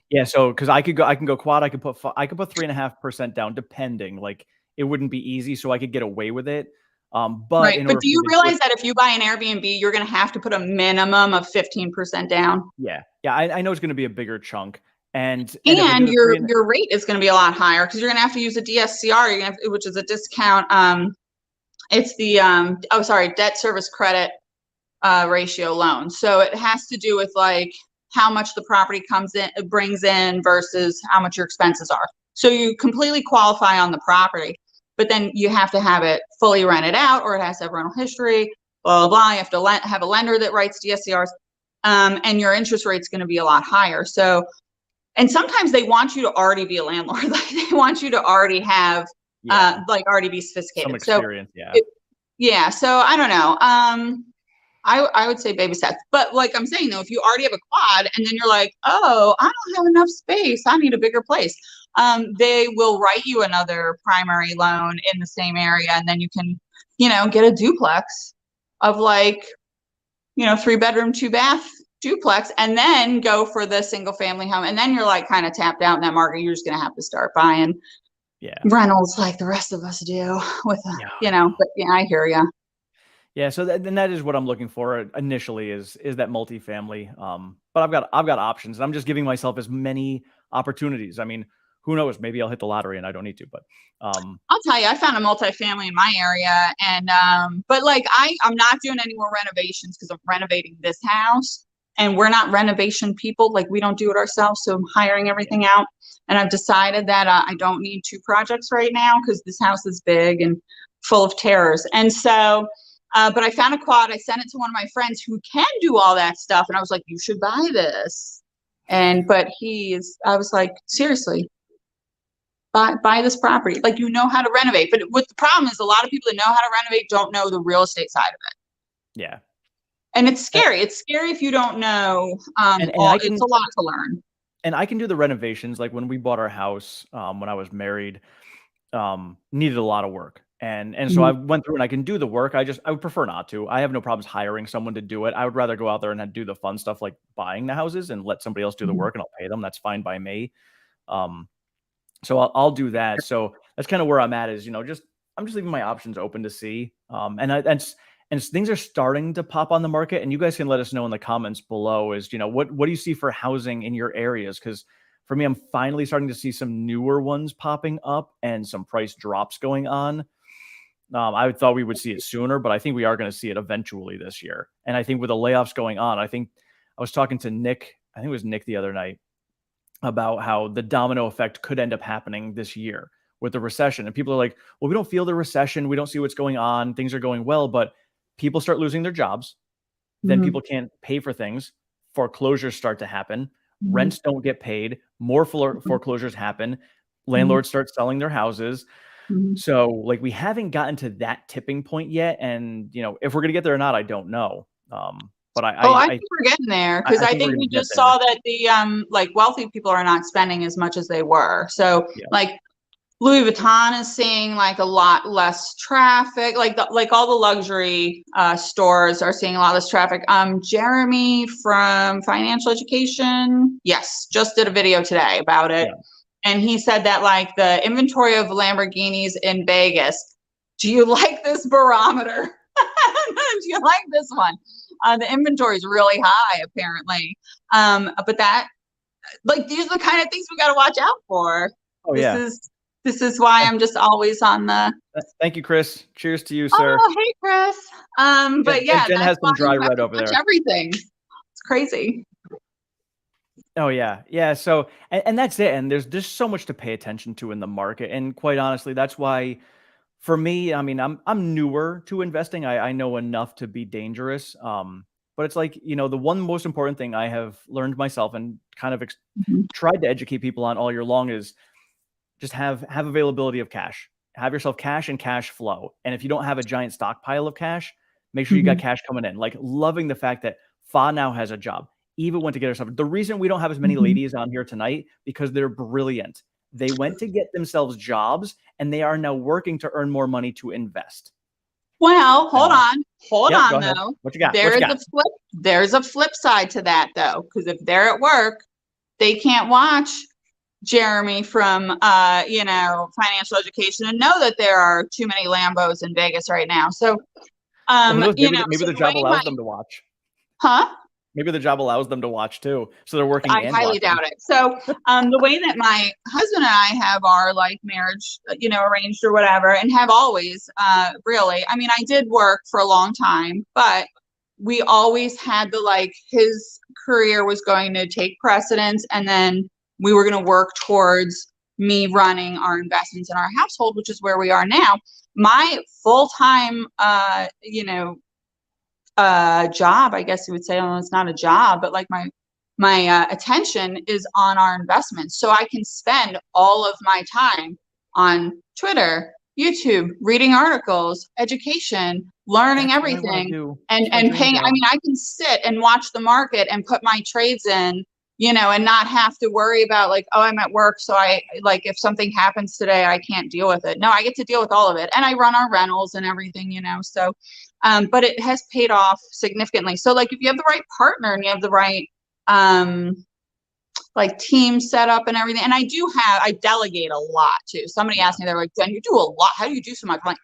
yeah. So because I can go quad, I could put 3.5% down, depending. Like, it wouldn't be easy, so I could get away with it. But right. But do you realize that if you buy an Airbnb, you're going to have to put a minimum of 15% down? Yeah. I know it's going to be a bigger chunk. And your rate is going to be a lot higher because you're going to have to use a DSCR, which is a discount. It's the debt service credit ratio loan. So it has to do with like how much the property brings in versus how much your expenses are. So you completely qualify on the property, but then you have to have it fully rented out, or it has to have rental history, blah, blah, blah. You have to have a lender that writes DSCRs, and your interest rate's going to be a lot higher. So, and sometimes they want you to already be a landlord. Like they want you to already have, already be sophisticated. Some experience, so I don't know. I would say baby steps. But like I'm saying though, if you already have a quad and then you're like, oh, I don't have enough space, I need a bigger place. They will write you another primary loan in the same area, and then you can, get a duplex of like, 3-bedroom, 2-bath duplex, and then go for the single family home. And then you're like kind of tapped out in that market. You're just going to have to start buying rentals like the rest of us do with, but I hear you. Yeah. So that is what I'm looking for initially is that multifamily. But I've got options, and I'm just giving myself as many opportunities. I mean, who knows? Maybe I'll hit the lottery and I don't need to, but I'll tell you, I found a multifamily in my area, and but like I'm not doing any more renovations because I'm renovating this house, and we're not renovation people. Like we don't do it ourselves, so I'm hiring everything out. And I've decided that I don't need 2 projects right now because this house is big and full of terrors. And so, but I found a quad. I sent it to one of my friends who can do all that stuff, and I was like, "You should buy this." But I was like, seriously. Buy this property. Like, how to renovate. But what the problem is, a lot of people that know how to renovate don't know the real estate side of it. Yeah. And it's scary. It's scary if you don't know. It's a lot to learn. And I can do the renovations. Like when we bought our house, when I was married, needed a lot of work. And so I went through and I can do the work. I would prefer not to. I have no problems hiring someone to do it. I would rather go out there and do the fun stuff like buying the houses and let somebody else do the work, and I'll pay them. That's fine by me. So I'll do that. So that's kind of where I'm at is, I'm just leaving my options open to see. And things are starting to pop on the market, and you guys can let us know in the comments below is, what do you see for housing in your areas? Because for me, I'm finally starting to see some newer ones popping up and some price drops going on. I thought we would see it sooner, but I think we are going to see it eventually this year. And I think with the layoffs going on, I was talking to Nick, I think it was Nick the other night, about how the domino effect could end up happening this year with the recession. And people are like, well, we don't feel the recession. We don't see what's going on. Things are going well, but people start losing their jobs. Then people can't pay for things. Foreclosures start to happen. Rents don't get paid. More foreclosures happen. Landlords start selling their houses. So like we haven't gotten to that tipping point yet. And, if we're going to get there or not, I don't know. But I think we're getting there, because I think we just saw that the wealthy people are not spending as much as they were. So like Louis Vuitton is seeing like a lot less traffic. Like all the luxury stores are seeing a lot less traffic. Jeremy from Financial Education, just did a video today about it, and he said that like the inventory of Lamborghinis in Vegas. Do you like this barometer? Do you like this one? The inventory is really high, apparently. But that, like, these are the kind of things we got to watch out for. Oh, This is why I'm just always on the. Thank you, Chris. Cheers to you, sir. Oh, hey, Chris. But Jen has some dry red over there. Everything. It's crazy. Oh yeah. So, and that's it. And there's so much to pay attention to in the market. And quite honestly, that's why. For me, I mean, I'm newer to investing. I know enough to be dangerous. But it's like, the one most important thing I have learned myself and kind of tried to educate people on all year long is just have availability of cash. Have yourself cash and cash flow. And if you don't have a giant stockpile of cash, make sure you got cash coming in. Like loving the fact that Fa now has a job. Eva went to get herself. The reason we don't have as many ladies on here tonight, because they're brilliant. They went to get themselves jobs, and they are now working to earn more money to invest. Well, hold on though. What you got? There's a flip side to that though, because if they're at work, they can't watch Jeremy from financial education and know that there are too many Lambos in Vegas right now. So maybe the job allows them to watch. Huh? Maybe the job allows them to watch too, so they're working. I highly doubt it. So the way that my husband and I have our like marriage, arranged or whatever, and have always really. I mean, I did work for a long time, but we always had his career was going to take precedence, and then we were going to work towards me running our investments in our household, which is where we are now. My full-time, job, I guess you would say, it's not a job, but like my attention is on our investments. So I can spend all of my time on Twitter, YouTube, reading articles, education, learning everything, and paying. I mean, I can sit and watch the market and put my trades in, and not have to worry about I'm at work, so if something happens today, I can't deal with it. No, I get to deal with all of it, and I run our rentals and everything, so. But it has paid off significantly. So if you have the right partner and you have the right team set up and everything, and I delegate a lot too. Somebody asked me, they're like, Jen, you do a lot. How do you do so much? I'm like,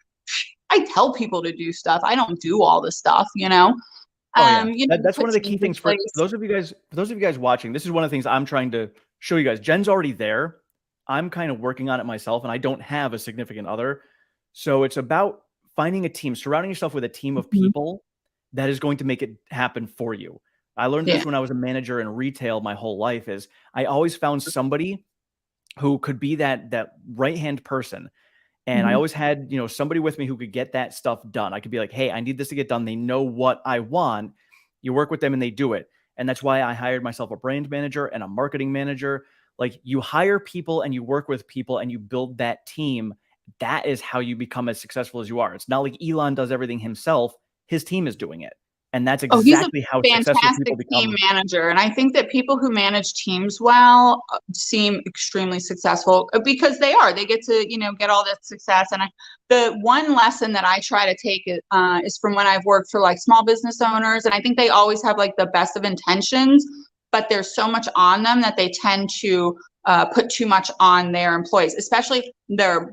I tell people to do stuff. I don't do all the stuff, That's one of the key things for those of you guys watching. This is one of the things I'm trying to show you guys. Jen's already there. I'm kind of working on it myself, and I don't have a significant other. So it's about finding a team, surrounding yourself with a team of people that is going to make it happen for you. I learned this when I was a manager in retail my whole life. Is I always found somebody who could be that right-hand person. And I always had, somebody with me who could get that stuff done. I could be like, hey, I need this to get done. They know what I want. You work with them and they do it. And that's why I hired myself a brand manager and a marketing manager. You hire people and you work with people and you build that team. That is how you become as successful as you are. It's not like Elon does everything himself. His team is doing it. And that's exactly how successful people become. Team manager. And I think that people who manage teams well seem extremely successful because they get to, get all that success. And the one lesson that I try to take is from when I've worked for small business owners. And I think they always have the best of intentions, but there's so much on them that they tend to put too much on their employees, especially their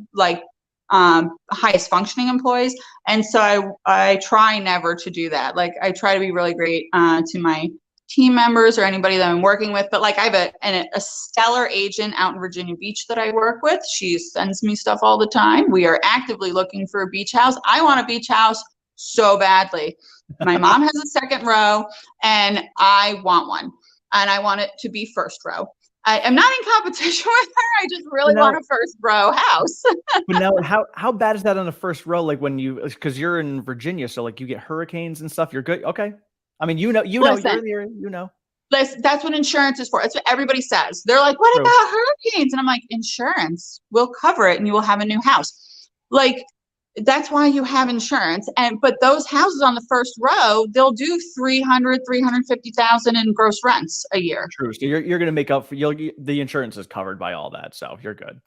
highest functioning employees. And so I try never to do that. I try to be really great to my team members or anybody that I'm working with. But I have a stellar agent out in Virginia Beach that I work with. She sends me stuff all the time. We are actively looking for a beach house. I want a beach house so badly. My mom has a second row and I want one. And I want it to be first row. I am not in competition with her. I just really want a first row house. But now, how bad is that on the first row? Because you're in Virginia, so you get hurricanes and stuff. You're good. Okay. I mean, you're in the area, That's what insurance is for. That's what everybody says. They're like, what about hurricanes? And I'm like, insurance will cover it and you will have a new house. That's why you have insurance. But those houses on the first row, they'll do $350,000 in gross rents a year. True. So you're going to make up for the insurance is covered by all that. So you're good.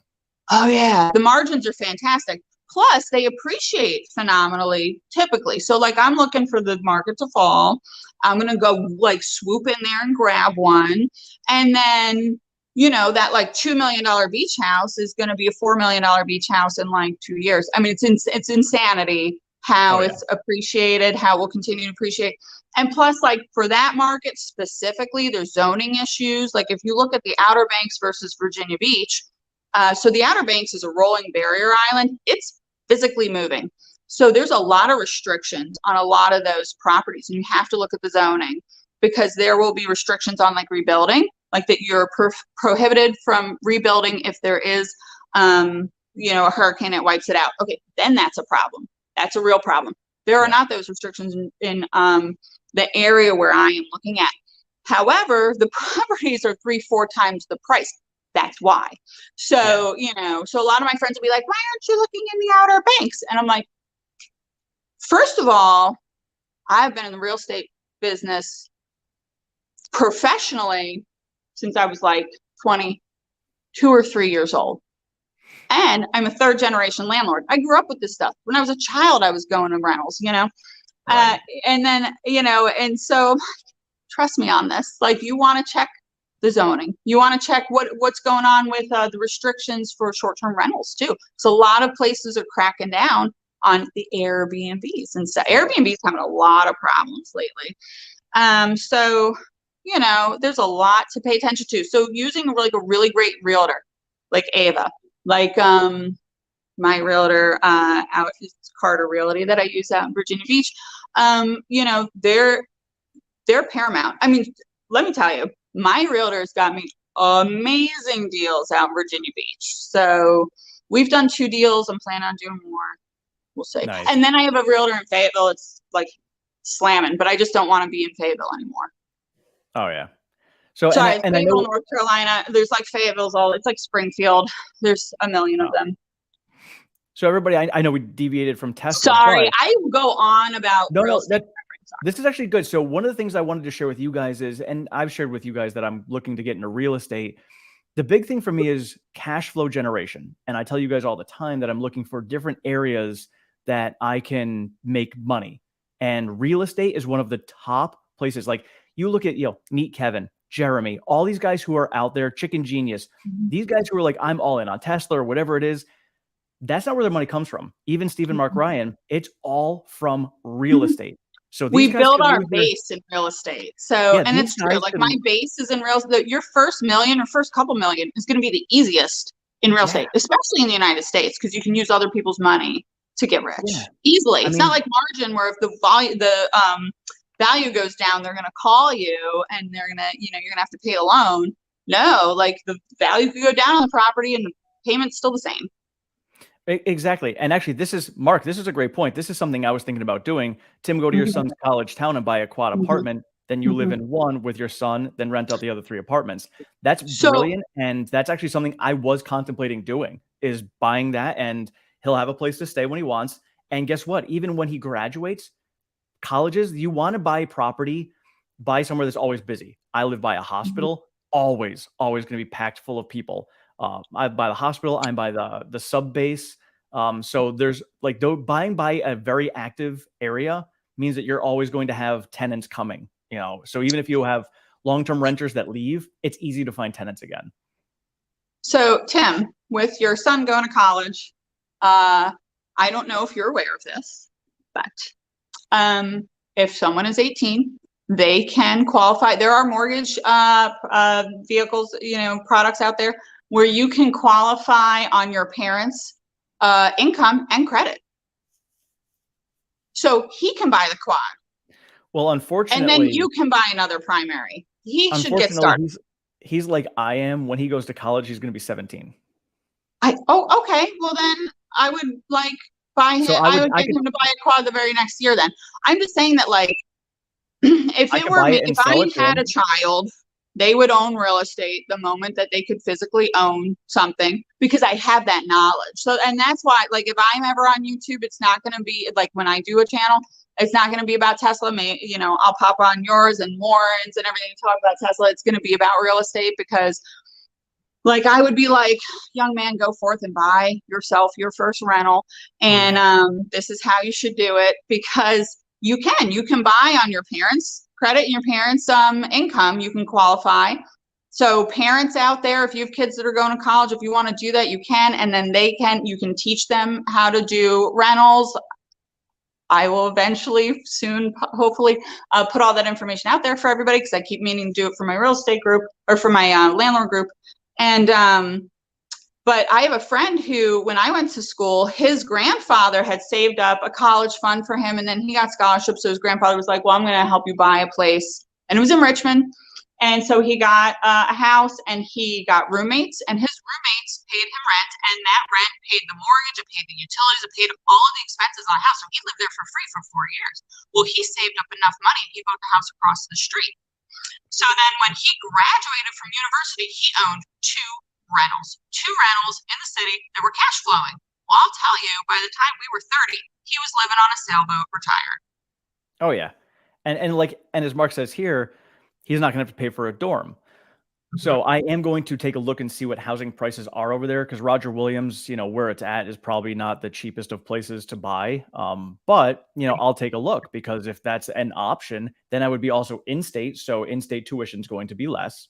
Oh yeah. The margins are fantastic. Plus they appreciate phenomenally typically. So I'm looking for the market to fall. I'm going to go swoop in there and grab one. And then that $2 million beach house is going to be a $4 million beach house in 2 years. I mean, it's insanity how it's appreciated, how it will continue to appreciate. And plus, for that market specifically, there's zoning issues. If you look at the Outer Banks versus Virginia Beach, so the Outer Banks is a rolling barrier island. It's physically moving. So there's a lot of restrictions on a lot of those properties. And you have to look at the zoning because there will be restrictions on rebuilding. That you're prohibited from rebuilding if there is, a hurricane that wipes it out. Okay, then that's a problem. That's a real problem. There are not those restrictions in the area where I am looking at. However, the properties are 3-4 times the price. That's why. So, so a lot of my friends will be like, why aren't you looking in the Outer Banks? And I'm like, first of all, I've been in the real estate business professionally since I was 22 or 3 years old. And I'm a third generation landlord. I grew up with this stuff. When I was a child, I was going to rentals, and then, and so trust me on this, you want to check the zoning. You want to check what's going on with the restrictions for short-term rentals too. So a lot of places are cracking down on the Airbnbs, and so Airbnb's having a lot of problems lately. So you know, there's a lot to pay attention to. So using like a really great realtor, like Ava, like my realtor out is Carter Realty that I use out in Virginia Beach. You know, they're paramount. I mean, let me tell you, my realtor's got me amazing deals out in Virginia Beach. So we've done 2 deals. I'm planning on doing more. We'll see. Nice. And then I have a realtor in Fayetteville. It's like slamming, but I just don't want to be in Fayetteville anymore. Oh yeah. So sorry, and Fayetteville, North Carolina. There's like Fayetteville's it's like Springfield. There's a million of them. So everybody, I know we deviated from Tesla. Sorry, I go on about real estate. This is actually good. So one of the things I wanted to share with you guys is, and I've shared with you guys that I'm looking to get into real estate. The big thing for me is cash flow generation. And I tell you guys all the time that I'm looking for different areas that I can make money. And real estate is one of the top places. Like you look at, meet Kevin, Jeremy, all these guys who are out there, Chicken Genius, these guys who are like, I'm all in on Tesla or whatever it is. That's not where their money comes from. Even Stephen Mark Ryan, it's all from real estate. So we build our base in real estate. So, and it's true. Like my base is in real estate. Your first million or first couple million is going to be the easiest in real estate, especially in the United States, because you can use other people's money to get rich easily. It's not like margin where if the value goes down, they're going to call you and they're going to, you're going to have to pay a loan. No, like the value could go down on the property and the payment's still the same. Exactly. And actually, this is a great point. This is something I was thinking about doing. Tim, go to your son's college town and buy a quad apartment. Then you live in one with your son, then rent out the other 3 apartments. That's brilliant. And that's actually something I was contemplating doing, is buying that, and he'll have a place to stay when he wants. And guess what? Even when he graduates, colleges, you want to buy property, buy somewhere that's always busy. I live by a hospital, always going to be packed full of people. I buy the hospital, I'm by the sub base. So there's like buying by a very active area means that you're always going to have tenants coming, so even if you have long-term renters that leave, it's easy to find tenants again. So Tim, with your son going to college, I don't know if you're aware of this, but if someone is 18, they can qualify. There are mortgage vehicles, products out there where you can qualify on your parents' income and credit. So he can buy the quad. Well, unfortunately. And then you can buy another primary. He should get started. He's like I am. When he goes to college, he's going to be 17. Okay. Well, then I would buy him. So I would get him to buy a quad the very next year. Then I'm just saying that if it were me, if I had a child, they would own real estate the moment that they could physically own something, because I have that knowledge. So, and that's why, if I'm ever on YouTube, it's not going to be when I do a channel, it's not going to be about Tesla. I'll pop on yours and Warren's and everything, talk about Tesla. It's going to be about real estate, because I would be young man, go forth and buy yourself your first rental. And this is how you should do it, because you can buy on your parents' credit and your parents' income. You can qualify. So parents out there, if you have kids that are going to college, if you want to do that, you can, and then you can teach them how to do rentals. I will eventually soon, hopefully, put all that information out there for everybody, because I keep meaning to do it for my real estate group or for my landlord group. And but I have a friend who, when I went to school, his grandfather had saved up a college fund for him, and then he got scholarships. So his grandfather was like, well, I'm going to help you buy a place. And it was in Richmond. And so he got a house, and he got roommates, and his roommates paid him rent, and that rent paid the mortgage, it paid the utilities, it paid all of the expenses on the house. So he lived there for free for 4 years. Well, he saved up enough money, and he bought the house across the street. So then when he graduated from university, he owned 2 rentals in the city that were cash flowing. Well, I'll tell you, by the time we were 30, he was living on a sailboat, retired. Oh yeah. And as Mark says here, he's not going to have to pay for a dorm. So I am going to take a look and see what housing prices are over there, because Roger Williams, where it's at is probably not the cheapest of places to buy. But, I'll take a look, because if that's an option, then I would be also in-state. So in-state tuition is going to be less.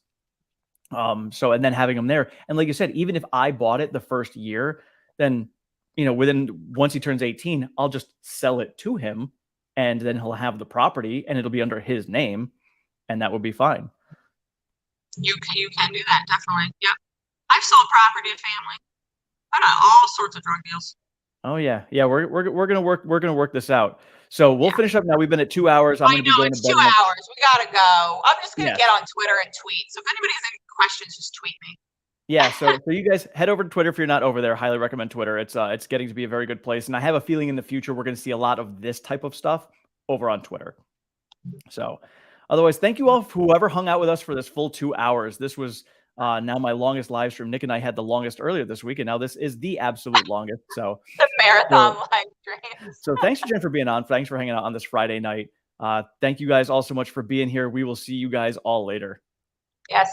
So, and then having him there. And like you said, even if I bought it the first year, then, once he turns 18, I'll just sell it to him and then he'll have the property and it'll be under his name and that would be fine. You can do that, definitely. Yep. I've sold property to family. I've done all sorts of drug deals. Oh yeah. Yeah. We're going to work this out. So we'll finish up now. We've been at 2 hours. I'm going to be going it's to bed. 2 hours. We got to go. I'm just going to get on Twitter and tweet. So if anybody has any questions, just tweet me. Yeah. So you guys head over to Twitter if you're not over there. Highly recommend Twitter. It's getting to be a very good place. And I have a feeling in the future, we're going to see a lot of this type of stuff over on Twitter. So otherwise, thank you all, whoever hung out with us for this full 2 hours. This was now my longest live stream. Nick and I had the longest earlier this week, and now this is the absolute longest. So the marathon live stream. So thanks, Jen, for being on. Thanks for hanging out on this Friday night. Thank you guys all so much for being here. We will see you guys all later. Yes.